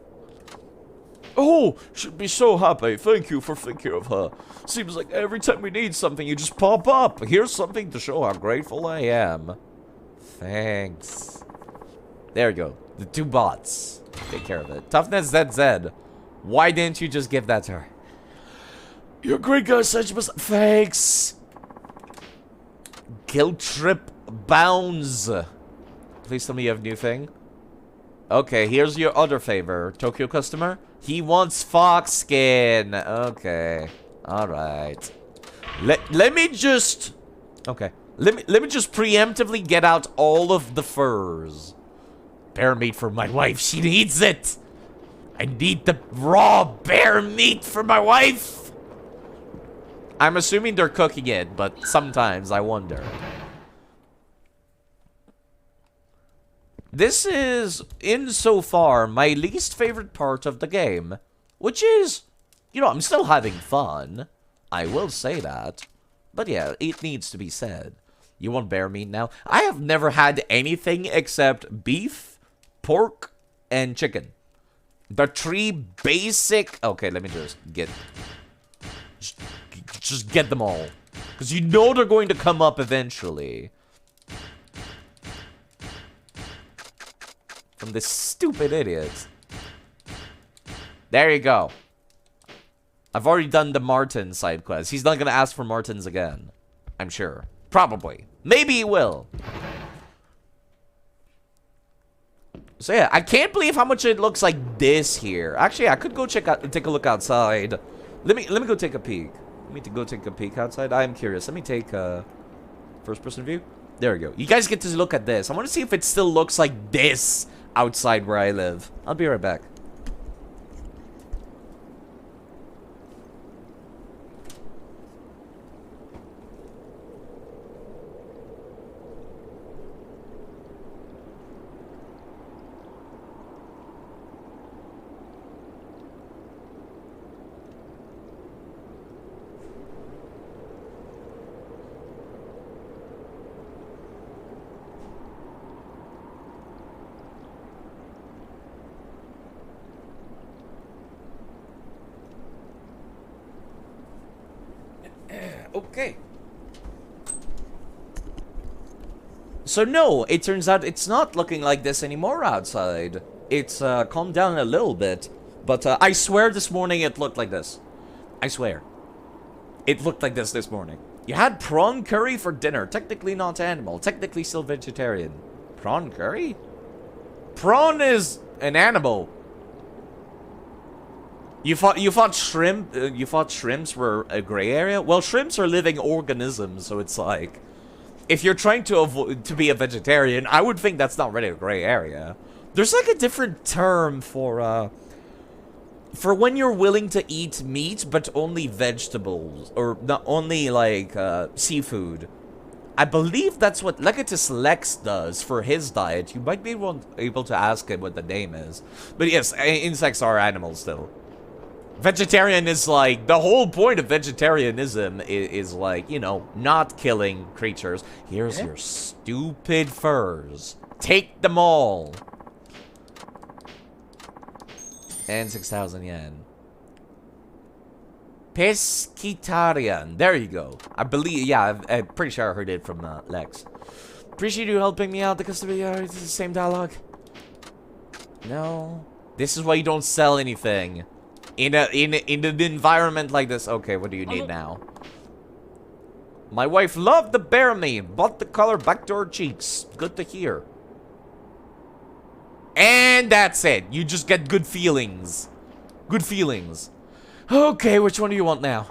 Oh, should be so happy. Thank you for thinking of her. Seems like every time we need something, you just pop up. Here's something to show how grateful I am. Thanks. There you go. The 2 bots. Take care of it. Toughness ZZ. Why didn't you just give that to her? You're a great guy, such a... Thanks. Guilt trip bounds. Please tell me you have a new thing. Okay, here's your other favor. Tokyo customer. He wants fox skin. Okay. Alright. Let me just... Okay. Let me just preemptively get out all of the furs. Bear meat for my wife. She needs it. I need the raw bear meat for my wife. I'm assuming they're cooking it, but sometimes I wonder. This is, insofar, my least favorite part of the game. Which is, you know, I'm still having fun. I will say that. But yeah, it needs to be said. You want bear meat now? I have never had anything except beef, pork, and chicken. The 3 basic... Okay, let me just get... Just get them all. Because you know they're going to come up eventually. From this stupid idiot. There you go. I've already done the Martin side quest. He's not gonna ask for Martins again. I'm sure. Probably. Maybe he will. So yeah, I can't believe how much it looks like this here. Actually, I could go take a look outside. Let me go take a peek. Let me go take a peek outside. I am curious. Let me take first person view. There we go. You guys get to look at this. I want to see if it still looks like this outside where I live. I'll be right back. Okay. So no, it turns out it's not looking like this anymore outside. It's calmed down a little bit. But I swear this morning it looked like this. I swear. It looked like this morning. You had prawn curry for dinner. Technically not animal. Technically still vegetarian. Prawn curry? Prawn is an animal. You thought shrimp? You thought shrimps were a gray area? Well, shrimps are living organisms, so it's like, if you're trying to avoid to be a vegetarian, I would think that's not really a gray area. There's like a different term for when you're willing to eat meat but only vegetables, or not only like seafood. I believe that's what Legatus Lex does for his diet. You might be able to ask him what the name is, but yes, insects are animals still. Vegetarian is like, the whole point of vegetarianism is like, you know, not killing creatures. Here's your stupid furs. Take them all. And 6,000 yen. Pescatarian. There you go. I believe, yeah, I'm pretty sure I heard it from Lex. Appreciate you helping me out. The customer, it's the same dialogue. No. This is why you don't sell anything. In an environment like this. Okay, what do you need now? My wife loved the bear meat. Brought the color back to her cheeks. Good to hear. And that's it. You just get good feelings. Good feelings. Okay, which one do you want now?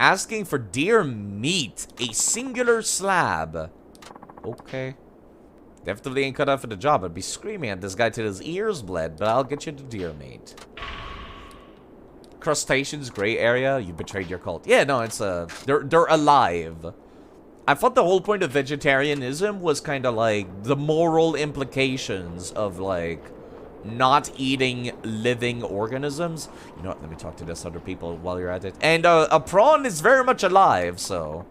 Asking for deer meat. A singular slab. Okay. Definitely ain't cut out for the job. I'd be screaming at this guy till his ears bled, but I'll get you the deer meat. Crustaceans, gray area. You betrayed your cult. Yeah, no, it's they're alive. I thought the whole point of vegetarianism was kind of like the moral implications of like not eating living organisms. You know what? Let me talk to this other people while you're at it. And a prawn is very much alive, so.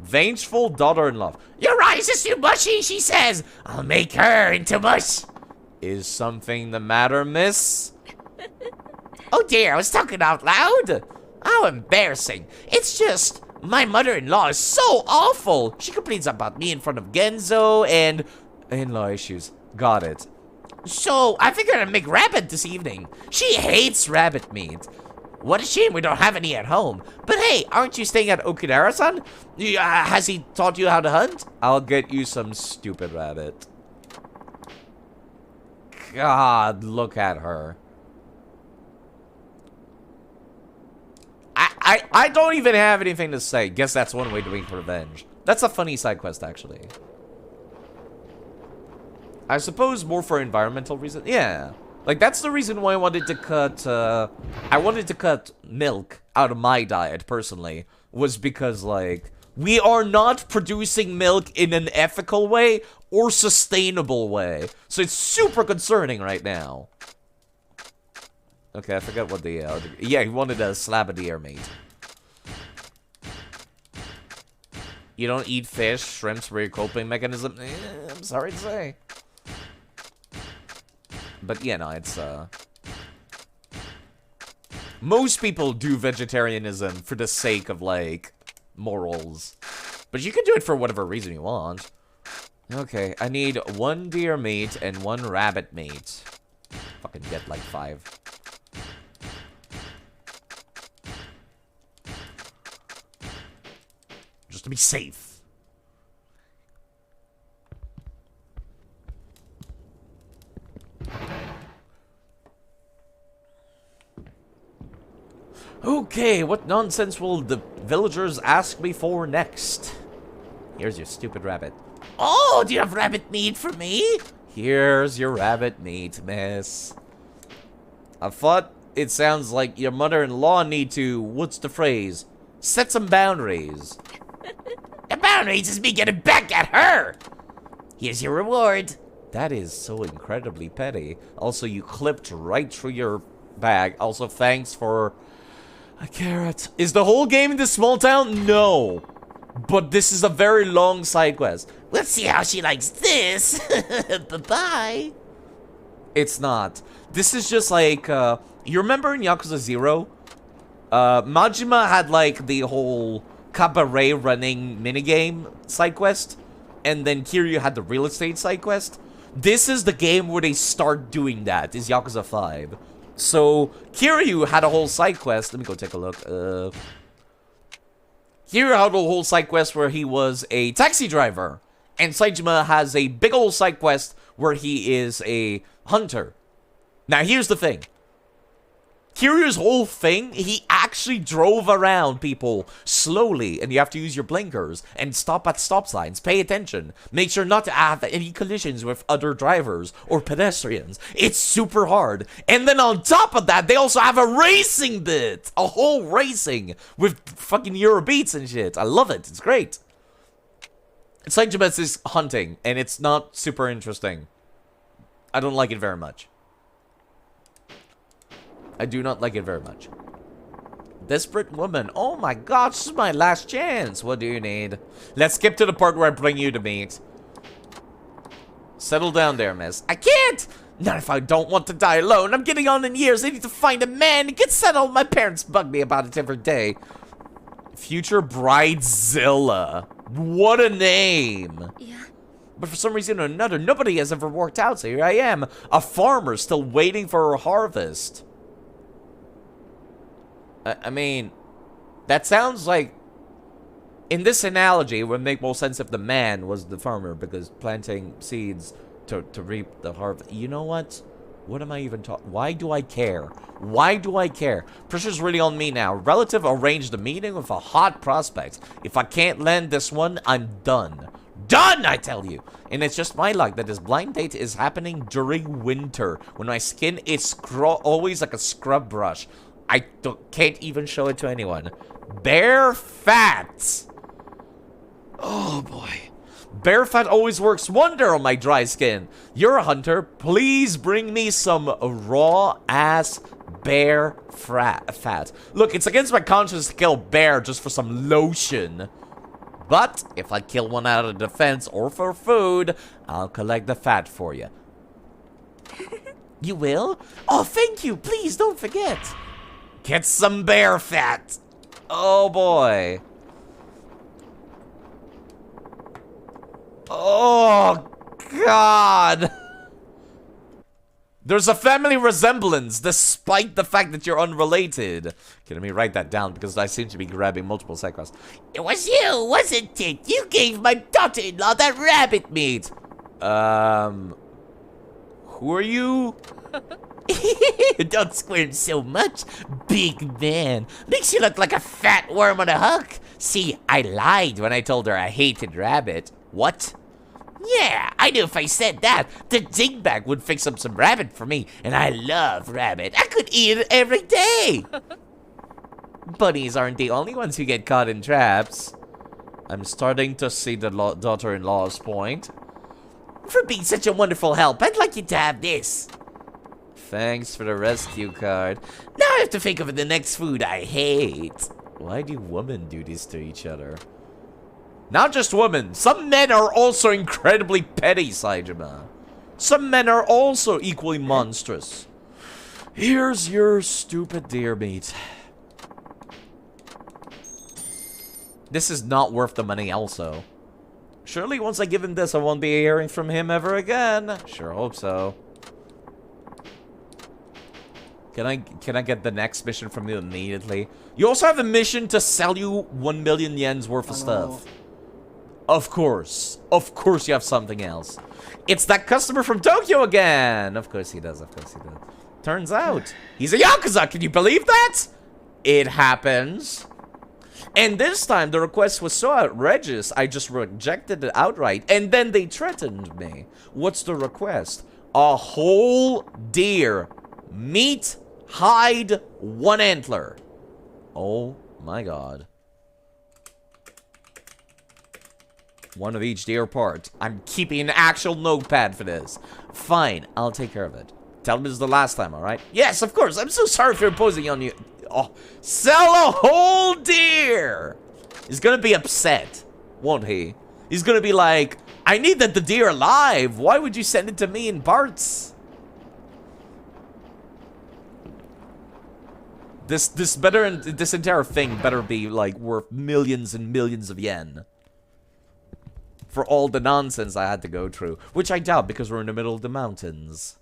Vengeful daughter-in-law. Your eyes are too mushy, she says. I'll make her into mush. Is something the matter, miss? Oh dear, I was talking out loud. How embarrassing. It's just, my mother-in-law is so awful. She complains about me in front of Genzo and in-law issues. Got it. So, I figured I'd make rabbit this evening. She hates rabbit meat. What a shame we don't have any at home. But hey, aren't you staying at Okinawa-san? Has he taught you how to hunt? I'll get you some stupid rabbit. God, look at her. I don't even have anything to say. Guess that's one way to win revenge. That's a funny side quest, actually. I suppose more for environmental reasons. Yeah. Like, that's the reason why I wanted to cut milk out of my diet, personally, was because, like, we are not producing milk in an ethical way or sustainable way. So it's super concerning right now. Okay, I forgot what the, yeah, he wanted a slab of deer meat. You don't eat fish, shrimps for your coping mechanism? I'm sorry to say. But yeah, no, it's most people do vegetarianism for the sake of like morals. But you can do it for whatever reason you want. Okay, I need 1 deer meat and 1 rabbit meat. Fucking get like 5. Just to be safe. Okay, what nonsense will the villagers ask me for next? Here's your stupid rabbit. Oh, do you have rabbit meat for me? Here's your rabbit meat, miss. I thought it sounds like your mother-in-law need to, what's the phrase? Set some boundaries. The boundaries is me getting back at her. Here's your reward. That is so incredibly petty. Also, you clipped right through your bag. Also, thanks for a carrot. Is the whole game in this small town? No. But this is a very long side quest. We'll see how she likes this. Bye-bye. It's not. This is just like, you remember in Yakuza 0? Majima had like the whole cabaret running minigame side quest. And then Kiryu had the real estate side quest. This is the game where they start doing that, is Yakuza 5. So, Kiryu had a whole side quest. Let me go take a look. Kiryu had a whole side quest where he was a taxi driver. And Saejima has a big old side quest where he is a hunter. Now, here's the thing. Kiryu's whole thing, he actually drove around people slowly, and you have to use your blinkers and stop at stop signs. Pay attention. Make sure not to have any collisions with other drivers or pedestrians. It's super hard. And then on top of that, they also have a racing bit. A whole racing with fucking Eurobeats and shit. I love it. It's great. Saejima is hunting, and it's not super interesting. I don't like it very much. I do not like it very much. Desperate woman. Oh my god, this is my last chance. What do you need? Let's skip to the part where I bring you to meet. Settle down there, miss. I can't! Not if I don't want to die alone. I'm getting on in years. I need to find a man and get settled. My parents bug me about it every day. Future Bridezilla. What a name. Yeah. But for some reason or another, nobody has ever worked out. So here I am, a farmer still waiting for a harvest. I mean, that sounds like, in this analogy, it would make more sense if the man was the farmer, because planting seeds to reap the harvest. You know what? What am I even talking? Why do I care? Why do I care? Pressure's really on me now. Relative arranged a meeting with a hot prospect. If I can't land this one, I'm done. Done, I tell you. And it's just my luck that this blind date is happening during winter, when my skin is always like a scrub brush. I can't even show it to anyone. Bear fat. Oh, boy. Bear fat always works wonder on my dry skin. You're a hunter. Please bring me some raw-ass bear fat. Look, it's against my conscience to kill bear just for some lotion. But if I kill one out of defense or for food, I'll collect the fat for you. You will? Oh, thank you. Please don't forget. Get some bear fat. Oh, boy. Oh, God. There's a family resemblance, despite the fact that you're unrelated. Okay, let me write that down, because I seem to be grabbing multiple side quests. It was you, wasn't it? You gave my daughter-in-law that rabbit meat. Who are you? Don't squirm so much, big man. Makes you look like a fat worm on a hook. See, I lied when I told her I hated rabbit. What? Yeah, I knew if I said that, the dingbat would fix up some rabbit for me, and I love rabbit. I could eat it every day. Bunnies aren't the only ones who get caught in traps. I'm starting to see the daughter-in-law's point. For being such a wonderful help, I'd like you to have this. Thanks for the rescue card. Now I have to think of the next food I hate. Why do women do this to each other? Not just women. Some men are also incredibly petty, Saejima. Some men are also equally monstrous. Here's your stupid deer meat. This is not worth the money also. Surely once I give him this, I won't be hearing from him ever again. Sure hope so. Can I get the next mission from you immediately? You also have a mission to sell you 1 million yen's worth of stuff. Of course you have something else. It's that customer from Tokyo again. Of course he does. Turns out he's a Yakuza. Can you believe that? It happens. And this time the request was so outrageous, I just rejected it outright. And then they threatened me. What's the request? A whole deer. Meat, hide, 1 antler. Oh my god. 1 of each deer part. I'm keeping an actual notepad for this. Fine, I'll take care of it. Tell me this is the last time, alright? Yes, of course. I'm so sorry for imposing on you. Oh, sell a whole deer! He's gonna be upset, won't he? He's gonna be like, I need the deer alive. Why would you send it to me in parts? This entire thing better be like worth millions and millions of yen. For all the nonsense I had to go through. Which I doubt, because we're in the middle of the mountains.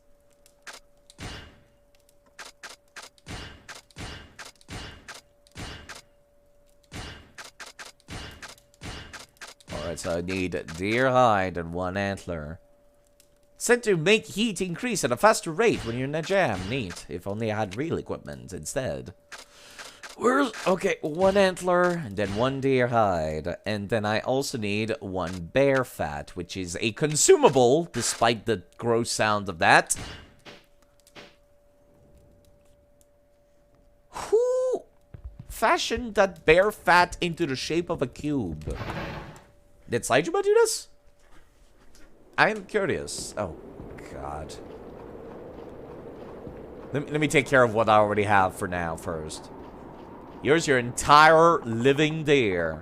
Alright, so I need deer hide and 1 antler. Said to make heat increase at a faster rate when you're in a jam. Neat. If only I had real equipment instead. Where's... Okay, 1 antler, and then 1 deer hide. And then I also need 1 bear fat, which is a consumable, despite the gross sound of that. Who fashioned that bear fat into the shape of a cube? Did Saijima do this? I am curious. Oh, God. Let me take care of what I already have for now first. Here's your entire living deer.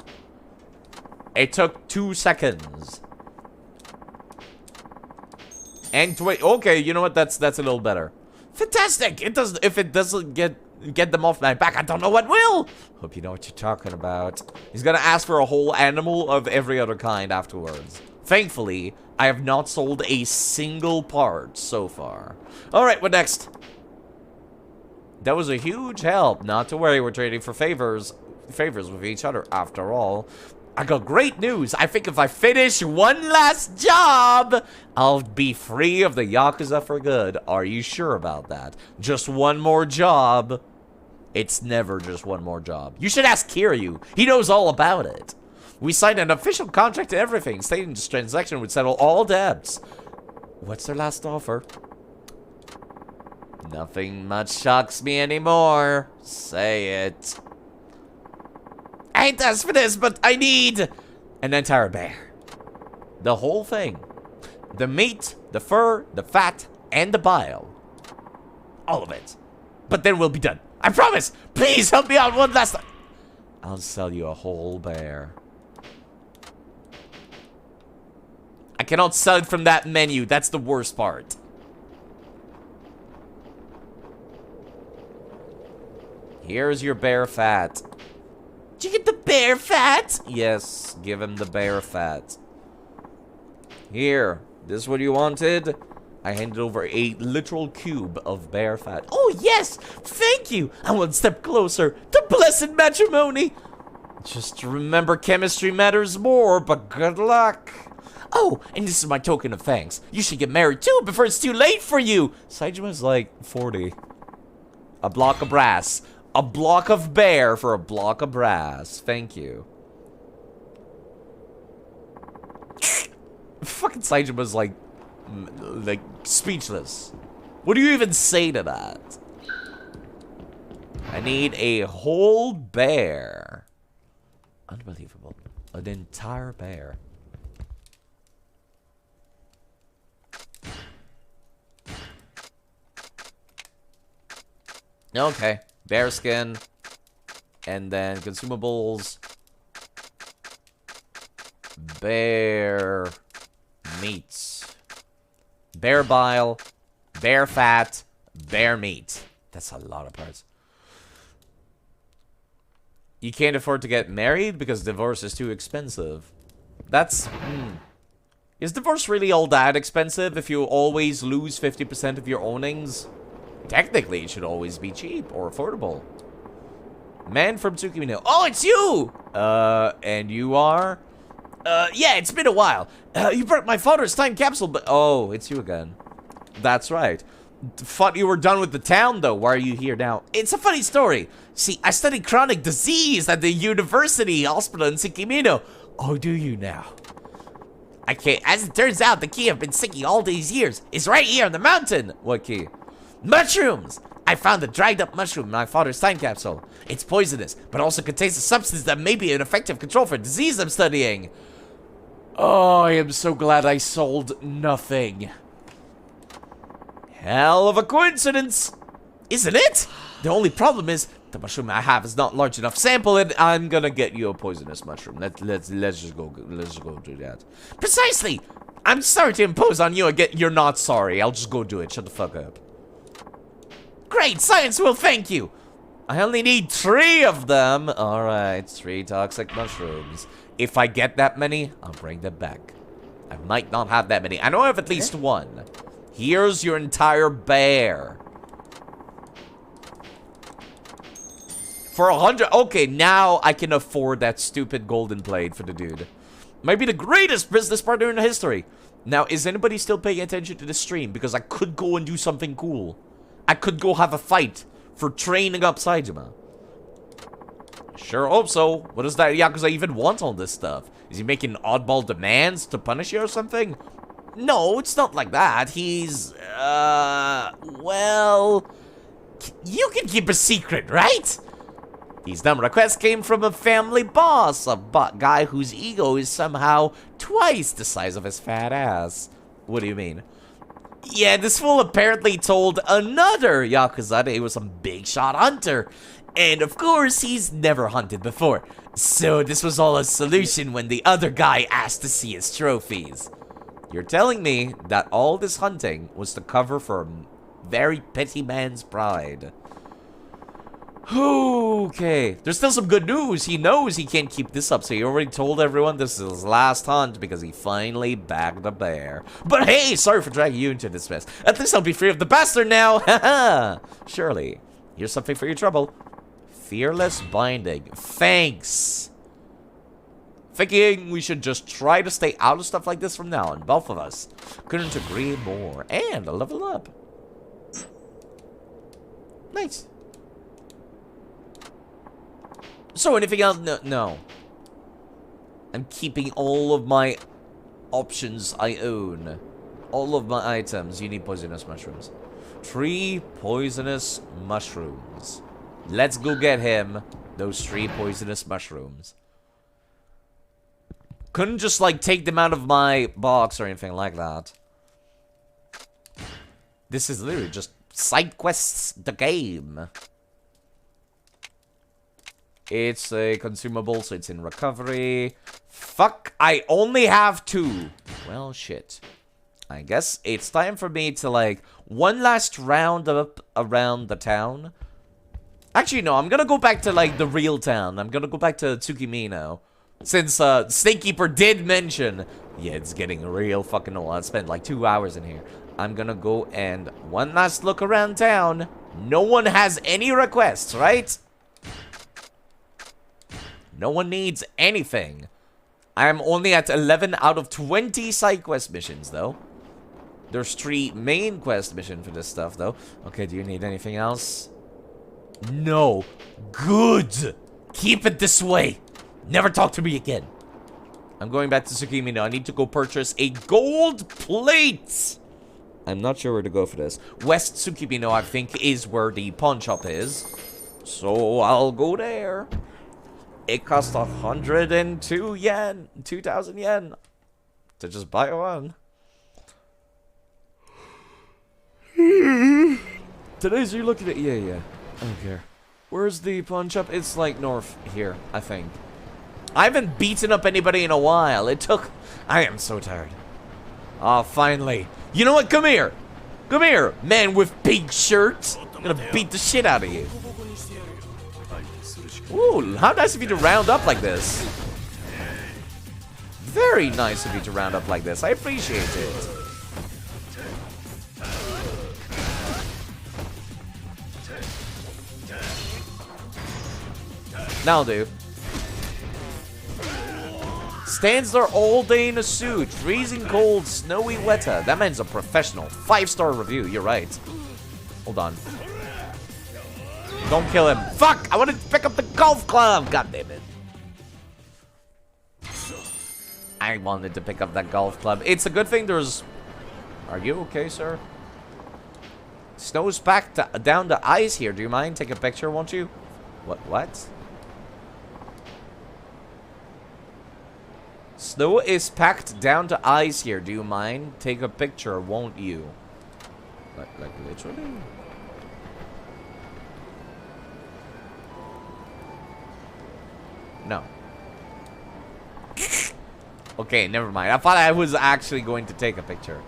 It took 2 seconds. And wait, okay, you know what? That's a little better. Fantastic! It does. If it doesn't get them off my back, I don't know what will. Hope you know what you're talking about. He's gonna ask for a whole animal of every other kind afterwards. Thankfully, I have not sold a single part so far. Alright, what next? That was a huge help. Not to worry, we're trading for favors with each other after all. I got great news. I think if I finish 1 last job, I'll be free of the Yakuza for good. Are you sure about that? Just 1 more job. It's never just 1 more job. You should ask Kiryu. He knows all about it. We signed an official contract and everything, stating this transaction would settle all debts. What's their last offer? Nothing much shocks me anymore. Say it. I ain't asked for this, but I need an entire bear. The whole thing. The meat, the fur, the fat, and the bile. All of it. But then we'll be done. I promise. Please help me out 1 last time. I'll sell you a whole bear. I cannot sell it from that menu. That's the worst part. Here's your bear fat. Did you get the bear fat? Yes, give him the bear fat. Here, this is what you wanted? I handed over a literal cube of bear fat. Oh, yes! Thank you! I'm 1 step closer to blessed matrimony! Just remember, chemistry matters more, but good luck. Oh, and this is my token of thanks. You should get married too before it's too late for you. Saijima's like 40. A block of brass. A block of bear for a block of brass. Thank you. Fucking Saijima's like speechless. What do you even say to that? I need a whole bear. Unbelievable. An entire bear. Okay. Bear skin. And then consumables. Bear meats. Bear bile. Bear fat. Bear meat. That's a lot of parts. You can't afford to get married because divorce is too expensive. That's... Is divorce really all that expensive if you always lose 50% of your ownings? Technically, it should always be cheap or affordable. Man from Tsukimino. Oh, it's you! And you are? Yeah, it's been a while. You brought my father's time capsule, but... Oh, it's you again. That's right. Thought you were done with the town, though. Why are you here now? It's a funny story. See, I studied chronic disease at the university hospital in Tsukimino. Oh, do you now? I can't... As it turns out, the key I've been seeking all these years is right here on the mountain. What key? Mushrooms! I found a dried up mushroom in my father's time capsule. It's poisonous, but also contains a substance that may be an effective control for a disease I'm studying. Oh, I am so glad I sold nothing. Hell of a coincidence, isn't it? The only problem is the mushroom I have is not large enough sample, and I'm gonna get you a poisonous mushroom. Let's just go do that. Precisely. I'm sorry to impose on you again. You're not sorry. I'll just go do it. Shut the fuck up. Great, science will thank you. I only need 3 of them. All right, 3 toxic mushrooms. If I get that many, I'll bring them back. I might not have that many. I know I have at least 1. Here's your entire bear. For 100. Okay, now I can afford that stupid golden plate for the dude. Might be the greatest business partner in history. Now, is anybody still paying attention to the stream? Because I could go and do something cool. I could go have a fight for training up Saitama. Sure hope so. What does that Yakuza even want all this stuff? Is he making oddball demands to punish you or something? No, it's not like that. He's, well... You can keep a secret, right? These dumb requests came from a family boss, a guy whose ego is somehow twice the size of his fat ass. What do you mean? Yeah, this fool apparently told another Yakuza that he was some big shot hunter. And of course, he's never hunted before. So this was all a solution when the other guy asked to see his trophies. You're telling me that all this hunting was to cover for a very petty man's pride. Okay, there's still some good news. He knows he can't keep this up, so he already told everyone this is his last hunt because he finally bagged a bear. But hey, sorry for dragging you into this mess. At least I'll be free of the bastard now. Haha. Surely, here's something for your trouble. Fearless binding. Thanks. Thinking we should just try to stay out of stuff like this from now on, both of us. Couldn't agree more. And a level up. Nice. So, anything else? No. I'm keeping all of my options I own. All of my items. You need poisonous mushrooms. 3 poisonous mushrooms. Let's go get him those 3 poisonous mushrooms. Couldn't just, like, take them out of my box or anything like that. This is literally just side quests, the game. It's a consumable, so it's in recovery. Fuck, I only have 2. Well, shit. I guess it's time for me to, like, one last round up around the town. Actually, no, I'm gonna go back to, like, the real town. I'm gonna go back to Tsukimino. Since, Snakekeeper did mention, yeah, it's getting real fucking old. I spent, like, 2 hours in here. I'm gonna go and one last look around town. No one has any requests, right? No one needs anything. I'm only at 11 out of 20 side quest missions, though. There's 3 main quest missions for this stuff, though. Okay, do you need anything else? No. Good. Keep it this way. Never talk to me again. I'm going back to Tsukimino. I need to go purchase a gold plate. I'm not sure where to go for this. West Tsukimino, I think, is where the pawn shop is. So I'll go there. It costs 102 yen, 2,000 yen to just buy one. Today's you're looking at, yeah. I don't care. Where's the pawn shop? It's like north here, I think. I haven't beaten up anybody in a while. I am so tired. Oh, finally. You know what? Come here. Come here, man with pink shirts. I'm gonna beat the shit out of you. Ooh, how nice of you to round up like this. Very nice of you to round up like this. I appreciate it. Now, dude. Stands there all day in a suit. Freezing cold, snowy weather. That man's a professional. 5-star review. You're right. Hold on. Don't kill him. Fuck! I wanted to pick up the golf club. God damn it. I wanted to pick up that golf club. It's a good thing there's... Are you okay, sir? Snow's packed down to ice here. Do you mind? Take a picture, won't you? What? Snow is packed down to ice here. Do you mind? Take a picture, won't you? Like literally? No. Okay, never mind. I thought I was actually going to take a picture.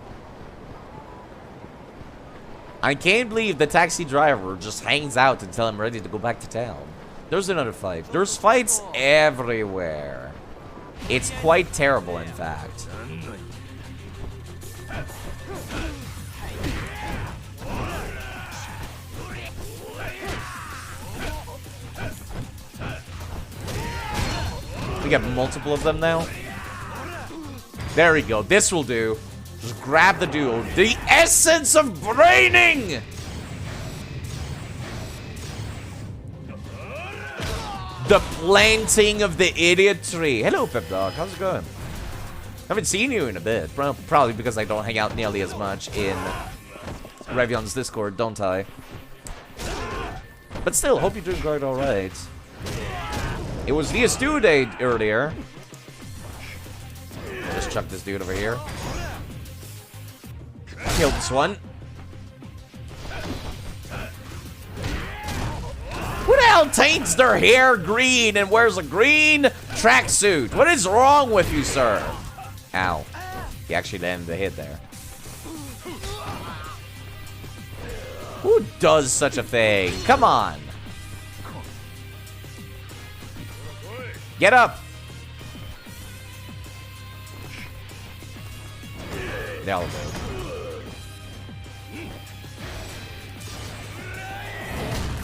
I can't believe the taxi driver just hangs out until I'm ready to go back to town. There's another fight. There's fights everywhere. It's quite terrible, in fact. We got multiple of them now. There we go. This will do. Just grab the duel. The essence of braining! The planting of the idiot tree. Hello, Pep Dog. How's it going? Haven't seen you in a bit. Probably because I don't hang out nearly as much in Revion's Discord, don't I? But still, hope you're doing quite alright. It was the Stew Day earlier. I'll just chuck this dude over here. Killed this one. Who the hell taints their hair green and wears a green tracksuit? What is wrong with you, sir? Ow. He actually landed the hit there. Who does such a thing? Come on. Get up. That'll do.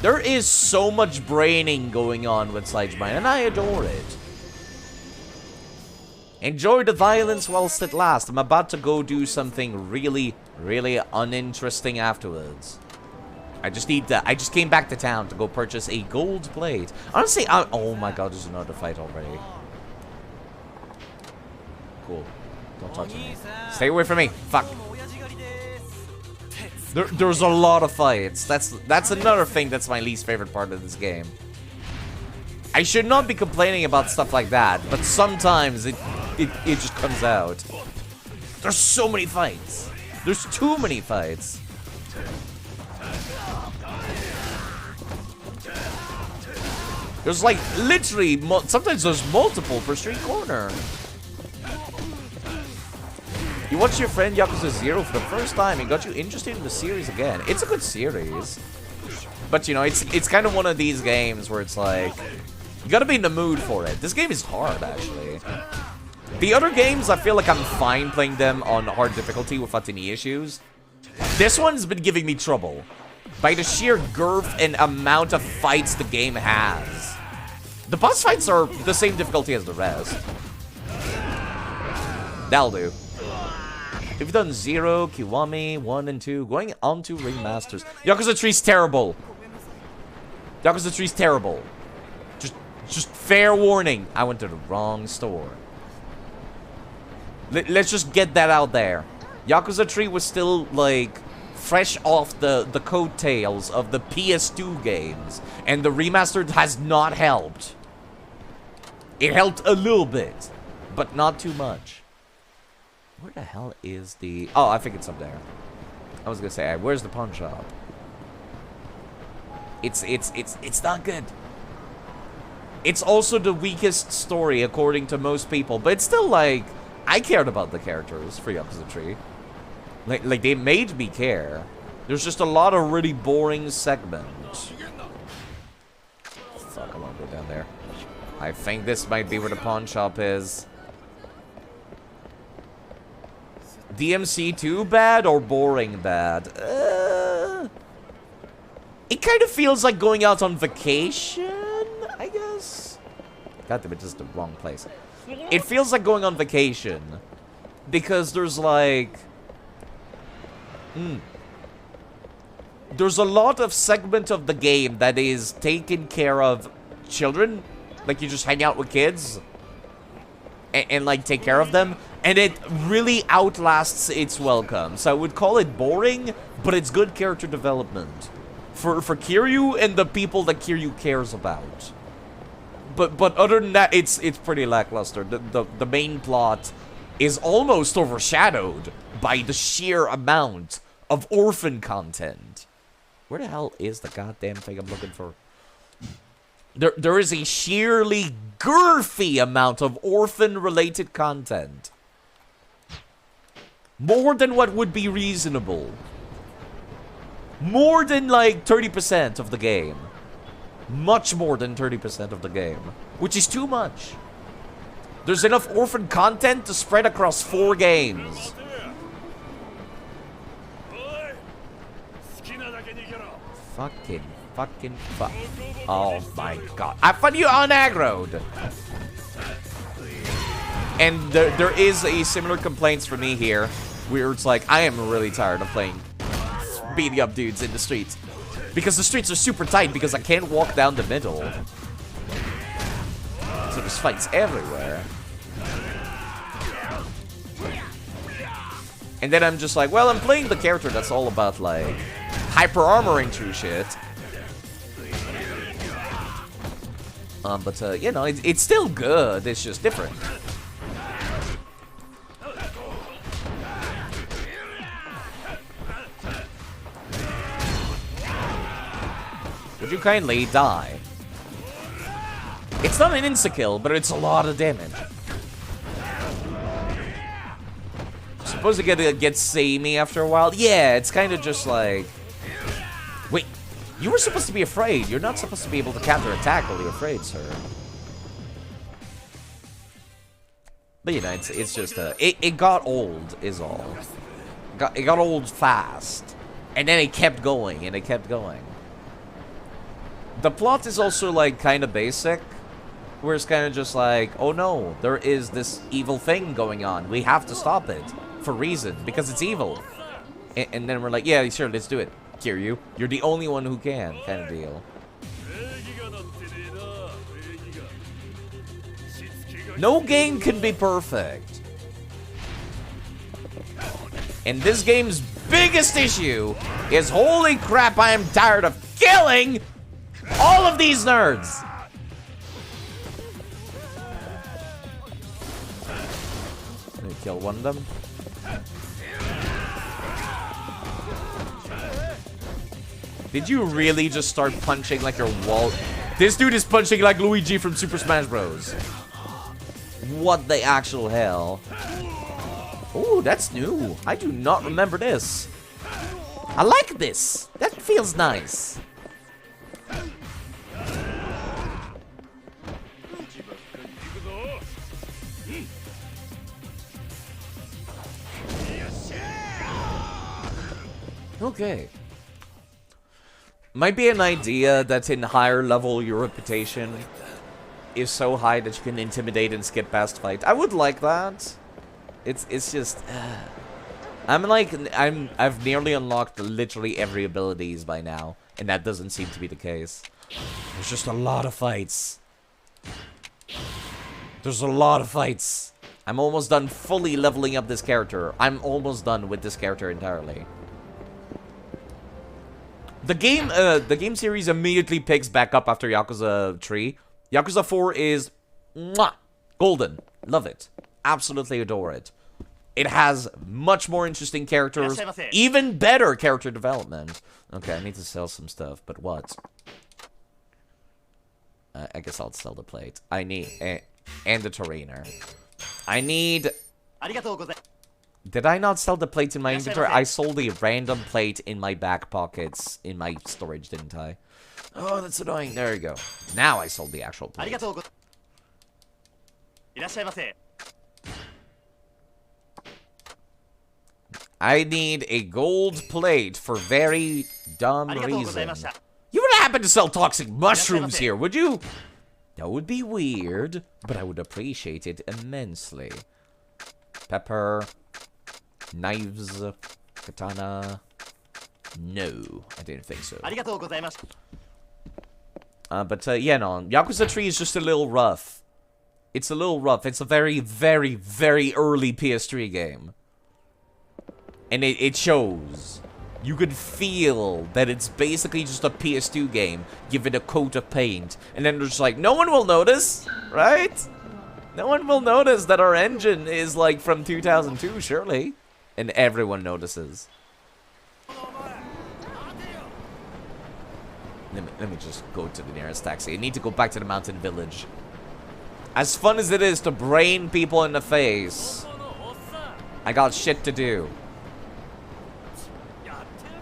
There is so much braining going on with Slide's Mind, and I adore it. Enjoy the violence whilst it lasts. I'm about to go do something really, really uninteresting afterwards. I just came back to town to go purchase a gold plate. Honestly, oh my god, there's another fight already. Cool. Don't touch me. Stay away from me. Fuck. There's a lot of fights. That's another thing that's my least favorite part of this game. I should not be complaining about stuff like that, but sometimes it just comes out. There's so many fights. There's too many fights. There's like literally sometimes there's multiple per street corner. You watched your friend Yakuza 0 for the first time and got you interested in the series again. It's a good series. But, you know, it's kind of one of these games where it's like, you gotta be in the mood for it. This game is hard, actually. The other games, I feel like I'm fine playing them on hard difficulty without any issues. This one's been giving me trouble. By the sheer girth and amount of fights the game has. The boss fights are the same difficulty as the rest. That'll do. We've done 0, Kiwami, 1 and 2, going on to remasters. Yakuza 3's terrible. Yakuza 3's terrible. Just fair warning. I went to the wrong store. Let's just get that out there. Yakuza 3 was still, like, fresh off the coattails of the PS2 games. And the remastered has not helped. It helped a little bit, but not too much. Where the hell is the... Oh, I think it's up there. I was gonna say, where's the pawn shop? It's not good. It's also the weakest story according to most people, but it's still like... I cared about the characters for Yakuza 3. Like they made me care. There's just a lot of really boring segments. Fuck, I wanna go down there. I think this might be where the pawn shop is. DMC too bad or boring bad? It kind of feels like going out on vacation, I guess. God damn it, this is the wrong place. It feels like going on vacation. Because there's like... There's a lot of segment of the game that is taking care of children. Like, you just hang out with kids. And like, take care of them. And it really outlasts its welcome. So I would call it boring, but it's good character development. For Kiryu and the people that Kiryu cares about. But other than that, it's pretty lackluster. The main plot is almost overshadowed by the sheer amount of orphan content. Where the hell is the goddamn thing I'm looking for? There is a sheerly girthy amount of orphan-related content. More than what would be reasonable. More than, like, 30% of the game. Much more than 30% of the game. Which is too much. There's enough orphan content to spread across 4 games. Fucking fuck. Oh my god. I thought you unaggroed. And there is a similar complaints for me here. Where it's like, I am really tired of playing beating up dudes in the streets. Because the streets are super tight because I can't walk down the middle. So there's fights everywhere. And then I'm just like, well, I'm playing the character that's all about, like, hyper-armoring through shit. But, you know, it's still good. It's just different. Would you kindly die? It's not an insta-kill, but it's a lot of damage. Suppose it gets samey after a while? Yeah, it's kind of just like... Wait, you were supposed to be afraid. You're not supposed to be able to counterattack while you're afraid, sir. But, you know, it's just... It got old, is all. It got old fast. And then it kept going, and it kept going. The plot is also, like, kind of basic. Where it's kind of just like, oh no, there is this evil thing going on. We have to stop it. For reason. Because it's evil. And then we're like, yeah, sure, let's do it. Kiryu, you're the only one who can. Kind of deal. No game can be perfect. And this game's biggest issue is, holy crap, I am tired of killing all of these nerds. Let me kill one of them. Did you really just start punching like your wall? This dude is punching like Luigi from Super Smash Bros. What the actual hell? Ooh, that's new. I do not remember this. I like this. That feels nice. Okay. Might be an idea that in higher level your reputation is so high that you can intimidate and skip past fight. I would like that. It's just I've nearly unlocked literally every abilities by now, and that doesn't seem to be the case. There's just a lot of fights. There's a lot of fights. I'm almost done fully leveling up this character. I'm almost done with this character entirely. The game series immediately picks back up after Yakuza 3. Yakuza 4 is mwah, golden. Love it. Absolutely adore it. It has much more interesting characters, even better character development. Okay, I need to sell some stuff, but what? I guess I'll sell the plate. I need and the terrainer. I need. Did I not sell the plates in my inventory? I sold a random plate in my back pockets in my storage, didn't I? Oh, that's annoying. There you go. Now I sold the actual plate. I need a gold plate for very dumb reason. You would happen to sell toxic mushrooms here, would you? That would be weird, but I would appreciate it immensely. Pepper. Knives. Katana. No, I didn't think so. Yeah, no. Yakuza 3 is just a little rough. It's a little rough. It's a very, very, very early PS3 game. And it shows. You could feel that it's basically just a PS2 game. Give it a coat of paint. And then there's like, no one will notice, right? No one will notice that our engine is like from 2002, surely. And everyone notices. Let me just go to the nearest taxi. I need to go back to the mountain village. As fun as it is to brain people in the face, I got shit to do.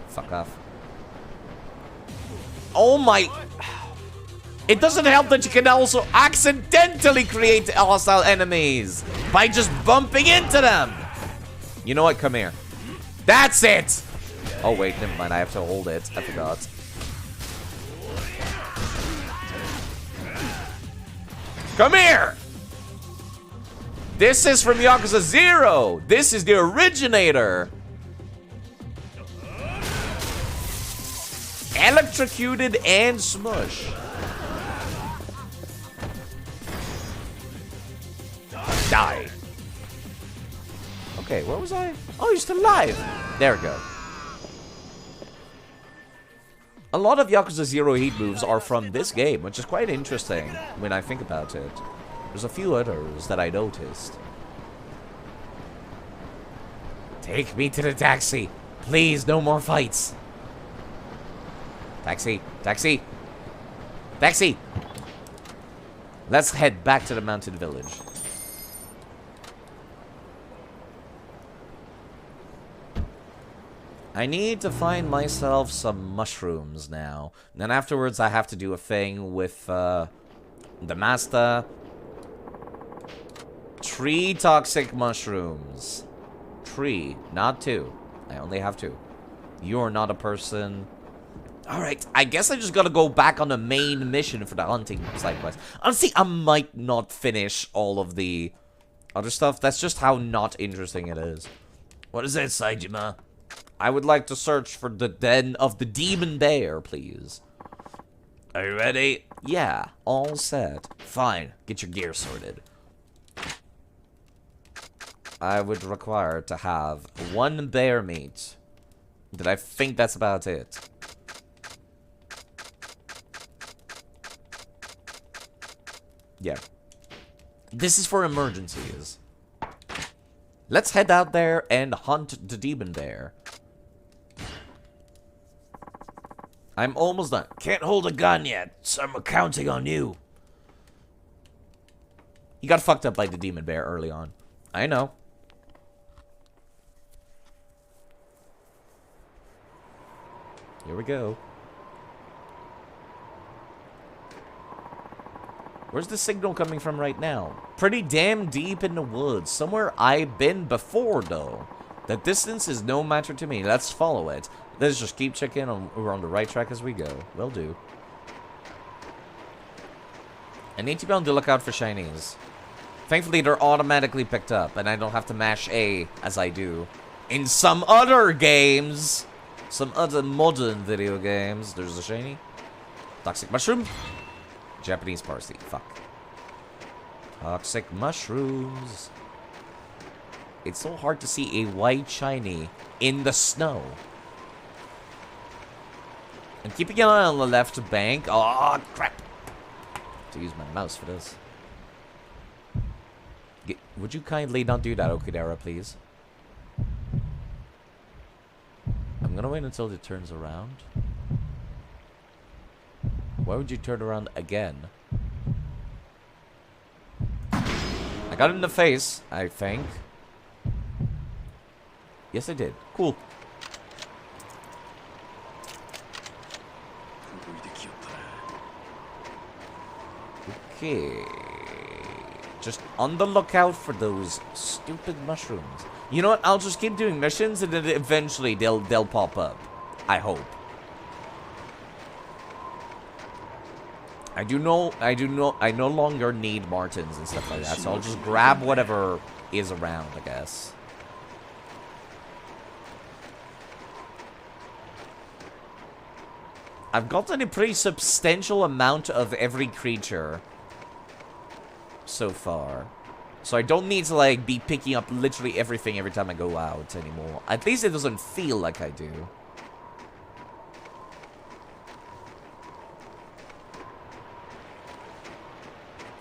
Fuck off. Oh my... It doesn't help that you can also accidentally create hostile enemies by just bumping into them. You know what? Come here. That's it! Oh wait, never mind. I have to hold it. I forgot. Come here! This is from Yakuza 0! This is the originator! Electrocuted and smush. Die. Okay, where was I? Oh, you're still alive! There we go. A lot of Yakuza 0 heat moves are from this game, which is quite interesting when I think about it. There's a few others that I noticed. Take me to the taxi. Please, no more fights. Taxi, taxi, taxi. Let's head back to the mountain village. I need to find myself some mushrooms now. And then afterwards, I have to do a thing with the master. 3 toxic mushrooms. 3, not 2. I only have 2. You're not a person. Alright, I guess I just gotta go back on the main mission for the hunting side quest. Honestly, I might not finish all of the other stuff. That's just how not interesting it is. What is that, Saejima? I would like to search for the den of the demon bear, please. Are you ready? Yeah, all set. Fine, get your gear sorted. I would require to have 1 bear meat. But I think that's about it. Yeah. This is for emergencies. Let's head out there and hunt the demon bear. I'm almost done. Can't hold a gun yet, so I'm counting on you. He got fucked up by the demon bear early on. I know. Here we go. Where's the signal coming from right now? Pretty damn deep in the woods. Somewhere I've been before, though. The distance is no matter to me. Let's follow it. Let's just keep checking on we're on the right track as we go. Will do. I need to be on the lookout for shinies. Thankfully, they're automatically picked up, and I don't have to mash A as I do in some other games. Some other modern video games. There's a shiny. Toxic mushroom. Japanese parsley. Fuck. Toxic mushrooms. It's so hard to see a white shiny in the snow. And keeping an eye on the left bank. Oh, crap. I have to use my mouse for this. Would you kindly not do that, Okudera, please? I'm gonna wait until it turns around. Why would you turn around again? I got it in the face, I think. Yes, I did. Cool. Okay. Just on the lookout for those stupid mushrooms. You know what? I'll just keep doing missions and then eventually they'll pop up. I hope. I no longer need Martins and stuff like that, so I'll just grab whatever is around, I guess. I've gotten a pretty substantial amount of every creature so far. So I don't need to, like, be picking up literally everything every time I go out anymore. At least it doesn't feel like I do.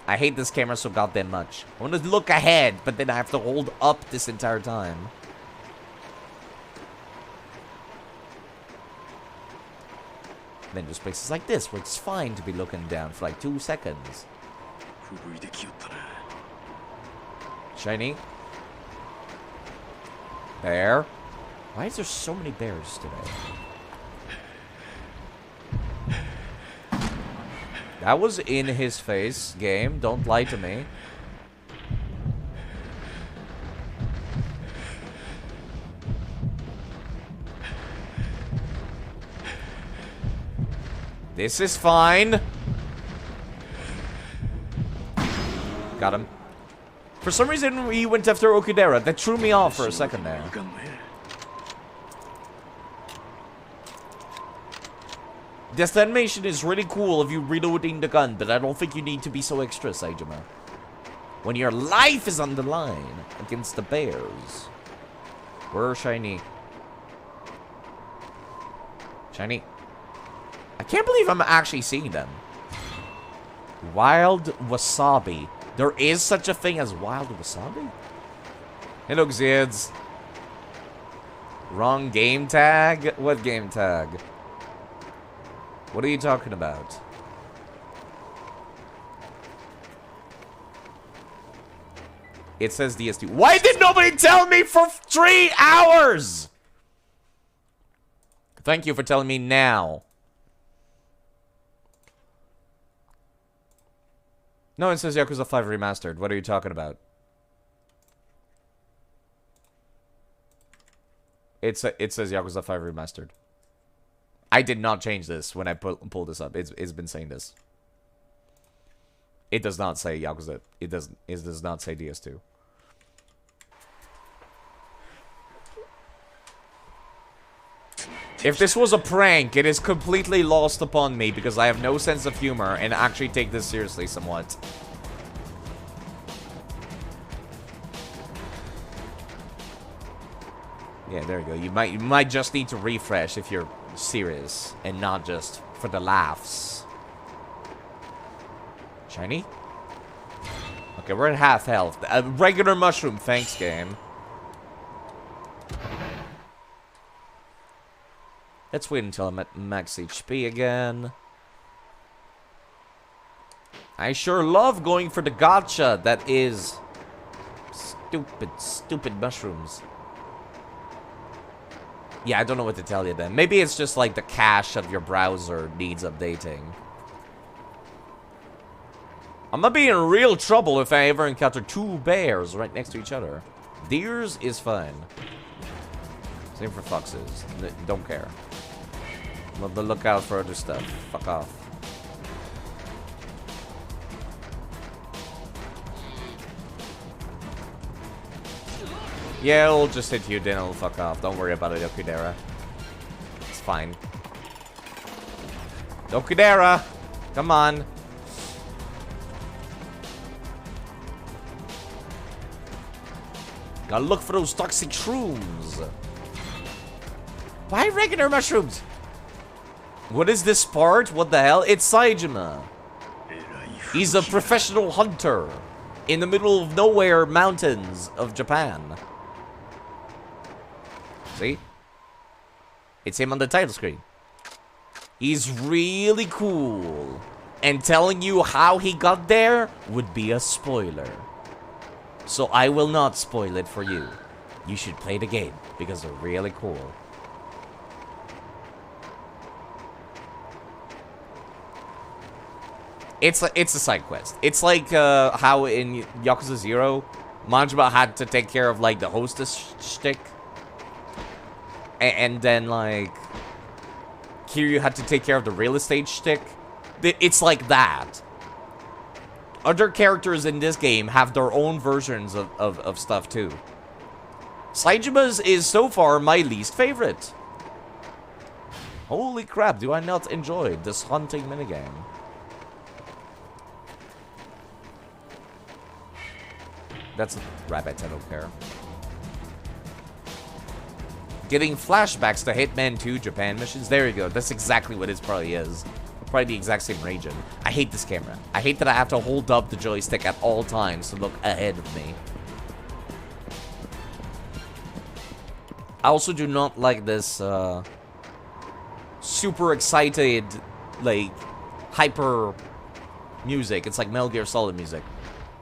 I hate this camera so goddamn much. I want to look ahead, but then I have to hold up this entire time. Then there's places like this where it's fine to be looking down for like 2 seconds. Shiny. Bear. Why is there so many bears today? That was in his face, game. Don't lie to me. This is fine. Got him. For some reason, he went after Okudera. That threw me off for a second there. This animation is really cool if you're reloading the gun, but I don't think you need to be so extra, Saejima. When your life is on the line against the bears. Where's Shiny? Shiny. I can't believe I'm actually seeing them. Wild Wasabi. There is such a thing as Wild Wasabi? Hello, Xids. Wrong game tag? What game tag? What are you talking about? It says DS2. Why did nobody tell me for 3 hours? Thank you for telling me now. No, it says Yakuza 5 Remastered. What are you talking about? It says Yakuza 5 Remastered. I did not change this when I pulled this up. It's been saying this. It does not say Yakuza. It does not say DS2. If this was a prank, it is completely lost upon me because I have no sense of humor and actually take this seriously somewhat. Yeah, there you go. You might just need to refresh if you're serious and not just for the laughs. Shiny? Okay, we're at half health. A regular mushroom, thanks, game. Let's wait until I'm at max HP again. I sure love going for the gotcha that is stupid mushrooms. Yeah, I don't know what to tell you then. Maybe it's just like the cache of your browser needs updating. I'm gonna be in real trouble if I ever encounter 2 bears right next to each other. Deers is fine. Same for foxes. Don't care. I'm on the lookout for other stuff. Fuck off. Yeah, it'll just hit you, then it'll fuck off. Don't worry about it, Okudera. It's fine. Okudera! Come on. Gotta look for those toxic shrooms. Why regular mushrooms? What is this part? What the hell? It's Saejima. He's a professional hunter in the middle of nowhere mountains of Japan. See? It's him on the title screen. He's really cool. And telling you how he got there would be a spoiler. So I will not spoil it for you. You should play the game because they're really cool. It's a side quest. It's like how in Yakuza 0, Manjima had to take care of like the hostess shtick. And then like Kiryu had to take care of the real estate shtick. It's like that. Other characters in this game have their own versions of stuff too. Saijima's is so far my least favorite. Holy crap, do I not enjoy this hunting minigame. That's rabbits, I don't care. Getting flashbacks to Hitman 2 Japan missions. There you go. That's exactly what it probably is. Probably the exact same region. I hate this camera. I hate that I have to hold up the joystick at all times to look ahead of me. I also do not like this super excited, like, hyper music. It's like Metal Gear Solid music.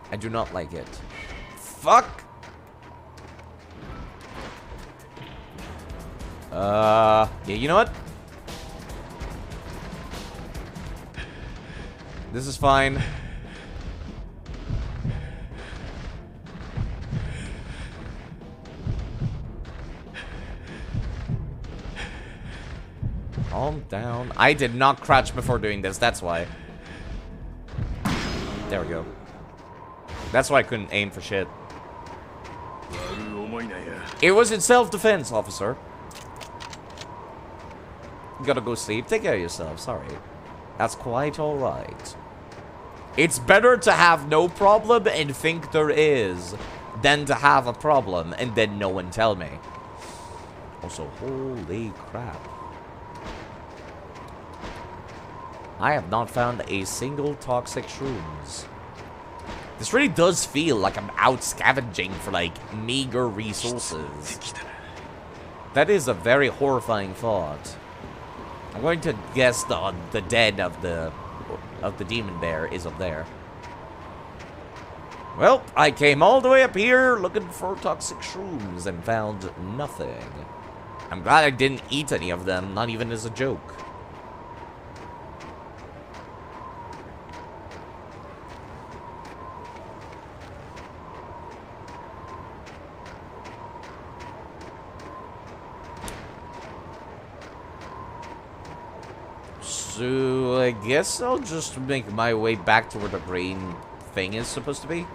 I do not like it. Fuck! Yeah, you know what? This is fine. Calm down. I did not crouch before doing this, that's why. There we go. That's why I couldn't aim for shit. It was in self-defense, officer. You gotta go sleep. Take care of yourself. Sorry. That's quite alright. It's better to have no problem and think there is than to have a problem and then no one tell me. Also, holy crap. I have not found a single toxic shrooms. This really does feel like I'm out scavenging for, like, meager resources. That is a very horrifying thought. I'm going to guess the dead of the demon bear is up there. Well, I came all the way up here looking for toxic shrooms and found nothing. I'm glad I didn't eat any of them, not even as a joke. So, I guess I'll just make my way back to where the green thing is supposed to be.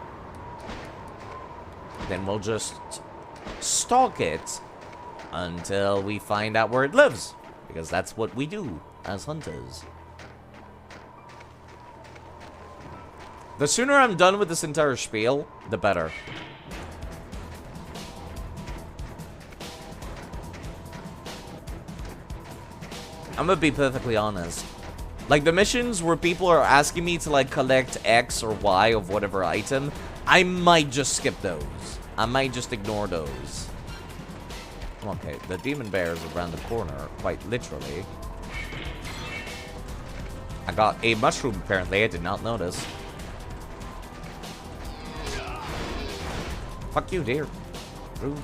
Then we'll just stalk it until we find out where it lives. Because that's what we do as hunters. The sooner I'm done with this entire spiel, the better. I'm gonna be perfectly honest. Like, the missions where people are asking me to, like, collect X or Y of whatever item, I might just skip those. I might just ignore those. Okay, the demon bear is around the corner, quite literally. I got a mushroom, apparently. I did not notice. Fuck you, dear. Rude.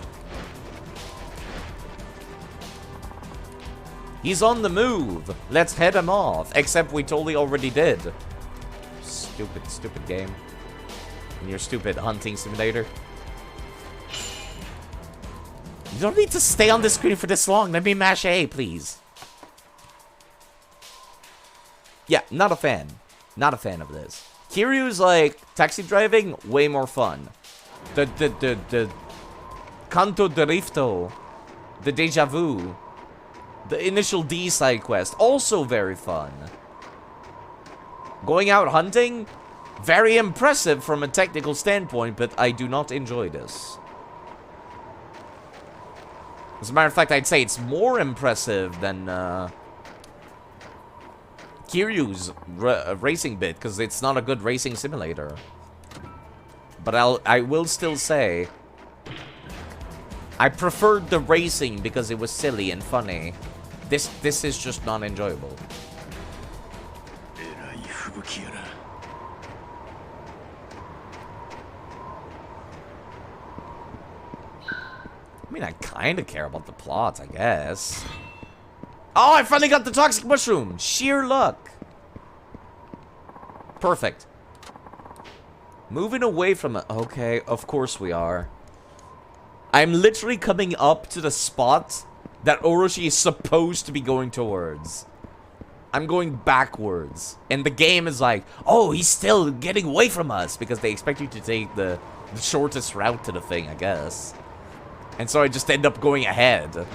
He's on the move. Let's head him off. Except we totally already did. Stupid, stupid game. And your stupid hunting simulator. You don't need to stay on the screen for this long. Let me mash A, please. Yeah, not a fan. Not a fan of this. Kiryu's like taxi driving, way more fun. The Canto de Rifto. The Deja Vu. The initial D side quest, also very fun. Going out hunting, very impressive from a technical standpoint, but I do not enjoy this. As a matter of fact, I'd say it's more impressive than Kiryu's racing bit, because it's not a good racing simulator. But I will still say, I preferred the racing because it was silly and funny. This is just not enjoyable. I mean, I kind of care about the plot, I guess. Oh, I finally got the toxic mushroom! Sheer luck! Perfect. Moving away from it. Okay, of course we are. I'm literally coming up to the spot that Orochi is supposed to be going towards. I'm going backwards. And the game is like, oh, he's still getting away from us. Because they expect you to take the shortest route to the thing, I guess. And so I just end up going ahead.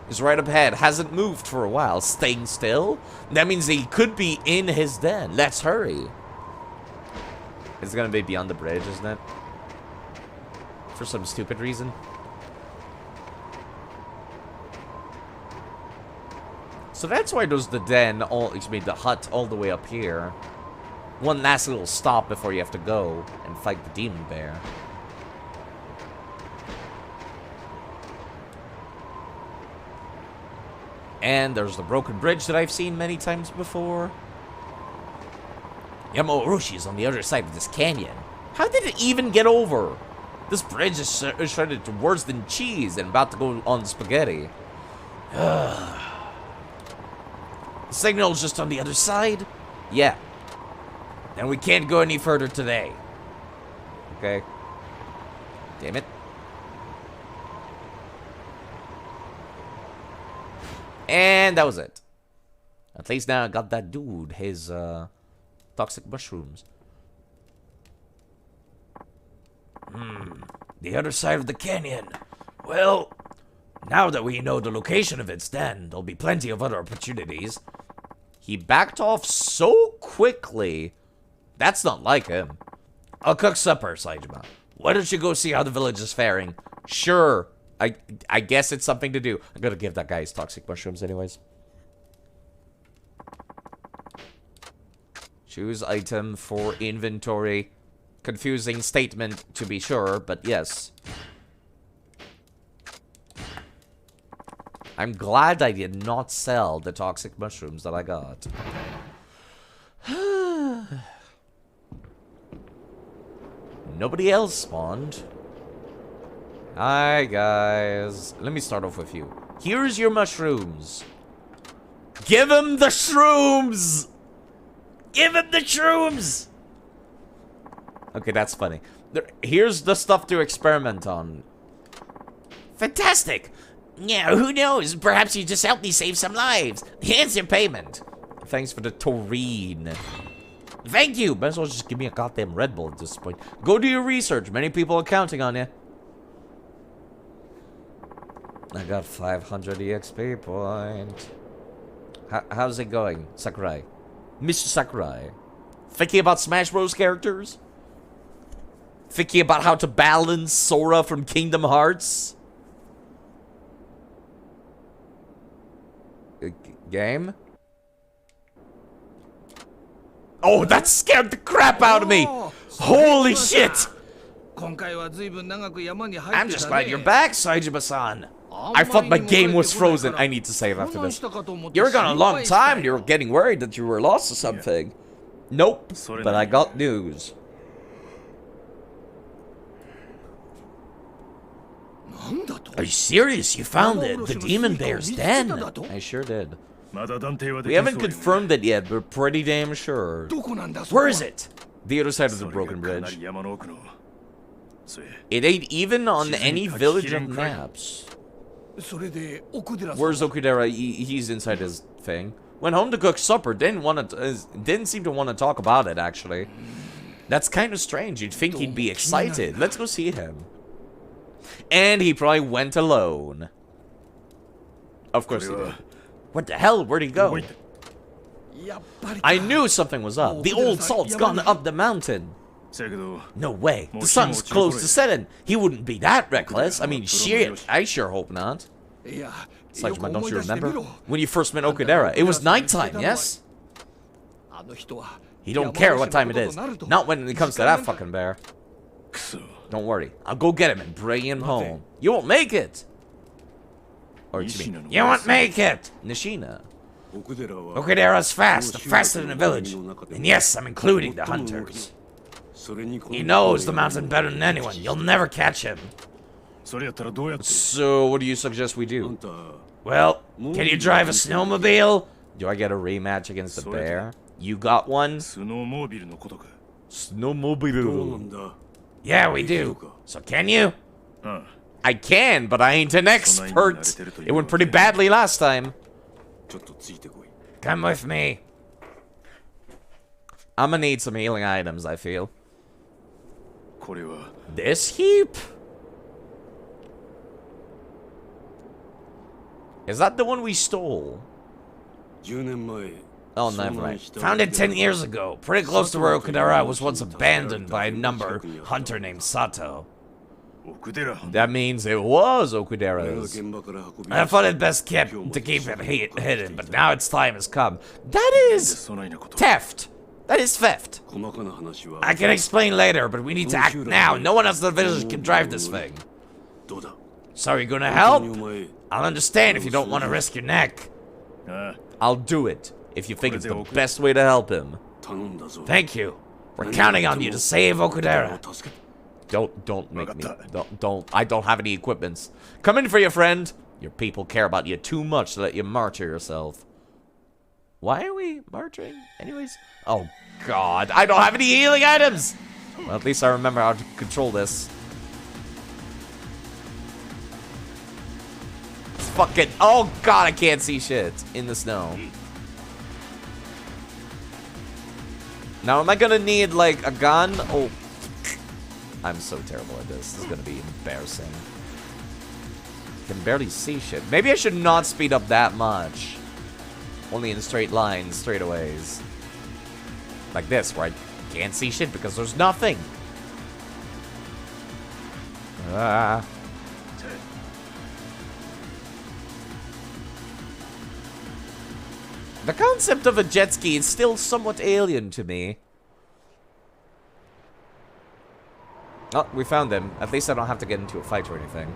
He's right up ahead. Hasn't moved for a while. Staying still. That means he could be in his den. Let's hurry. It's gonna be beyond the bridge, isn't it? For some stupid reason. So that's why there's the den, the hut all the way up here. One last little stop before you have to go and fight the demon bear. And there's the broken bridge that I've seen many times before. Yamauroshi is on the other side of this canyon. How did it even get over? This bridge is shredded to worse than cheese and about to go on spaghetti. The signal's just on the other side? Yeah. And we can't go any further today. Okay. Damn it. And that was it. At least now I got that dude, his toxic mushrooms. The other side of the canyon. Well, now that we know the location of its den, there'll be plenty of other opportunities. He backed off so quickly. That's not like him. I'll cook supper, Saejima. Why don't you go see how the village is faring? Sure. I guess it's something to do. I'm gonna give that guy his toxic mushrooms anyways. Choose item for inventory. Confusing statement to be sure, but yes. I'm glad I did not sell the toxic mushrooms that I got. Nobody else spawned. Hi, guys. Let me start off with you. Here's your mushrooms. Give him the shrooms! Give him the shrooms! Okay, that's funny. Here's the stuff to experiment on. Fantastic! Yeah, who knows? Perhaps you just helped me save some lives. Here's your payment. Thanks for the taurine. Thank you! Might as well just give me a goddamn Red Bull at this point. Go do your research. Many people are counting on you. I got 500 EXP point. How's it going, Sakurai? Mr. Sakurai. Thinking about Smash Bros. Characters? Thinking about how to balance Sora from Kingdom Hearts? Game? Oh, that scared the crap out of me! Holy shit! I'm just glad you're back, Saejima-san. I thought my game was frozen. I need to save after this. You were gone a long time. You were getting worried that you were lost or something. Nope. But I got news. Are you serious? You found it. The demon bear's den. I sure did. We haven't confirmed it yet, but pretty damn sure. Where is it? The other side of the broken bridge. It ain't even on any village of maps. Where's Okudera? He's inside his thing. Went home to cook supper. Didn't seem to want to talk about it, actually. That's kind of strange. You'd think he'd be excited. Let's go see him. And he probably went alone. Of course he did. What the hell? Where'd he go? I knew something was up. The old salt's gone up the mountain. No way. The sun's close to setting. He wouldn't be that reckless. I mean, shit. I sure hope not. Saejima, don't you remember? When you first met Okudera, it was nighttime, yes? He don't care what time it is. Not when it comes to that fucking bear. Don't worry. I'll go get him and bring him home. You won't make it. Or you mean, you won't make it. Nishina. Okudera's fast. Faster than the village. And yes, I'm including the hunters. He knows the mountain better than anyone. You'll never catch him. So, what do you suggest we do? Well, can you drive a snowmobile? Do I get a rematch against the bear? You got one? Snowmobile. Yeah, we do. So can you? I can, but I ain't an expert. It went pretty badly last time. Come with me. I'm gonna need some healing items, I feel. This heap? Is that the one we stole? Oh, never mind. Found it 10 years ago. Pretty close to where Okudera was once abandoned by a hunter named Sato. That means it was Okudera's. I thought it best kept to keep it hidden, but now its time has come. That is theft. That is theft. I can explain later, but we need to act now. No one else in the village can drive this thing. So you gonna help? I'll understand if you don't want to risk your neck. I'll do it if you think it's the best way to help him. Thank you. We're counting on you to save Okudera. Don't make me. Don't. I don't have any equipments. Come in for your friend. Your people care about you too much to let you martyr yourself. Why are we martyring? Anyways. Oh, God. I don't have any healing items. Well, at least I remember how to control this. It's fucking... Oh, God, I can't see shit in the snow. Now, am I gonna need, like, a gun? Oh. I'm so terrible at this. This is gonna be embarrassing. I can barely see shit. Maybe I should not speed up that much. Only in straight lines, straightaways. Like this, where I can't see shit because there's nothing. Ah. The concept of a jet ski is still somewhat alien to me. Oh, we found them. At least I don't have to get into a fight or anything.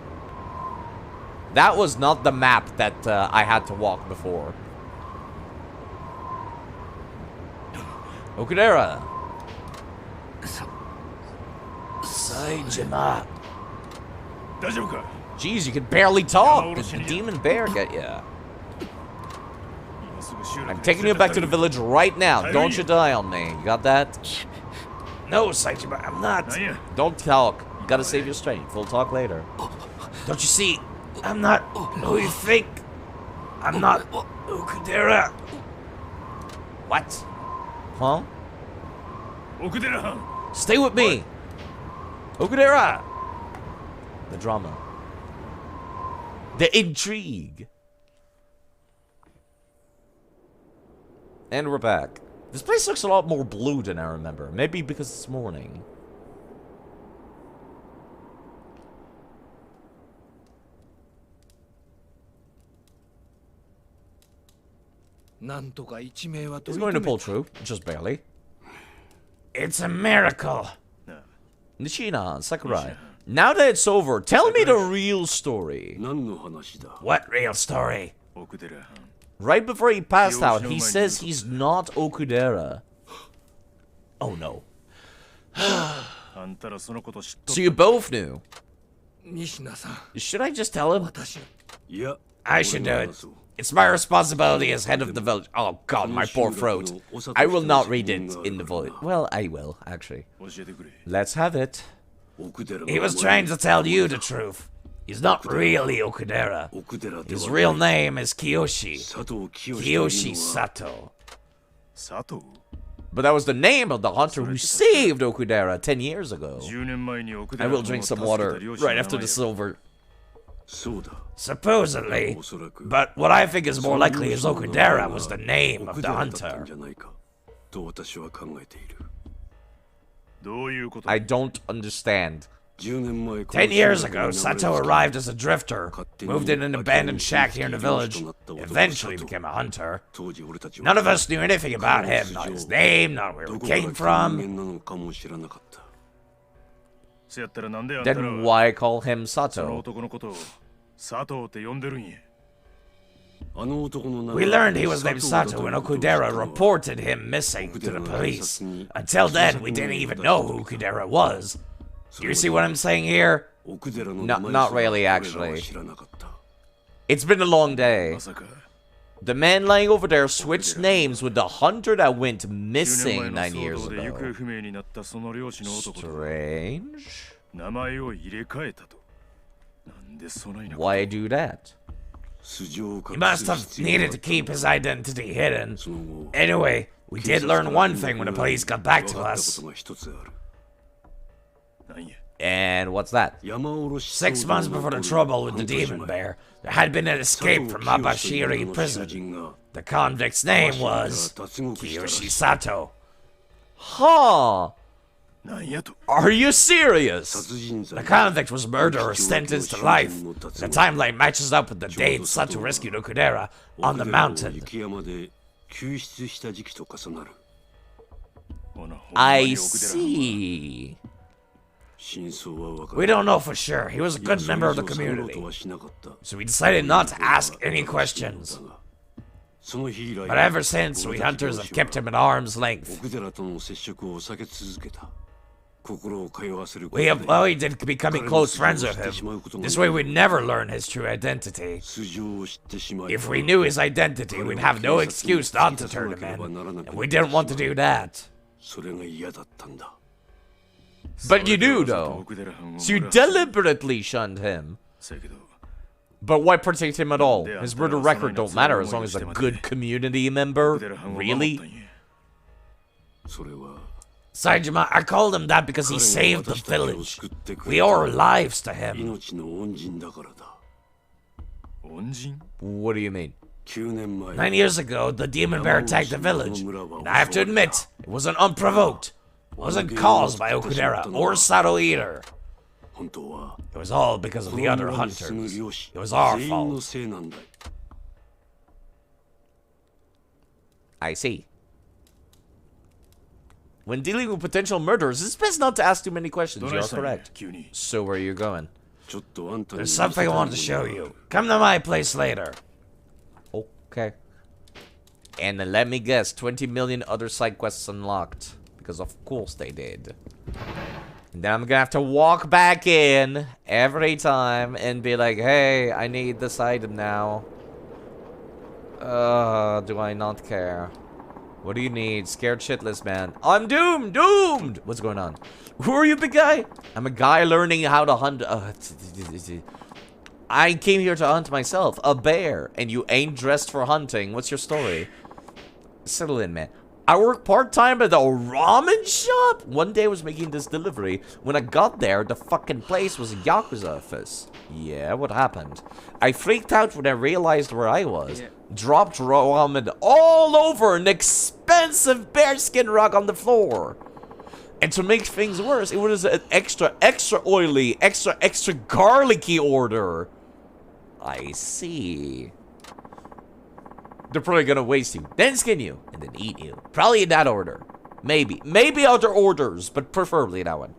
That was not the map that I had to walk before. Okudera. Saijima. Jeez, you can barely talk. Did the demon bear get ya? I'm taking you back to the village right now. Don't you die on me. You got that? No, Saijima, I'm not. Don't talk. You gotta save your strength. We'll talk later. Don't you see? I'm not who you think. I'm not Okudera. What? Huh? Okudera. Stay with me. Okudera. The drama. The intrigue. And we're back. This place looks a lot more blue than I remember. Maybe because it's morning. He's going to pull through, just barely. It's a miracle. Nishina, Sakurai. Now that it's over, tell me the real story. What real story? Right before he passed out, he says he's not Okudera. Oh no. So you both knew. Should I just tell him? I should do it. It's my responsibility as head of the village. Oh god, my poor throat. I will not read it in the voice. Well, I will, actually. Let's have it. He was trying to tell you the truth. He's not really Okudera. His real name is Kiyoshi. Kiyoshi Sato. Sato? But that was the name of the hunter who saved Okudera 10 years ago. I will drink some water right after the silver. Supposedly. But what I think is more likely is Okudera was the name of the hunter. I don't understand. 10 years ago, Sato arrived as a drifter, moved in an abandoned shack here in the village, eventually became a hunter. None of us knew anything about him, not his name, not where he came from. Then why call him Sato? We learned he was named Sato when Okudera reported him missing to the police. Until then, we didn't even know who Okudera was. Do you see what I'm saying here? Not really, actually. It's been a long day. The man lying over there switched names with the hunter that went missing 9 years ago. Strange. Why do that? He must have needed to keep his identity hidden. Anyway, we did learn one thing when the police got back to us. And what's that? 6 months before the trouble with the demon bear, there had been an escape from Mabashiri prison. The convict's name was Kiyoshi Sato. Huh. Are you serious? The convict was murdered or sentenced to life. The timeline matches up with the date Sato rescued Okudera on the mountain. I see. We don't know for sure. He was a good member of the community. So we decided not to ask any questions. But ever since, we hunters have kept him at arm's length. We avoided becoming close friends with him. This way we'd never learn his true identity. If we knew his identity, we'd have no excuse not to turn him in. And we didn't want to do that. But you do, though. So you deliberately shunned him. But why protect him at all? His murder record don't matter as long as a good community member. Really? Saejima, I called him that because he saved the village. We owe our lives to him. What do you mean? 9 years ago, the demon bear attacked the village. And I have to admit, it wasn't unprovoked. It wasn't caused by Okudera or Sato either. It was all because of the other hunters. It was our fault. I see. When dealing with potential murderers, it's best not to ask too many questions. You're correct. So where are you going? There's something I wanted to show you. Come to my place later. Okay. And let me guess, 20 million other side quests unlocked. Because of course they did. And then I'm gonna have to walk back in every time and be like, hey, I need this item now. Do I not care? What do you need? Scared shitless, man. I'm doomed! Doomed! What's going on? Who are you, big guy? I'm a guy learning how to hunt. I came here to hunt myself. A bear. And you ain't dressed for hunting. What's your story? Settle in, man. I work part-time at a ramen shop? One day I was making this delivery. When I got there, the fucking place was a Yakuza office. Yeah, what happened? I freaked out when I realized where I was. Dropped ramen all over an expensive bearskin rug on the floor. And to make things worse, it was an extra oily, extra garlicky order. I see. They're probably gonna waste you, then skin you, and then eat you. Probably in that order. Maybe other orders, but preferably that one.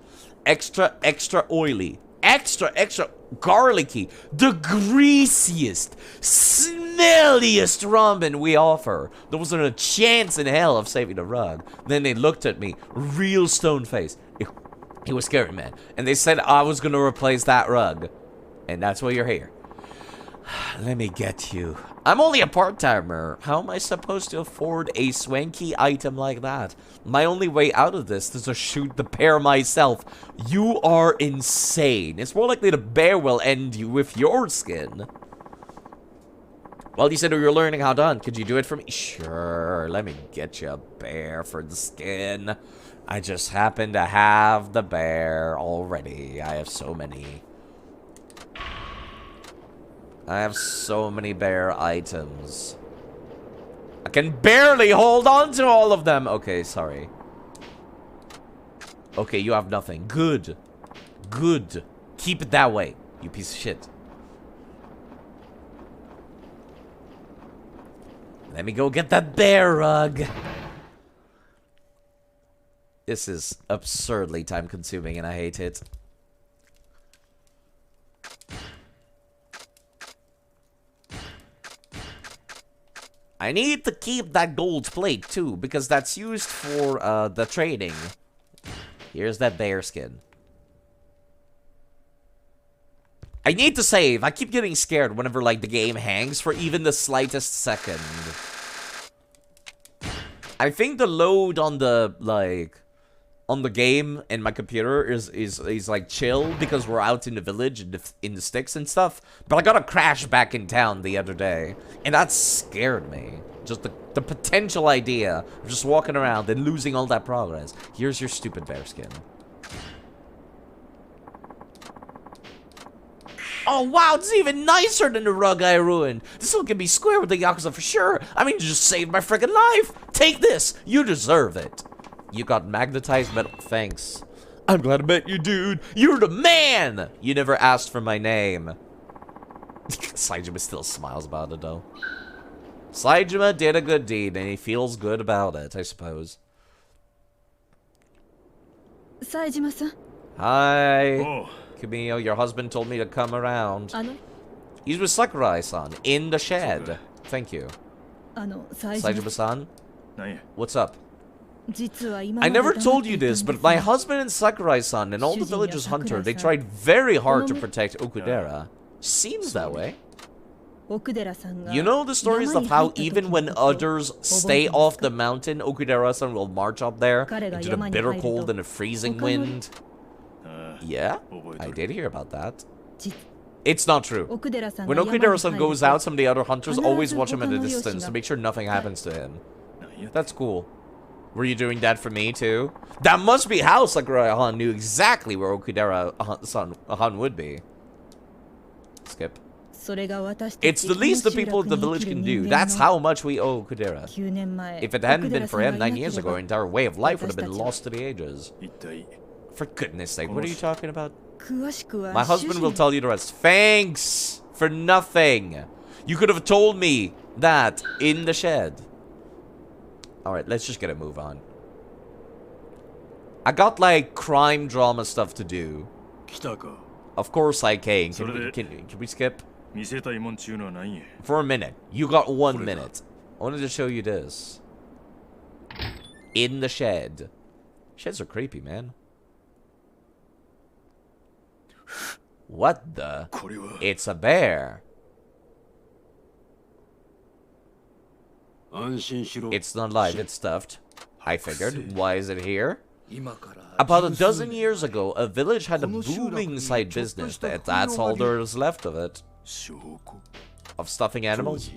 Extra oily, extra garlicky, the greasiest, smelliest ramen we offer. There wasn't a chance in hell of saving the rug. Then they looked at me, real stone face. It was scary, man. And they said I was gonna replace that rug. And that's why you're here. Let me get you. I'm only a part-timer. How am I supposed to afford a swanky item like that? My only way out of this is to shoot the bear myself. You are insane. It's more likely the bear will end you with your skin. Well, you said you were learning how to hunt. Could you do it for me? Sure. Let me get you a bear for the skin. I just happen to have the bear already. I have so many. I have so many bear items. I can barely hold on to all of them. Okay, sorry. Okay, you have nothing. Good. Good. Keep it that way, you piece of shit. Let me go get that bear rug. This is absurdly time-consuming, and I hate it. I need to keep that gold plate, too, because that's used for, the trading. Here's that bear skin. I need to save. I keep getting scared whenever, like, the game hangs for even the slightest second. I think the load on the, like, on the game and my computer is like chill because we're out in the village in the sticks and stuff. But I got a crash back in town the other day, and that scared me. Just the potential idea of just walking around and losing all that progress. Here's your stupid bear skin. Oh wow, it's even nicer than the rug I ruined. This will get me square with the Yakuza for sure. I mean, you just saved my freaking life. Take this. You deserve it. You got magnetized metal. Thanks. I'm glad I met you, dude. You're the man. You never asked for my name. Saejima still smiles about it, though. Saejima did a good deed, and he feels good about it, I suppose. Saejima-san. Hi. Oh. Kumiho, your husband told me to come around. He's with Sakurai-san, in the shed. Thank you. Saejima-san? What's up? I never told you this, but my husband and Sakurai-san and all the villagers hunter, they tried very hard to protect Okudera. Seems that way. You know the stories of how even when others stay off the mountain, Okudera-san will march up there into the bitter cold and the freezing wind? Yeah, I did hear about that. It's not true. When Okudera-san goes out, some of the other hunters always watch him at a distance to make sure nothing happens to him. That's cool. Were you doing that for me, too? That must be how Sakurai-han knew exactly where Okudera-han would be. Skip. It's the least the people of the village can do. That's how much we owe Okudera. If it hadn't been for him 9 years ago, our entire way of life would have been lost to the ages. For goodness sake, what are you talking about? My husband will tell you the rest. Thanks for nothing. You could have told me that in the shed. Alright, let's just get a move on. I got, like, crime drama stuff to do. Of course I can. Can we skip? For a minute. You got 1 minute. I wanted to show you this. In the shed. Sheds are creepy, man. What the? It's a bear. It's not live, it's stuffed. I figured. Why is it here? About a dozen years ago, a village had a booming side business. That's all there is left of it. Of stuffing animals.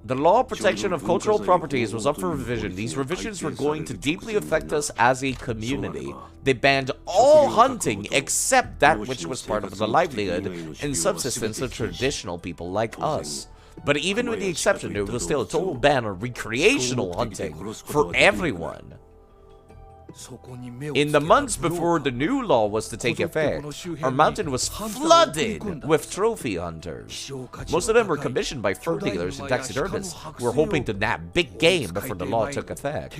The law of protection of cultural properties was up for revision. These revisions were going to deeply affect us as a community. They banned all hunting except that which was part of the livelihood and subsistence of traditional people like us. But even with the exception, there was still a total ban on recreational hunting for everyone. In the months before the new law was to take effect, our mountain was flooded with trophy hunters. Most of them were commissioned by fur dealers and taxidermists who were hoping to nab big game before the law took effect.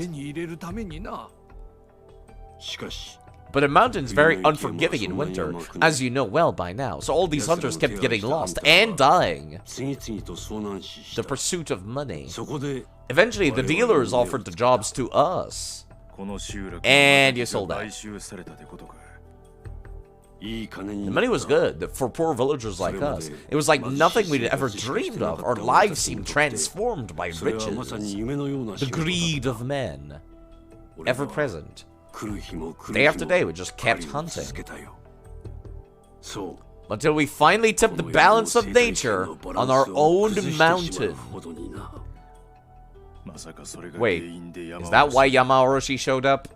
But the mountain's very unforgiving in winter, as you know well by now, so all these hunters kept getting lost and dying. The pursuit of money. Eventually, the dealers offered the jobs to us. And you sold out. The money was good for poor villagers like us. It was like nothing we'd ever dreamed of. Our lives seemed transformed by riches. The greed of men. Ever present. Day after day, we just kept hunting. Until we finally tipped the balance of nature on our own mountain. Wait, is that why Yamaoroshi showed up?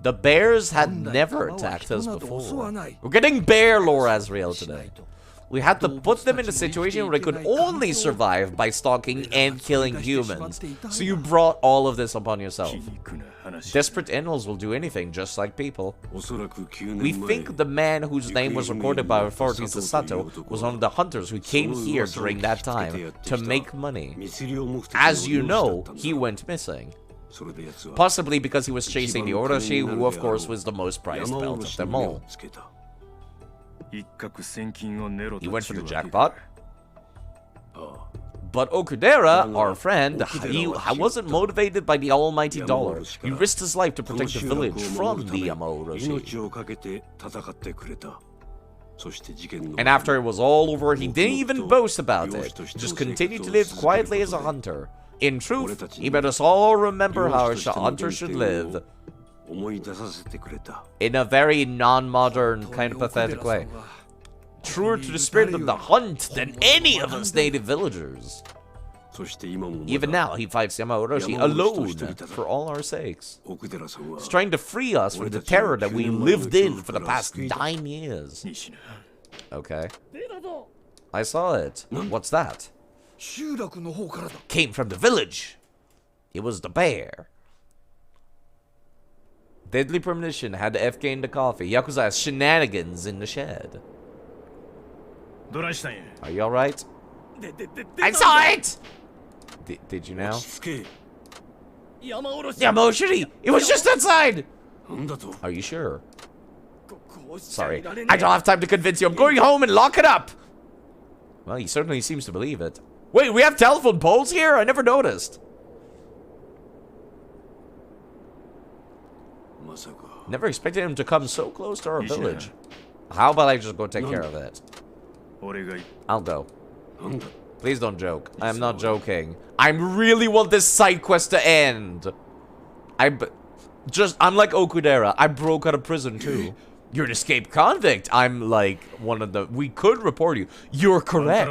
The bears had never attacked us before. We're getting bear lore as real today. We had to put them in a situation where they could only survive by stalking and killing humans. So you brought all of this upon yourself. Desperate animals will do anything, just like people. We think the man whose name was recorded by authorities as Sato was one of the hunters who came here during that time to make money. As you know, he went missing. Possibly because he was chasing the Orochi, who of course was the most prized belt of them all. He went for the jackpot. But Okudera, our friend, he wasn't motivated by the almighty dollar. He risked his life to protect the village from the Yamaoroshi. And after it was all over, he didn't even boast about it. Just continued to live quietly as a hunter. In truth, he made us all remember how a hunter should live. In a very non-modern, kind of pathetic way. Truer to the spirit of the hunt than any of us native villagers. Even now, he fights Yamaoroshi alone for all our sakes. He's trying to free us from the terror that we lived in for the past 9 years. Okay. I saw it. What's that? Came from the village. It was the bear. Deadly premonition had the FK in the coffee. Yakuza has shenanigans in the shed. Are you alright? I saw it! Did you now? Yamaoshiri! It was just outside! Are you sure? Sorry, I don't have time to convince you. I'm going home and lock it up! Well, he certainly seems to believe it. Wait, we have telephone poles here? I never noticed. Never expected him to come so close to our village. How about I just go take care of it? I'll go. Please don't joke. I'm not joking. I really want this side quest to end. I'm like Okudera. I broke out of prison too. You're an escaped convict. I'm like one of the... We could report you. You're correct.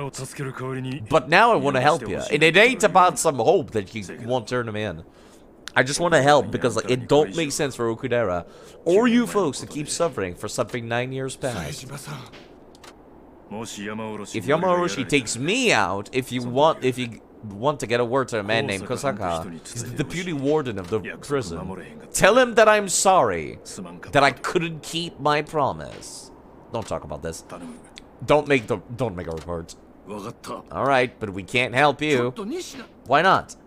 But now I want to help you. And it ain't about some hope that you won't turn him in. I just want to help because like, it don't make sense for Okudera or you folks to keep suffering for something 9 years past. If Yamaoroshi takes me out, if you want to get a word to a man named Kosaka, he's the deputy warden of the prison. Tell him that I'm sorry, that I couldn't keep my promise. Don't talk about this. Don't make a report. All right, but we can't help you. Why not?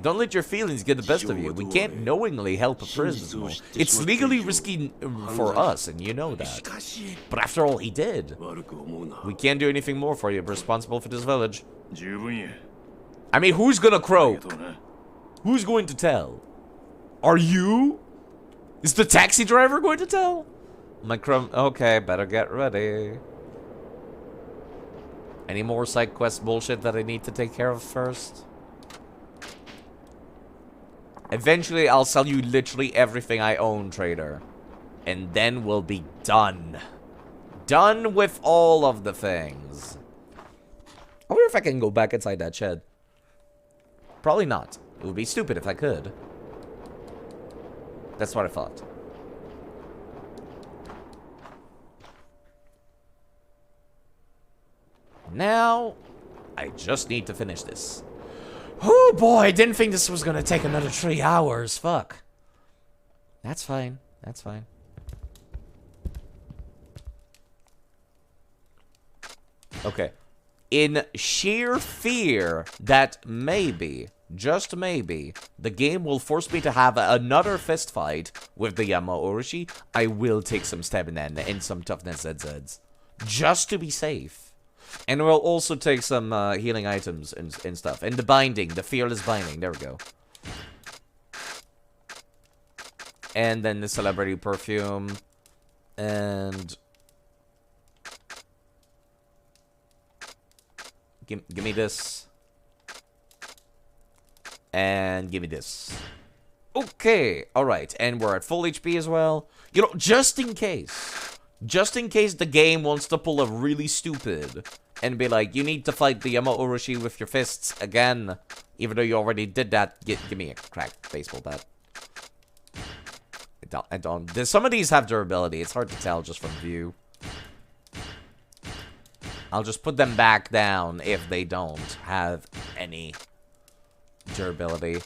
Don't let your feelings get the best of you. We can't knowingly help a prisoner. It's legally risky for us, and you know that. But after all, he did. We can't do anything more for you. We're responsible for this village. I mean, who's gonna croak? Who's going to tell? Are you? Is the taxi driver going to tell? Okay, better get ready. Any more side quest bullshit that I need to take care of first? Eventually, I'll sell you literally everything I own, trader. And then we'll be done. Done with all of the things. I wonder if I can go back inside that shed. Probably not. It would be stupid if I could. That's what I thought. Now, I just need to finish this. Oh boy, I didn't think this was gonna take another 3 hours. Fuck. That's fine. That's fine. Okay. In sheer fear that maybe, just maybe, the game will force me to have another fist fight with the Yamaoroshi, I will take some stamina and some toughness ZZs. Just to be safe. And we'll also take some healing items and stuff. And the binding, the fearless binding. There we go. And then the celebrity perfume. And... Give me this. And give me this. Okay, alright. And we're at full HP as well. You know, just in case. Just in case the game wants to pull a really stupid and be like, you need to fight the Yamaoroshi with your fists again, even though you already did that. Give me a cracked baseball bat. I don't. Some of these have durability. It's hard to tell just from view. I'll just put them back down if they don't have any durability.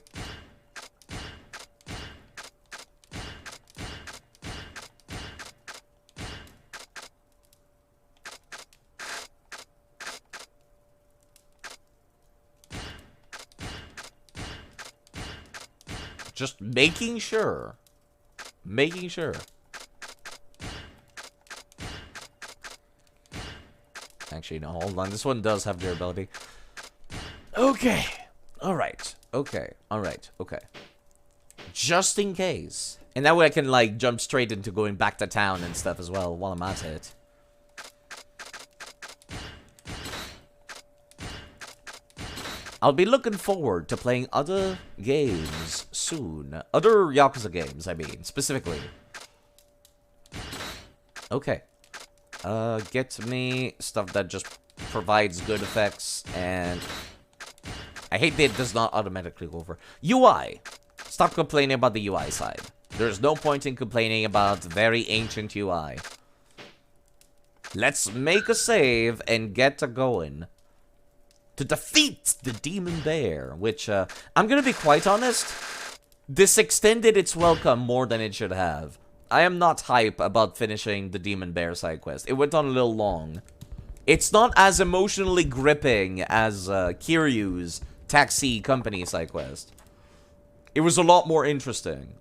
Just making sure. Making sure. Actually, no, hold on. This one does have durability. Okay. Alright. Okay. Alright. Okay. Just in case. And that way I can, like, jump straight into going back to town and stuff as well while I'm at it. I'll be looking forward to playing other games soon. Other Yakuza games, I mean, specifically. Okay. Get me stuff that just provides good effects, and I hate that it does not automatically go over. UI. Stop complaining about the UI side. There's no point in complaining about very ancient UI. Let's make a save and get going. To defeat the Demon Bear, which, I'm gonna be quite honest, this extended its welcome more than it should have. I am not hype about finishing the Demon Bear side quest. It went on a little long. It's not as emotionally gripping as Kiryu's Taxi Company side quest. It was a lot more interesting.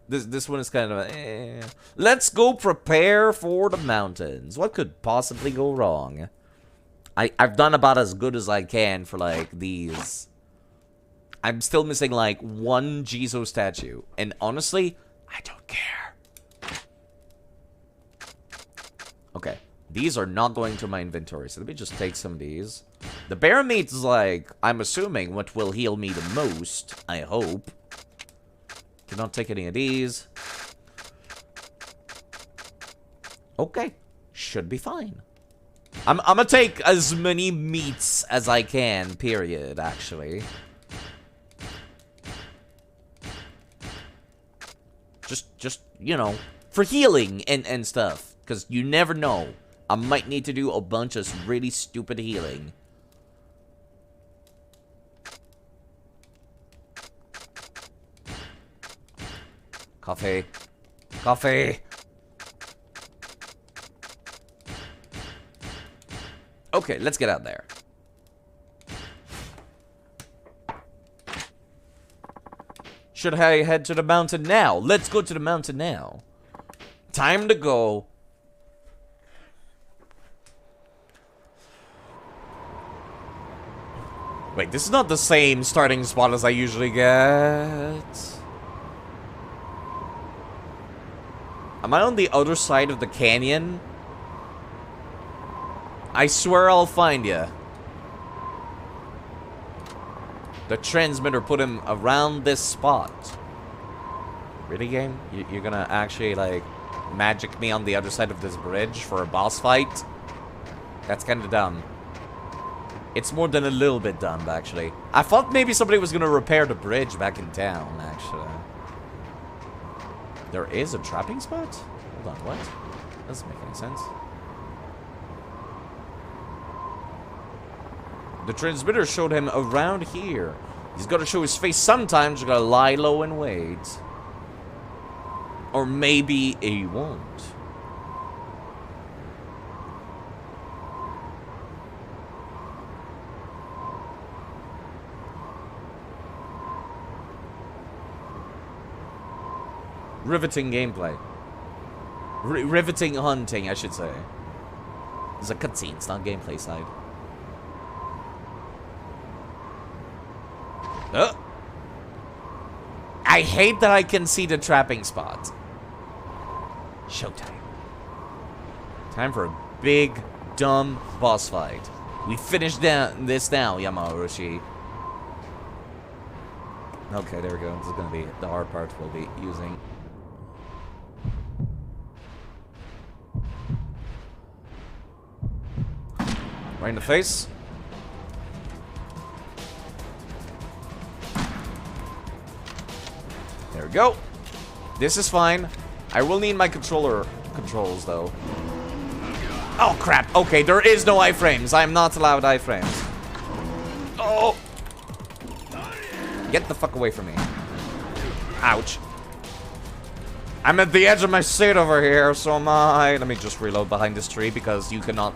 This one is kind of Let's go prepare for the mountains. What could possibly go wrong? I've done about as good as I can for, like, these. I'm still missing, like, one Jizo statue. And honestly, I don't care. Okay. These are not going to my inventory, so let me just take some of these. The bear meat is, like, I'm assuming what will heal me the most. I hope. Cannot take any of these. Okay. Should be fine. I'm gonna take as many meats as I can, period, actually. Just, you know, for healing and stuff. Because you never know. I might need to do a bunch of really stupid healing. Coffee. Coffee. Okay, let's get out there. Should I head to the mountain now? Let's go to the mountain now. Time to go. Wait, this is not the same starting spot as I usually get. Am I on the other side of the canyon? I swear I'll find ya. The transmitter put him around this spot. Really, game? You're gonna actually, like, magic me on the other side of this bridge for a boss fight? That's kinda dumb. It's more than a little bit dumb, actually. I thought maybe somebody was gonna repair the bridge back in town, actually. There is a trapping spot? Hold on, what? Doesn't make any sense. The transmitter showed him around here. He's got to show his face sometimes. You gotta lie low and wait. Or maybe he won't. Riveting gameplay. Riveting hunting, I should say. It's a cutscene, it's not gameplay side. I hate that I can see the trapping spot. Showtime. Time for a big, dumb boss fight. We finished this now, Yamauchi. Okay, there we go. This is gonna be the hard part we'll be using. Right in the face. There we go. This is fine. I will need my controls, though. Oh, crap. Okay, there is no iframes. I am not allowed iframes. Oh! Get the fuck away from me. Ouch. I'm at the edge of my seat over here, so am I. Let me just reload behind this tree, because you cannot...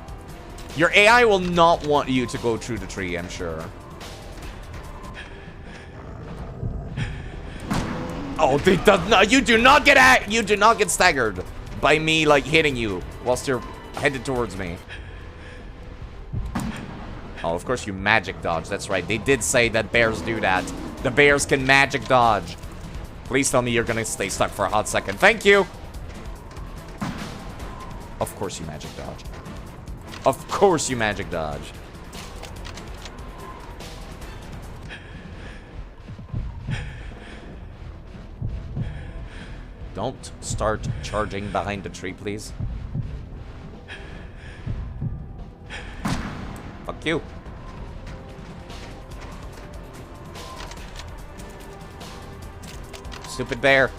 Your AI will not want you to go through the tree, I'm sure. Oh, you do not get staggered by me, like, hitting you whilst you're headed towards me. Oh, of course you magic dodge. That's right. They did say that bears do that. The bears can magic dodge. Please tell me you're gonna stay stuck for a hot second. Thank you. Of course you magic dodge. Of course you magic dodge. Don't start charging behind the tree, please. Fuck you. Stupid bear.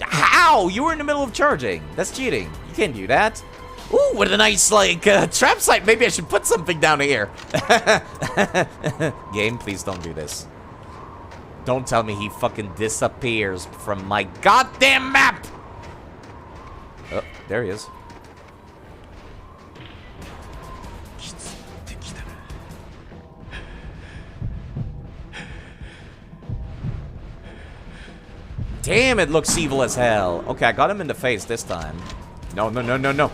How? You were in the middle of charging. That's cheating. You can't do that. Ooh, what a nice, like, trap site. Maybe I should put something down here. Game, please don't do this. Don't tell me he fucking disappears from my goddamn map. Oh, there he is. Damn, it looks evil as hell. Okay, I got him in the face this time. No, no, no, no, no.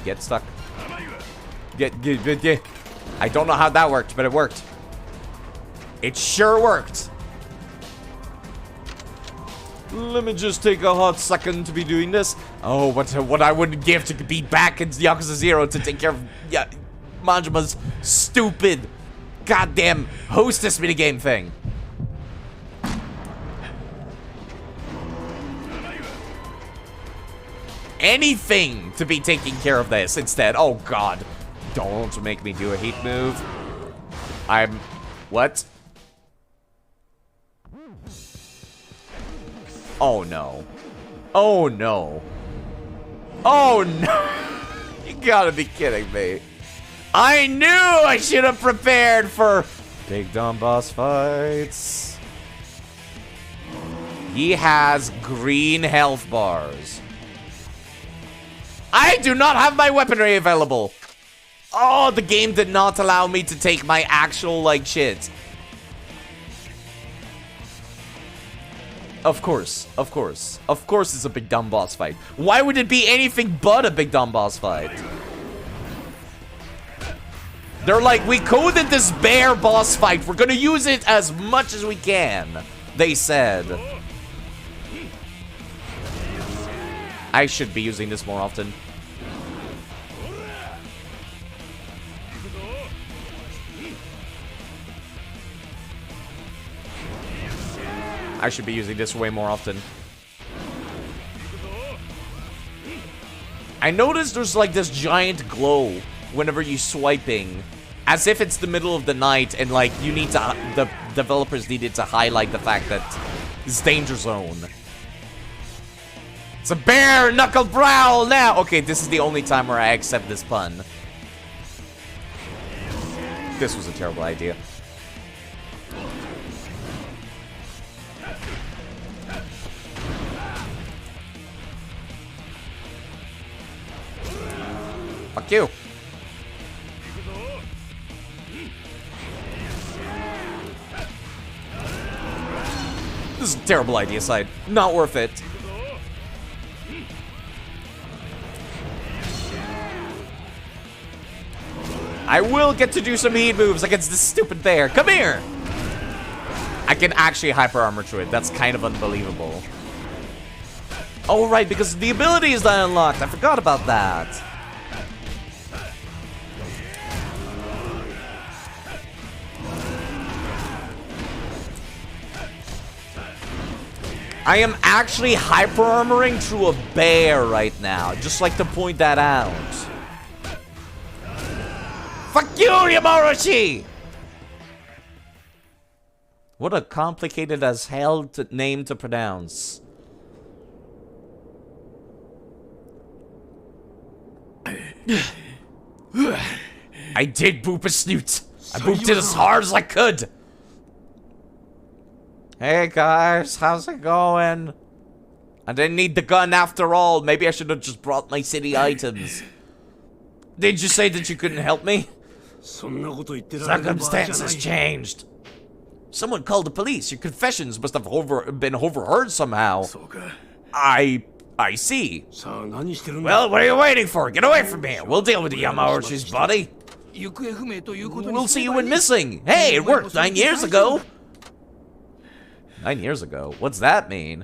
Get stuck. Get. I don't know how that worked, but it worked. It sure worked. Let me just take a hot second to be doing this. Oh, what I would give to be back in Yakuza 0 to take care of Majima's stupid goddamn hostess minigame thing. Anything to be taking care of this instead. Oh god. Don't make me do a heat move. What? Oh no. Oh no. Oh no. You gotta be kidding me. I knew I should have prepared for big dumb boss fights. He has green health bars. I do not have my weaponry available. Oh, the game did not allow me to take my actual, like, shit. Of course, of course. Of course it's a big dumb boss fight. Why would it be anything but a big dumb boss fight? They're like, we coded this bear boss fight. We're gonna use it as much as we can, they said. I should be using this more often. I should be using this way more often. I noticed there's like this giant glow whenever you're swiping, as if it's the middle of the night and like you need to, the developers needed to highlight the fact that it's danger zone. It's a bare knuckle growl now. Okay, this is the only time where I accept this pun. This was a terrible idea. Fuck you. This is a terrible idea, Side. Not worth it. I will get to do some heat moves against this stupid bear. Come here! I can actually hyper armor through it. That's kind of unbelievable. Oh, right, because the ability is not unlocked. I forgot about that. I am actually hyper armoring through a bear right now. Just like to point that out. Fuck you, Yamauchi! What a complicated as hell name to pronounce. I did boop a snoot. I booped it as hard as I could. Hey guys, how's it going? I didn't need the gun after all. Maybe I should have just brought my city items. Did you say that you couldn't help me? Circumstances changed. Someone called the police. Your confessions must have been overheard somehow. I see. Well, what are you waiting for? Get away from here. We'll deal with the Yamauchi's body. We'll see you when missing. Hey, it worked 9 years ago. 9 years ago? What's that mean?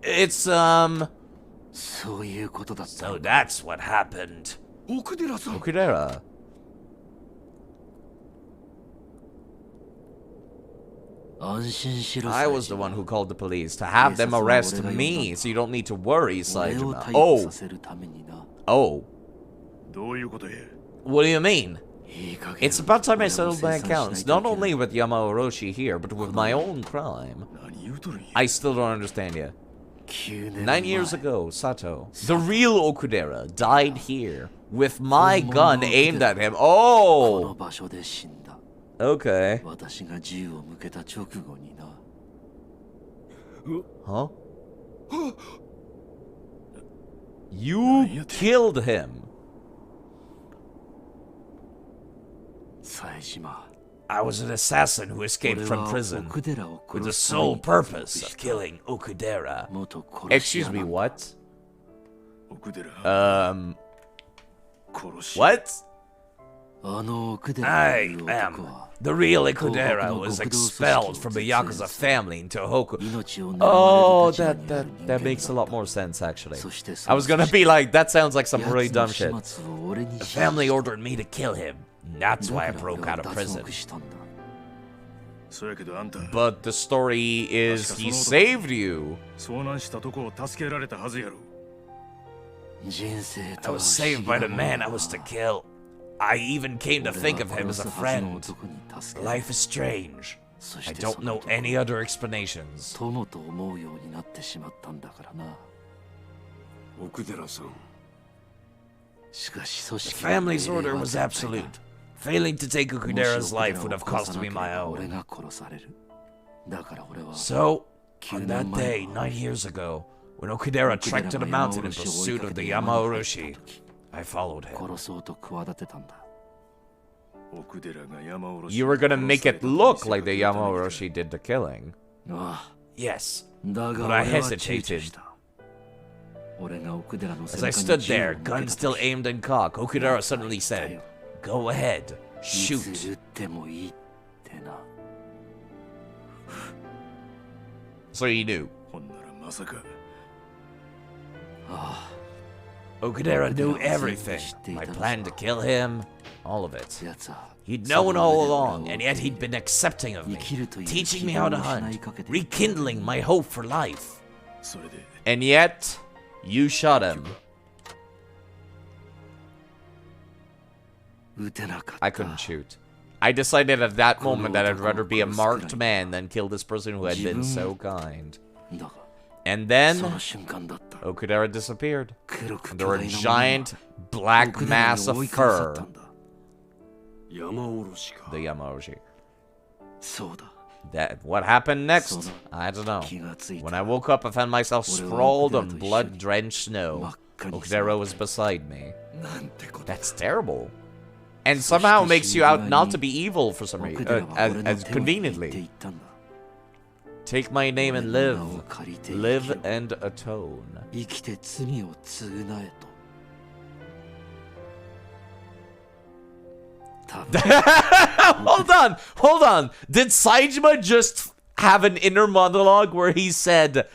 It's, So that's what happened. Okudera. I was the one who called the police to have them arrest me, so you don't need to worry, Saejima. Oh. Oh. What do you mean? It's about time I settled my accounts, not only with Yamaoroshi here, but with my own crime. I still don't understand you. 9 years ago, Sato, the real Okudera, died here, with my gun aimed at him. Oh! Okay. Huh? You killed him. I was an assassin who escaped from prison with the sole purpose of killing Okudera. Excuse me, what? What? I am the real Okudera who was expelled from the Yakuza family in Tohoku. Oh, that makes a lot more sense, actually. I was gonna be like, that sounds like some really dumb shit. The family ordered me to kill him. That's why I broke out of prison. But the story is he saved you. I was saved by the man I was to kill. I even came to think of him as a friend. Life is strange. I don't know any other explanations. The family's order was absolute. Failing to take Okudera's life would have cost me my own. So, on that day, 9 years ago, when Okudera trekked to the mountain in pursuit of the Yamaoroshi, I followed him. You were gonna make it look like the Yamaoroshi did the killing. Yes, but I hesitated. As I stood there, gun still aimed and cocked, Okudera suddenly said, "Go ahead, shoot." So you knew. Okudera knew everything. My plan to kill him, all of it. He'd known all along, and yet he'd been accepting of me, teaching me how to hunt, rekindling my hope for life. And yet, you shot him. I couldn't shoot. I decided at that moment that I'd rather be a marked man than kill this person who had been so kind. And then, Okudera disappeared. Under a giant black mass of fur. The Yamaoroshi. What happened next? I don't know. When I woke up, I found myself sprawled on blood-drenched snow. Okudera was beside me. That's terrible. And somehow makes you out not to be evil for some reason, as conveniently. Take my name and live. Live and atone. Hold on. Did Saejima just have an inner monologue where he said,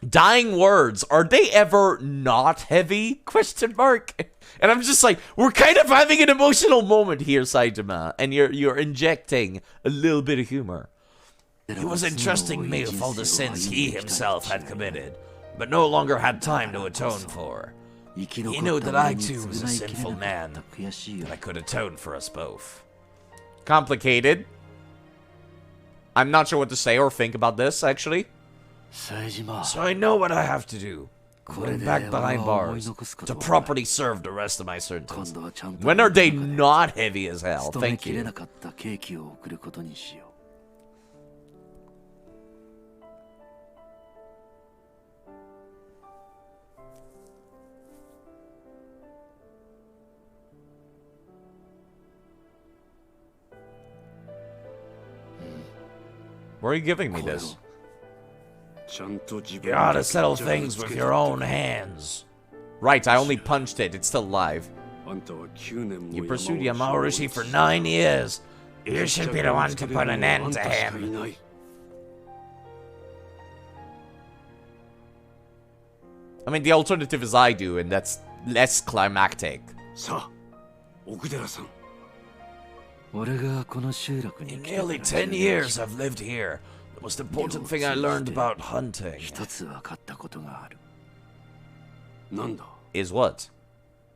dying words, are they ever not heavy? Question mark. And I'm just like, we're kind of having an emotional moment here, Saejima, and you're injecting a little bit of humor. He was entrusting me with all the sins he himself had committed, but no longer had time to atone for. He knew that I too was a sinful man, that I could atone for us both. Complicated. I'm not sure what to say or think about this, actually. So I know what I have to do. Going back behind bars to properly serve the rest of my sentence. When are they not heavy as hell? Thank you. Why are you giving me this? You ought to settle things with your own hands. Right, I only punched it. It's still alive. You pursued Yamaoroshi for 9 years. You should be the one to put an end to him. I mean, the alternative is I do, and that's less climactic. In nearly 10 years I've lived here. The most important thing I learned about hunting Is what?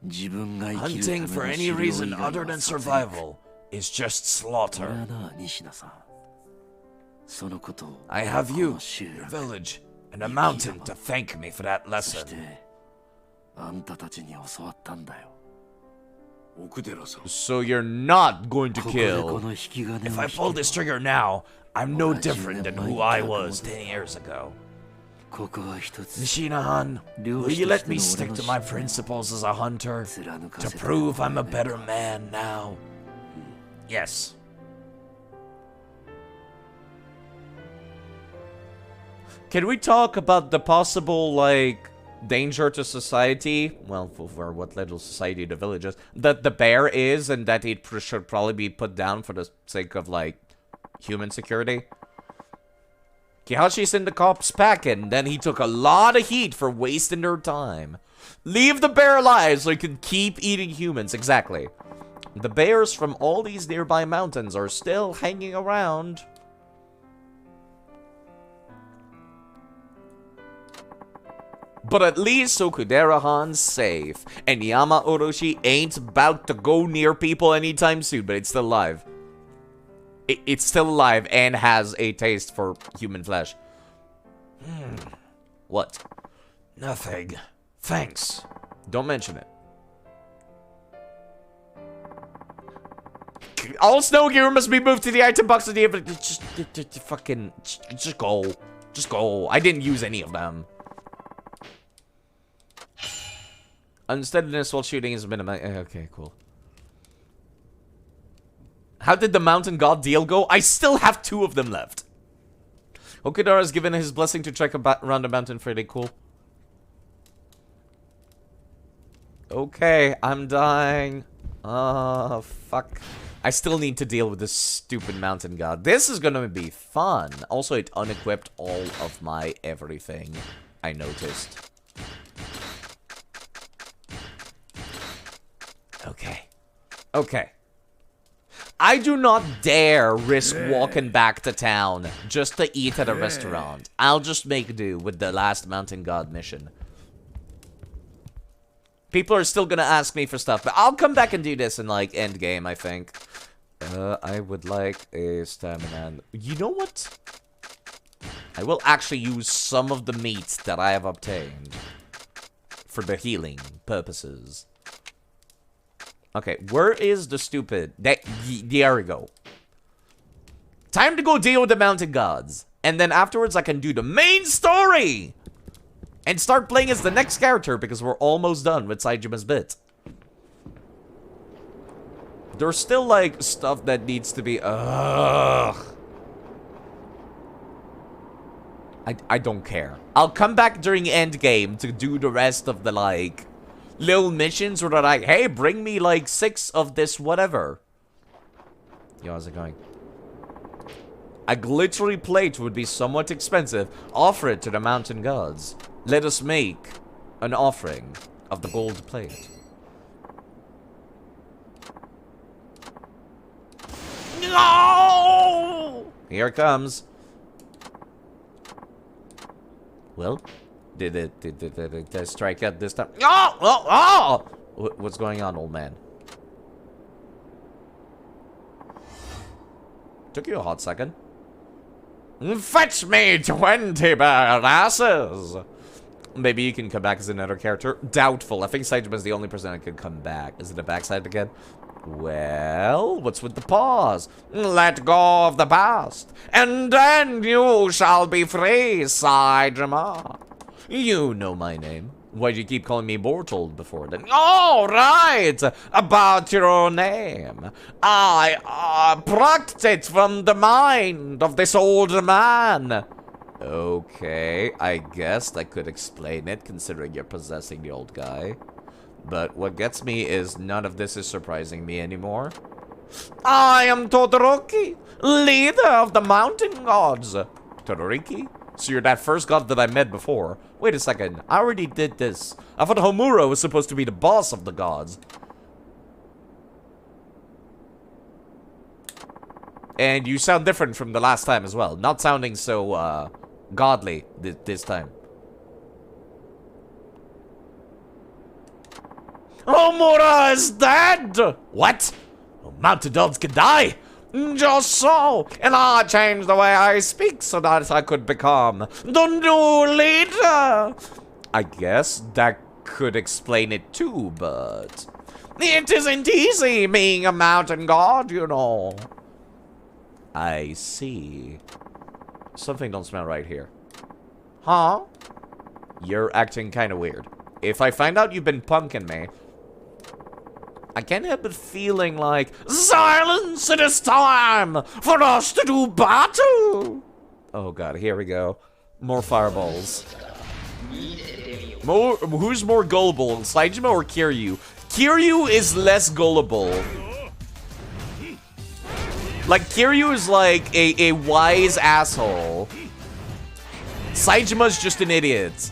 hunting for any reason other than survival is just slaughter. I have you, your village, and a mountain to thank me for that lesson. So you're not going to kill. If I pull this trigger now, I'm no different than who I was 10 years ago. Nishina-han, will you let me stick to my principles as a hunter to prove I'm a better man now? Yes. Can we talk about the possible, like, danger to society? Well, for what little society the village is. That the bear is, and that it should probably be put down for the sake of, like, human security. Kihashi's in the cops packing, then he took a lot of heat for wasting their time. Leave the bear alive so he can keep eating humans, exactly. The bears from all these nearby mountains are still hanging around. But at least Okudera-han's safe, and Yama Orochi ain't about to go near people anytime soon, but it's still alive. It's still alive and has a taste for human flesh. What? Nothing. Thanks. Don't mention it. All snow gear must be moved to the item box at the end. Just fucking, just go. Just go. I didn't use any of them. Unsteadiness while shooting is minimized. Okay, cool. How did the mountain god deal go? I still have 2 of them left. Okudara's given his blessing to trek around the mountain fairly cool. Okay, I'm dying. Oh, fuck. I still need to deal with this stupid mountain god. This is gonna be fun. Also, it unequipped all of my everything, I noticed. Okay. Okay. I do not dare risk walking back to town just to eat at a restaurant. I'll just make do with the last mountain god mission. People are still gonna ask me for stuff, but I'll come back and do this in, like, end game, I think. I would like a stamina. You know what? I will actually use some of the meat that I have obtained for the healing purposes. Okay, where is the stupid... There we go. Time to go deal with the mountain gods. And then afterwards I can do the main story! And start playing as the next character because we're almost done with Saijima's bit. There's still, like, stuff that needs to be... Ugh. I don't care. I'll come back during endgame to do the rest of the, like... little missions where they're like, hey, bring me like 6 of this whatever. Yo, how's it going? A glittery plate would be somewhat expensive. Offer it to the mountain gods. Let us make an offering of the gold plate. No! Here it comes. Well... Did it strike out this time? Oh! Oh! Oh! What's going on, old man? Took you a hot second. Fetch me 20 bird asses! Maybe you can come back as another character. Doubtful. I think Saijima's the only person that could come back. Is it a backside again? Well, what's with the pause? Let go of the past, and then you shall be free, Saijima. You know my name. Why'd you keep calling me Bortold before then? Oh, right! About your name. I plucked it from the mind of this old man. Okay, I guess I could explain it, considering you're possessing the old guy. But what gets me is none of this is surprising me anymore. I am Todoroki, leader of the mountain gods. Todoroki? So you're that first god that I met before. Wait a second, I already did this. I thought Homura was supposed to be the boss of the gods. And you sound different from the last time as well. Not sounding so, godly this time. Omura is dead! What? Mounted dogs can die? Just so. And I changed the way I speak so that I could become the new leader. I guess that could explain it too, but it isn't easy being a mountain god, you know. I see. Something don't smell right here. Huh? You're acting kind of weird. If I find out you've been punking me, I can't help but feeling like, silence, it is time for us to do battle! Oh god, here we go. More fireballs. Who's more gullible, Saejima or Kiryu? Kiryu is less gullible. Like, Kiryu is like a wise asshole. Saejima's just an idiot.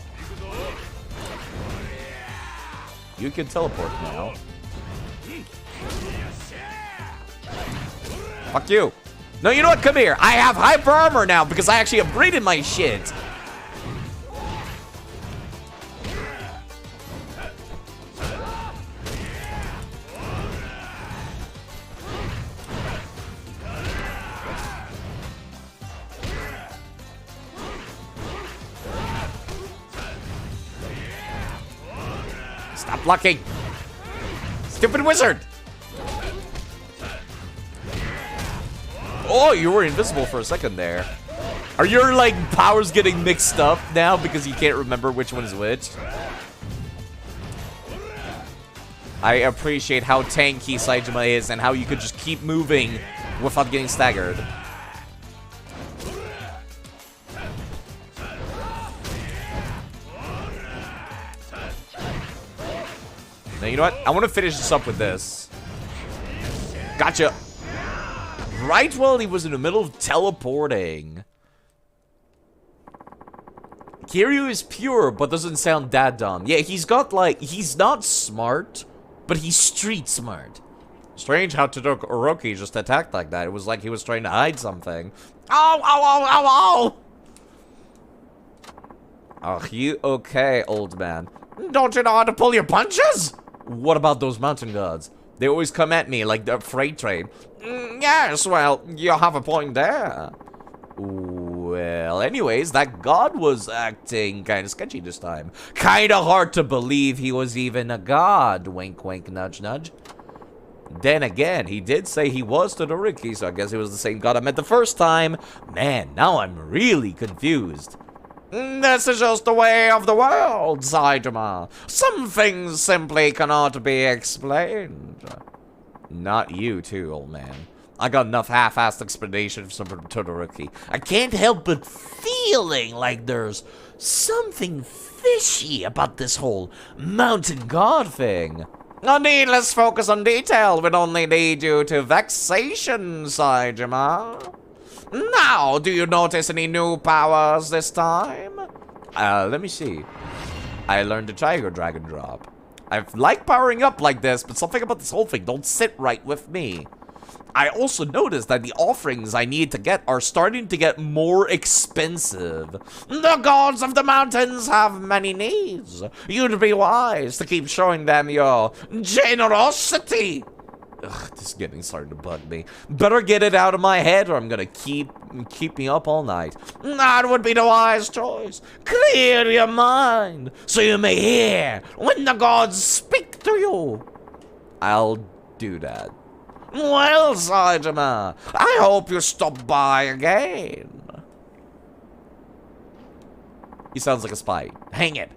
You can teleport now. Fuck you. No, you know what? Come here. I have hyper armor now because I actually upgraded my shit. Stop blocking. Stupid wizard. Oh, you were invisible for a second there. Are your, like, powers getting mixed up now because you can't remember which one is which? I appreciate how tanky Saejima is and how you could just keep moving without getting staggered. Now, you know what? I want to finish this up with this. Gotcha. Right while he was in the middle of teleporting. Kiryu is pure, but doesn't sound that dumb. Yeah, he's got, like, he's not smart, but he's street smart. Strange how Todoroki just attacked like that. It was like he was trying to hide something. Ow, ow, ow, ow, ow! Are you okay, old man? Don't you know how to pull your punches? What about those mountain gods? They always come at me like the freight train. Yes, well, you have a point there. Well, anyways, that god was acting kind of sketchy this time. Kind of hard to believe he was even a god. Wink, wink, nudge, nudge. Then again, he did say he was Todoroki, so I guess he was the same god I met the first time. Man, now I'm really confused. This is just the way of the world, Saejima. Some things simply cannot be explained. Not you too, old man. I got enough half-assed explanations from Todoroki. I can't help but feeling like there's something fishy about this whole mountain god thing. A needless focus on detail would only lead you to vexation, Saejima. Now, do you notice any new powers this time? Let me see. I learned the Tiger Dragon drop. I like powering up like this, but something about this whole thing don't sit right with me. I also noticed that the offerings I need to get are starting to get more expensive. The gods of the mountains have many needs. You'd be wise to keep showing them your generosity. Ugh, this is getting starting to bug me. Better get it out of my head or I'm gonna keep me up all night. That would be the wise choice. Clear your mind so you may hear when the gods speak to you. I'll do that. Well, Saejima, I hope you stop by again. He sounds like a spy. Hang it.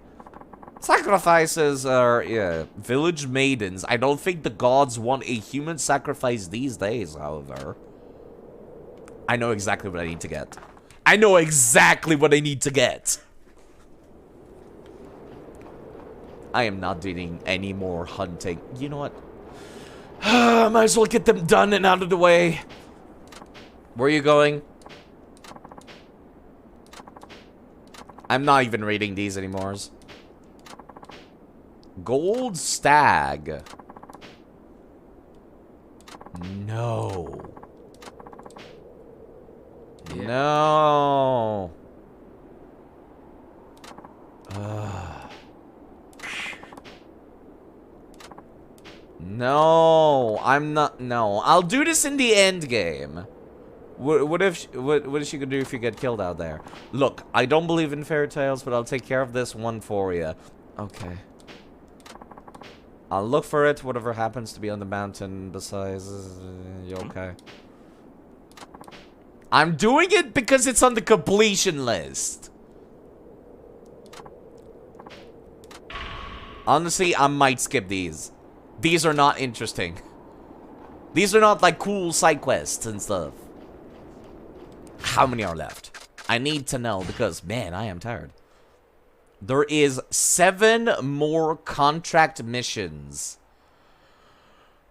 Sacrifices are, yeah, village maidens. I don't think the gods want a human sacrifice these days, however. I know exactly what I need to get. I know exactly what I need to get. I am not doing any more hunting. You know what? Might as well get them done and out of the way. Where are you going? I'm not even reading these anymore. Gold stag. No. No. No, I'm not. No, I'll do this in the end game. What if she gonna do if you get killed out there? Look, I don't believe in fairy tales, but I'll take care of this one for you. Okay. I'll look for it. Whatever happens to be on the mountain. Besides, you okay? I'm doing it because it's on the completion list. Honestly, I might skip these. These are not interesting. These are not like cool side quests and stuff. How many are left? I need to know because, man, I am tired. There is 7 more contract missions.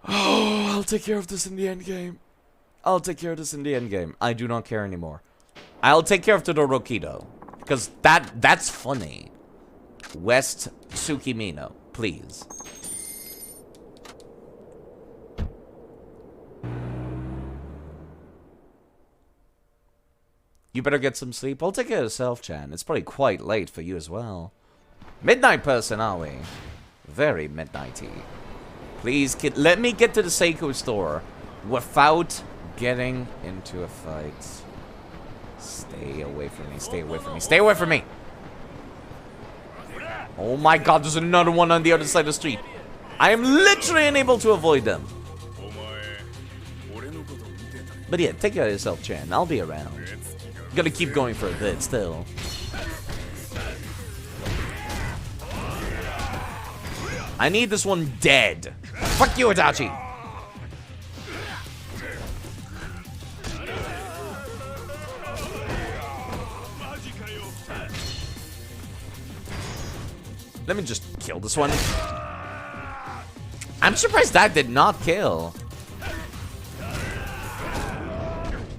Oh, I'll take care of this in the end game. I'll take care of this in the end game. I do not care anymore. I'll take care of Todoroki though, because that's funny. West Tsukimino, please. You better get some sleep. I'll take care of yourself, Chan. It's probably quite late for you as well. Midnight person, are we? Very midnighty. Please, kid, let me get to the Seiko store without getting into a fight. Stay away from me. Stay away from me. Stay away from me. Oh my god, there's another one on the other side of the street. I am literally unable to avoid them. But yeah, take care of yourself, Chan. I'll be around. Gotta keep going for a bit still. I need this one dead. Fuck you, Itachi. Let me just kill this one. I'm surprised that did not kill.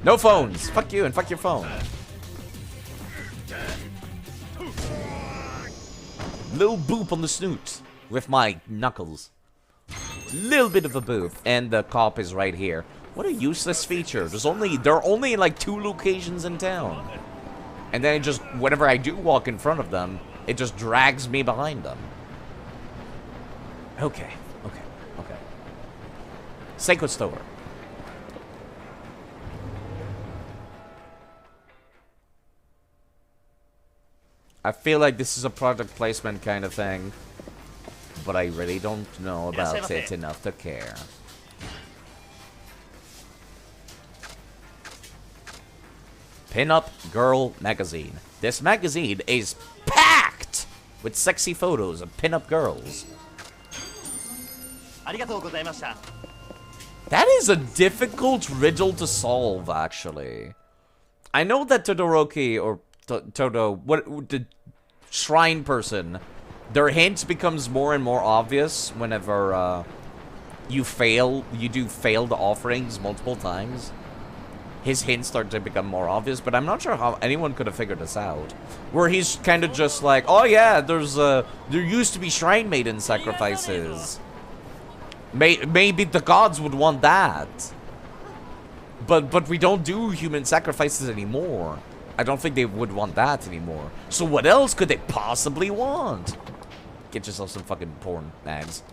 No phones. Fuck you and fuck your phone. Little boop on the snoot with my knuckles. Little bit of a boop. And the cop is right here. What a useless feature. There are only like 2 locations in town. And then it just, whenever I do walk in front of them, it just drags me behind them. Okay. Seiko store. I feel like this is a product placement kind of thing, but I really don't know about it enough to care. Pin-Up Girl Magazine. This magazine is packed with sexy photos of pin-up girls. That is a difficult riddle to solve, actually. I know that Todoroki, or Todo, the shrine person, their hint becomes more and more obvious whenever you do failed offerings multiple times. His hints start to become more obvious, but I'm not sure how anyone could have figured this out. Where he's kind of just like, oh yeah, there used to be shrine maiden sacrifices. Maybe the gods would want that. But we don't do human sacrifices anymore. I don't think they would want that anymore. So what else could they possibly want? Get yourself some fucking porn mags.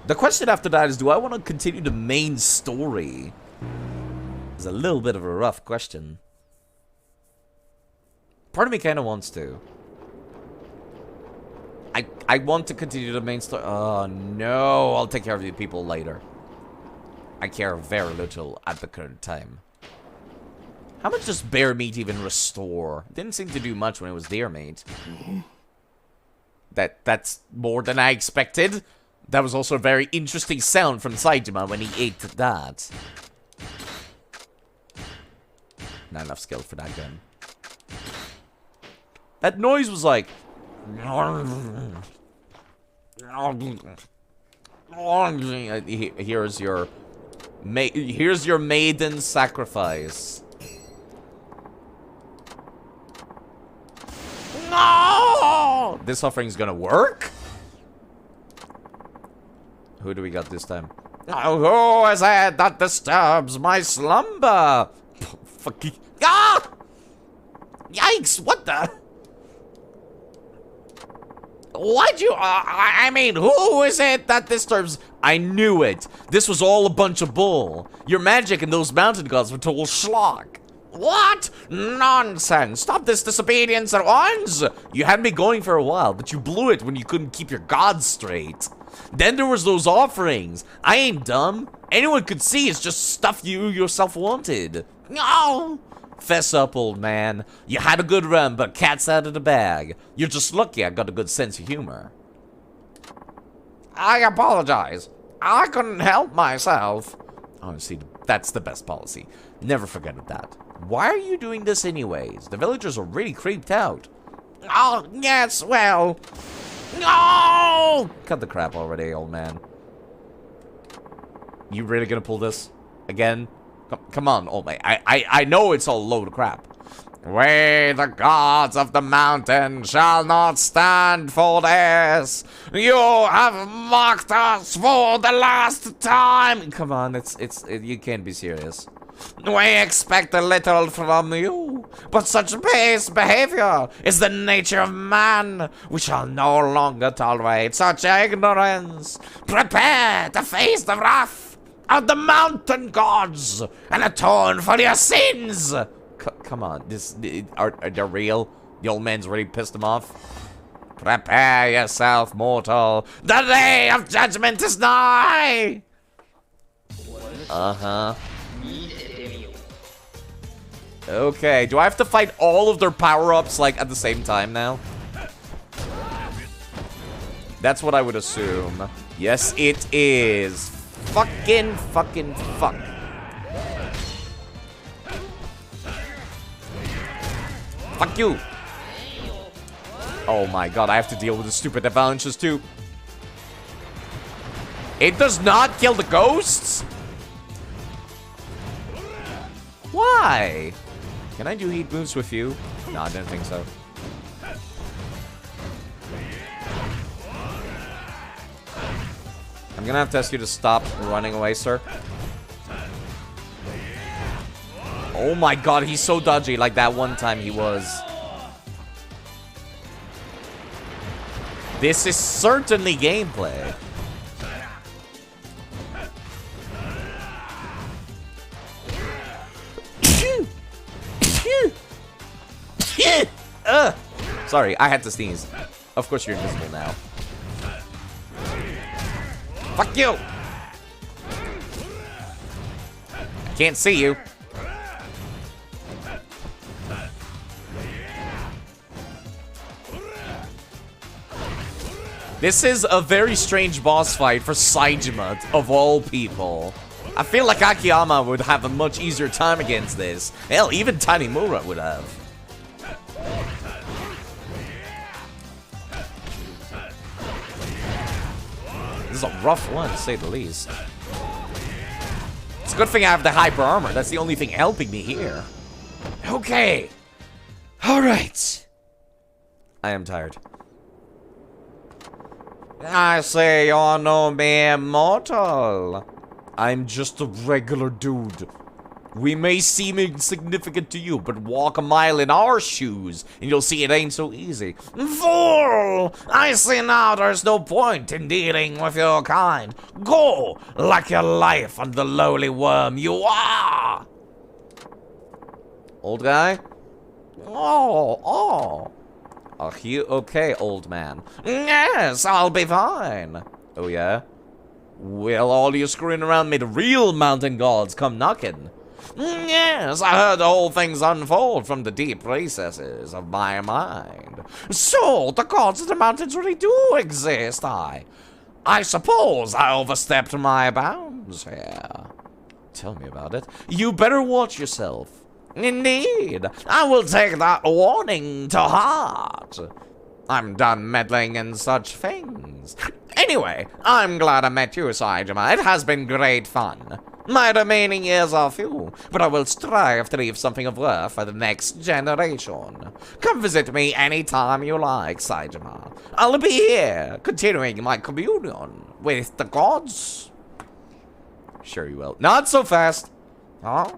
The question after that is, do I want to continue the main story? It's a little bit of a rough question. Part of me kind of wants to. I want to continue the main story. Oh, no. I'll take care of you people later. I care very little at the current time. How much does bear meat even restore? Didn't seem to do much when it was deer meat. That's more than I expected. That was also a very interesting sound from Saitama when he ate that. Not enough skill for that gun. That noise was like... Here's your maiden sacrifice. No! This offering's gonna work? Who do we got this time? Who is it that disturbs my slumber? Fucking. Ah! Yikes, what the? Why'd you. I mean, who is it that disturbs. I knew it. This was all a bunch of bull. Your magic and those mountain gods were total schlock. What? Nonsense. Stop this disobedience at once. You had me going for a while, but you blew it when you couldn't keep your gods straight. Then there was those offerings. I ain't dumb. Anyone could see it's just stuff you yourself wanted. No. Fess up, old man. You had a good run, but cat's out of the bag. You're just lucky I got a good sense of humor. I apologize. I couldn't help myself. Honestly, that's the best policy. Never forget that. Why are you doing this anyways? The villagers are really creeped out. Oh, yes, well... No! Cut the crap already, old man. You really gonna pull this? Again? Come on, old man. I know it's all a load of crap. We, the gods of the mountain, shall not stand for this. You have mocked us for the last time. Come on, you can't be serious. We expect a little from you, but such base behavior is the nature of man. We shall no longer tolerate such ignorance. Prepare to face the wrath of the mountain gods and atone for your sins. Come on, are they real? The old man's really pissed him off. Prepare yourself, mortal. The day of judgment is nigh. Uh-huh. Okay, do I have to fight all of their power-ups, like, at the same time now? That's what I would assume. Yes, it is. Fuck. Fuck you. Oh my god, I have to deal with the stupid avalanches too. It does not kill the ghosts? Why? Can I do heat moves with you? No, I didn't think so. I'm gonna have to ask you to stop running away, sir. Oh my god, he's so dodgy, like that one time he was. This is certainly gameplay. Sorry, I had to sneeze. Of course you're invisible now. Fuck you! I can't see you. This is a very strange boss fight for Saejima, of all people. I feel like Akiyama would have a much easier time against this. Hell, even Tanimura would have. This is a rough one, to say the least. It's a good thing I have the hyper armor. That's the only thing helping me here. Okay. Alright. I am tired. I say you're no mere mortal. I'm just a regular dude. We may seem insignificant to you, but walk a mile in our shoes, and you'll see it ain't so easy. Fool! I see now there's no point in dealing with your kind. Go, like your life on the lowly worm you are! Old guy? Oh. Are you okay, old man? Yes, I'll be fine. Oh, yeah? Well, all you screwing around made real mountain gods come knocking. Yes, I heard the whole thing's unfold from the deep recesses of my mind. So, the gods of the mountains really do exist, I suppose I overstepped my bounds here. Tell me about it. You better watch yourself. Indeed, I will take that warning to heart. I'm done meddling in such things. Anyway, I'm glad I met you, Saejima. It has been great fun. My remaining years are few, but I will strive to leave something of worth for the next generation. Come visit me anytime you like, Saejima. I'll be here, continuing my communion with the gods. Sure you will. Not so fast. Huh?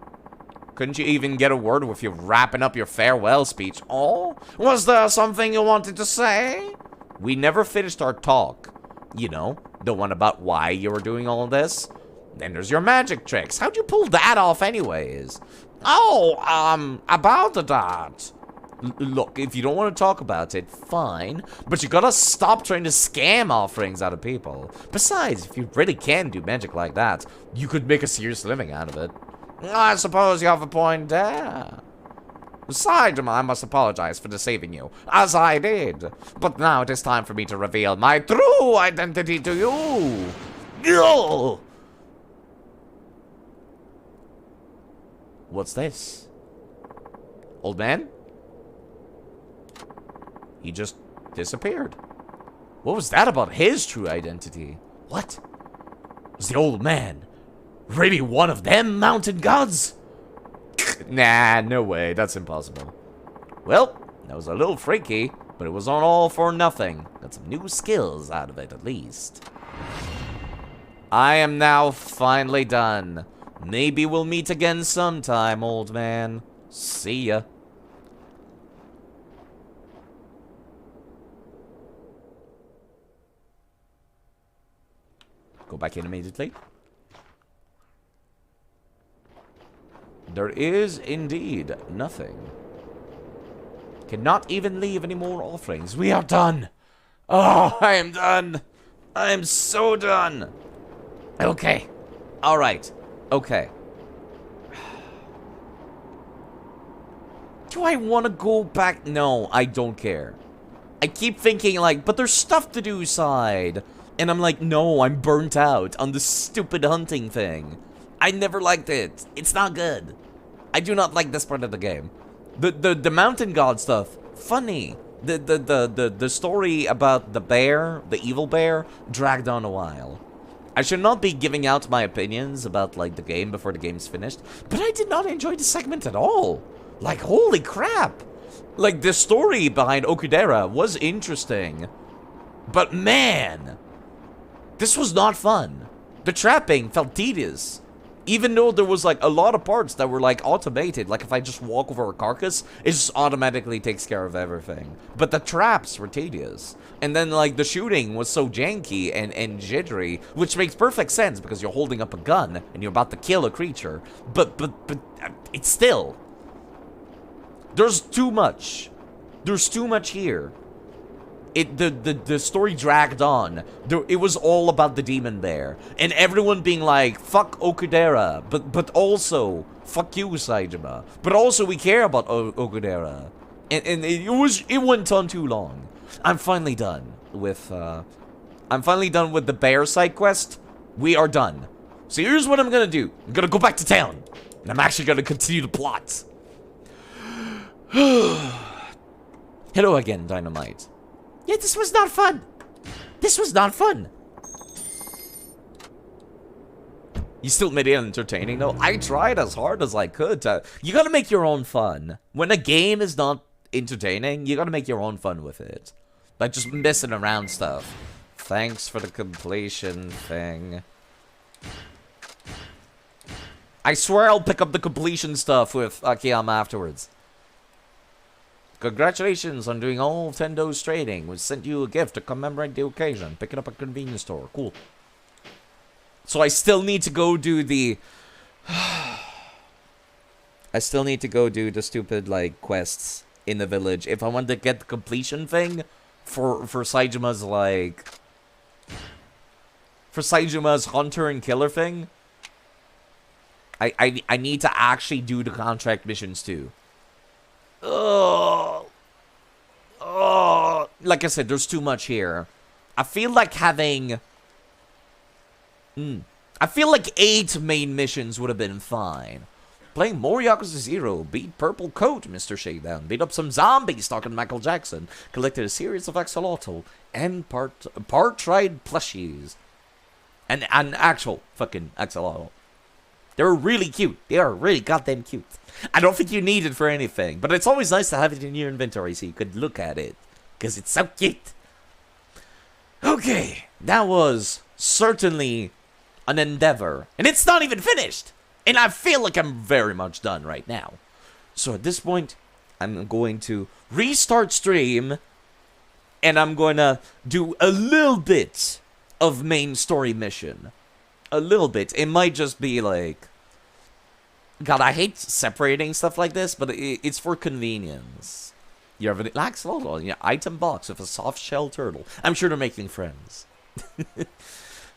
Couldn't you even get a word with you wrapping up your farewell speech? Oh? Was there something you wanted to say? We never finished our talk. You know, the one about why you were doing all this. Then there's your magic tricks. How'd you pull that off anyways? Oh, about that. Look, if you don't want to talk about it, fine. But you gotta stop trying to scam offerings out of people. Besides, if you really can do magic like that, you could make a serious living out of it. I suppose you have a point there. Besides, I must apologize for deceiving you, as I did. But now it is time for me to reveal my true identity to you. Yo! What's this? Old man? He just disappeared. What was that about his true identity? What? Was the old man really one of them mountain gods? Nah, no way. That's impossible. Well, that was a little freaky, but it was all for nothing. Got some new skills out of it, at least. I am now finally done. Maybe we'll meet again sometime, old man. See ya. Go back in immediately. There is indeed nothing. Cannot even leave any more offerings. We are done. Oh, I am done. I am so done. Okay. Alright. Okay. Do I want to go back? No, I don't care. I keep thinking like, but there's stuff to do side. And I'm like, no, I'm burnt out on this stupid hunting thing. I never liked it. It's not good. I do not like this part of the game. The mountain god stuff, funny. The story about the bear, the evil bear, dragged on a while. I should not be giving out my opinions about like the game before the game's finished, but I did not enjoy the segment at all. Like, holy crap. Like, the story behind Okudera was interesting. But man, this was not fun. The trapping felt tedious. Even though there was like a lot of parts that were like automated, like if I just walk over a carcass, it just automatically takes care of everything. But the traps were tedious. And then like the shooting was so janky and jittery, which makes perfect sense because you're holding up a gun and you're about to kill a creature. But it's still, there's too much. There's too much here. The story dragged on. It was all about the demon bear. And everyone being like, fuck Okudera. But also, fuck you, Saejima. But also, we care about Okudera. And it went on too long. I'm finally done with, the bear side quest. We are done. So here's what I'm gonna do. I'm gonna go back to town. And I'm actually gonna continue the plot. Hello again, Dynamite. Yeah, this was not fun. This was not fun. You still made it entertaining, though? I tried as hard as I could to... You gotta make your own fun. When a game is not entertaining, you gotta make your own fun with it. Like just messing around stuff. Thanks for the completion thing. I swear I'll pick up the completion stuff with Akiyama afterwards. Congratulations on doing all of Tendo's trading. We sent you a gift to commemorate the occasion. Pick it up at a convenience store. Cool. So I still need to go do the... I still need to go do the stupid, like, quests in the village. If I want to get the completion thing for Saijima's, like... For Saijima's hunter and killer thing. I need to actually do the contract missions too. Oh, like I said, there's too much here. I feel like having... I feel like 8 main missions would have been fine. Playing more Yakuza 0, beat Purple Coat, Mr. Shakedown, beat up some zombies talking Michael Jackson, collected a series of axolotl, and part-tried plushies. And an actual fucking axolotl. They were really cute. They are really goddamn cute. I don't think you need it for anything, but it's always nice to have it in your inventory so you could look at it. Because it's so cute. Okay, that was certainly an endeavor. And it's not even finished. And I feel like I'm very much done right now. So at this point, I'm going to restart stream. And I'm going to do a little bit of main story mission. A little bit. It might just be like... God, I hate separating stuff like this, but it's for convenience. You have an axolotl, item box with a soft shell turtle. I'm sure they're making friends.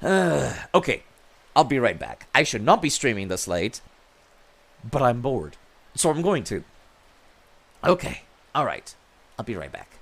Okay, I'll be right back. I should not be streaming this late, but I'm bored, so I'm going to. Okay, alright, I'll be right back.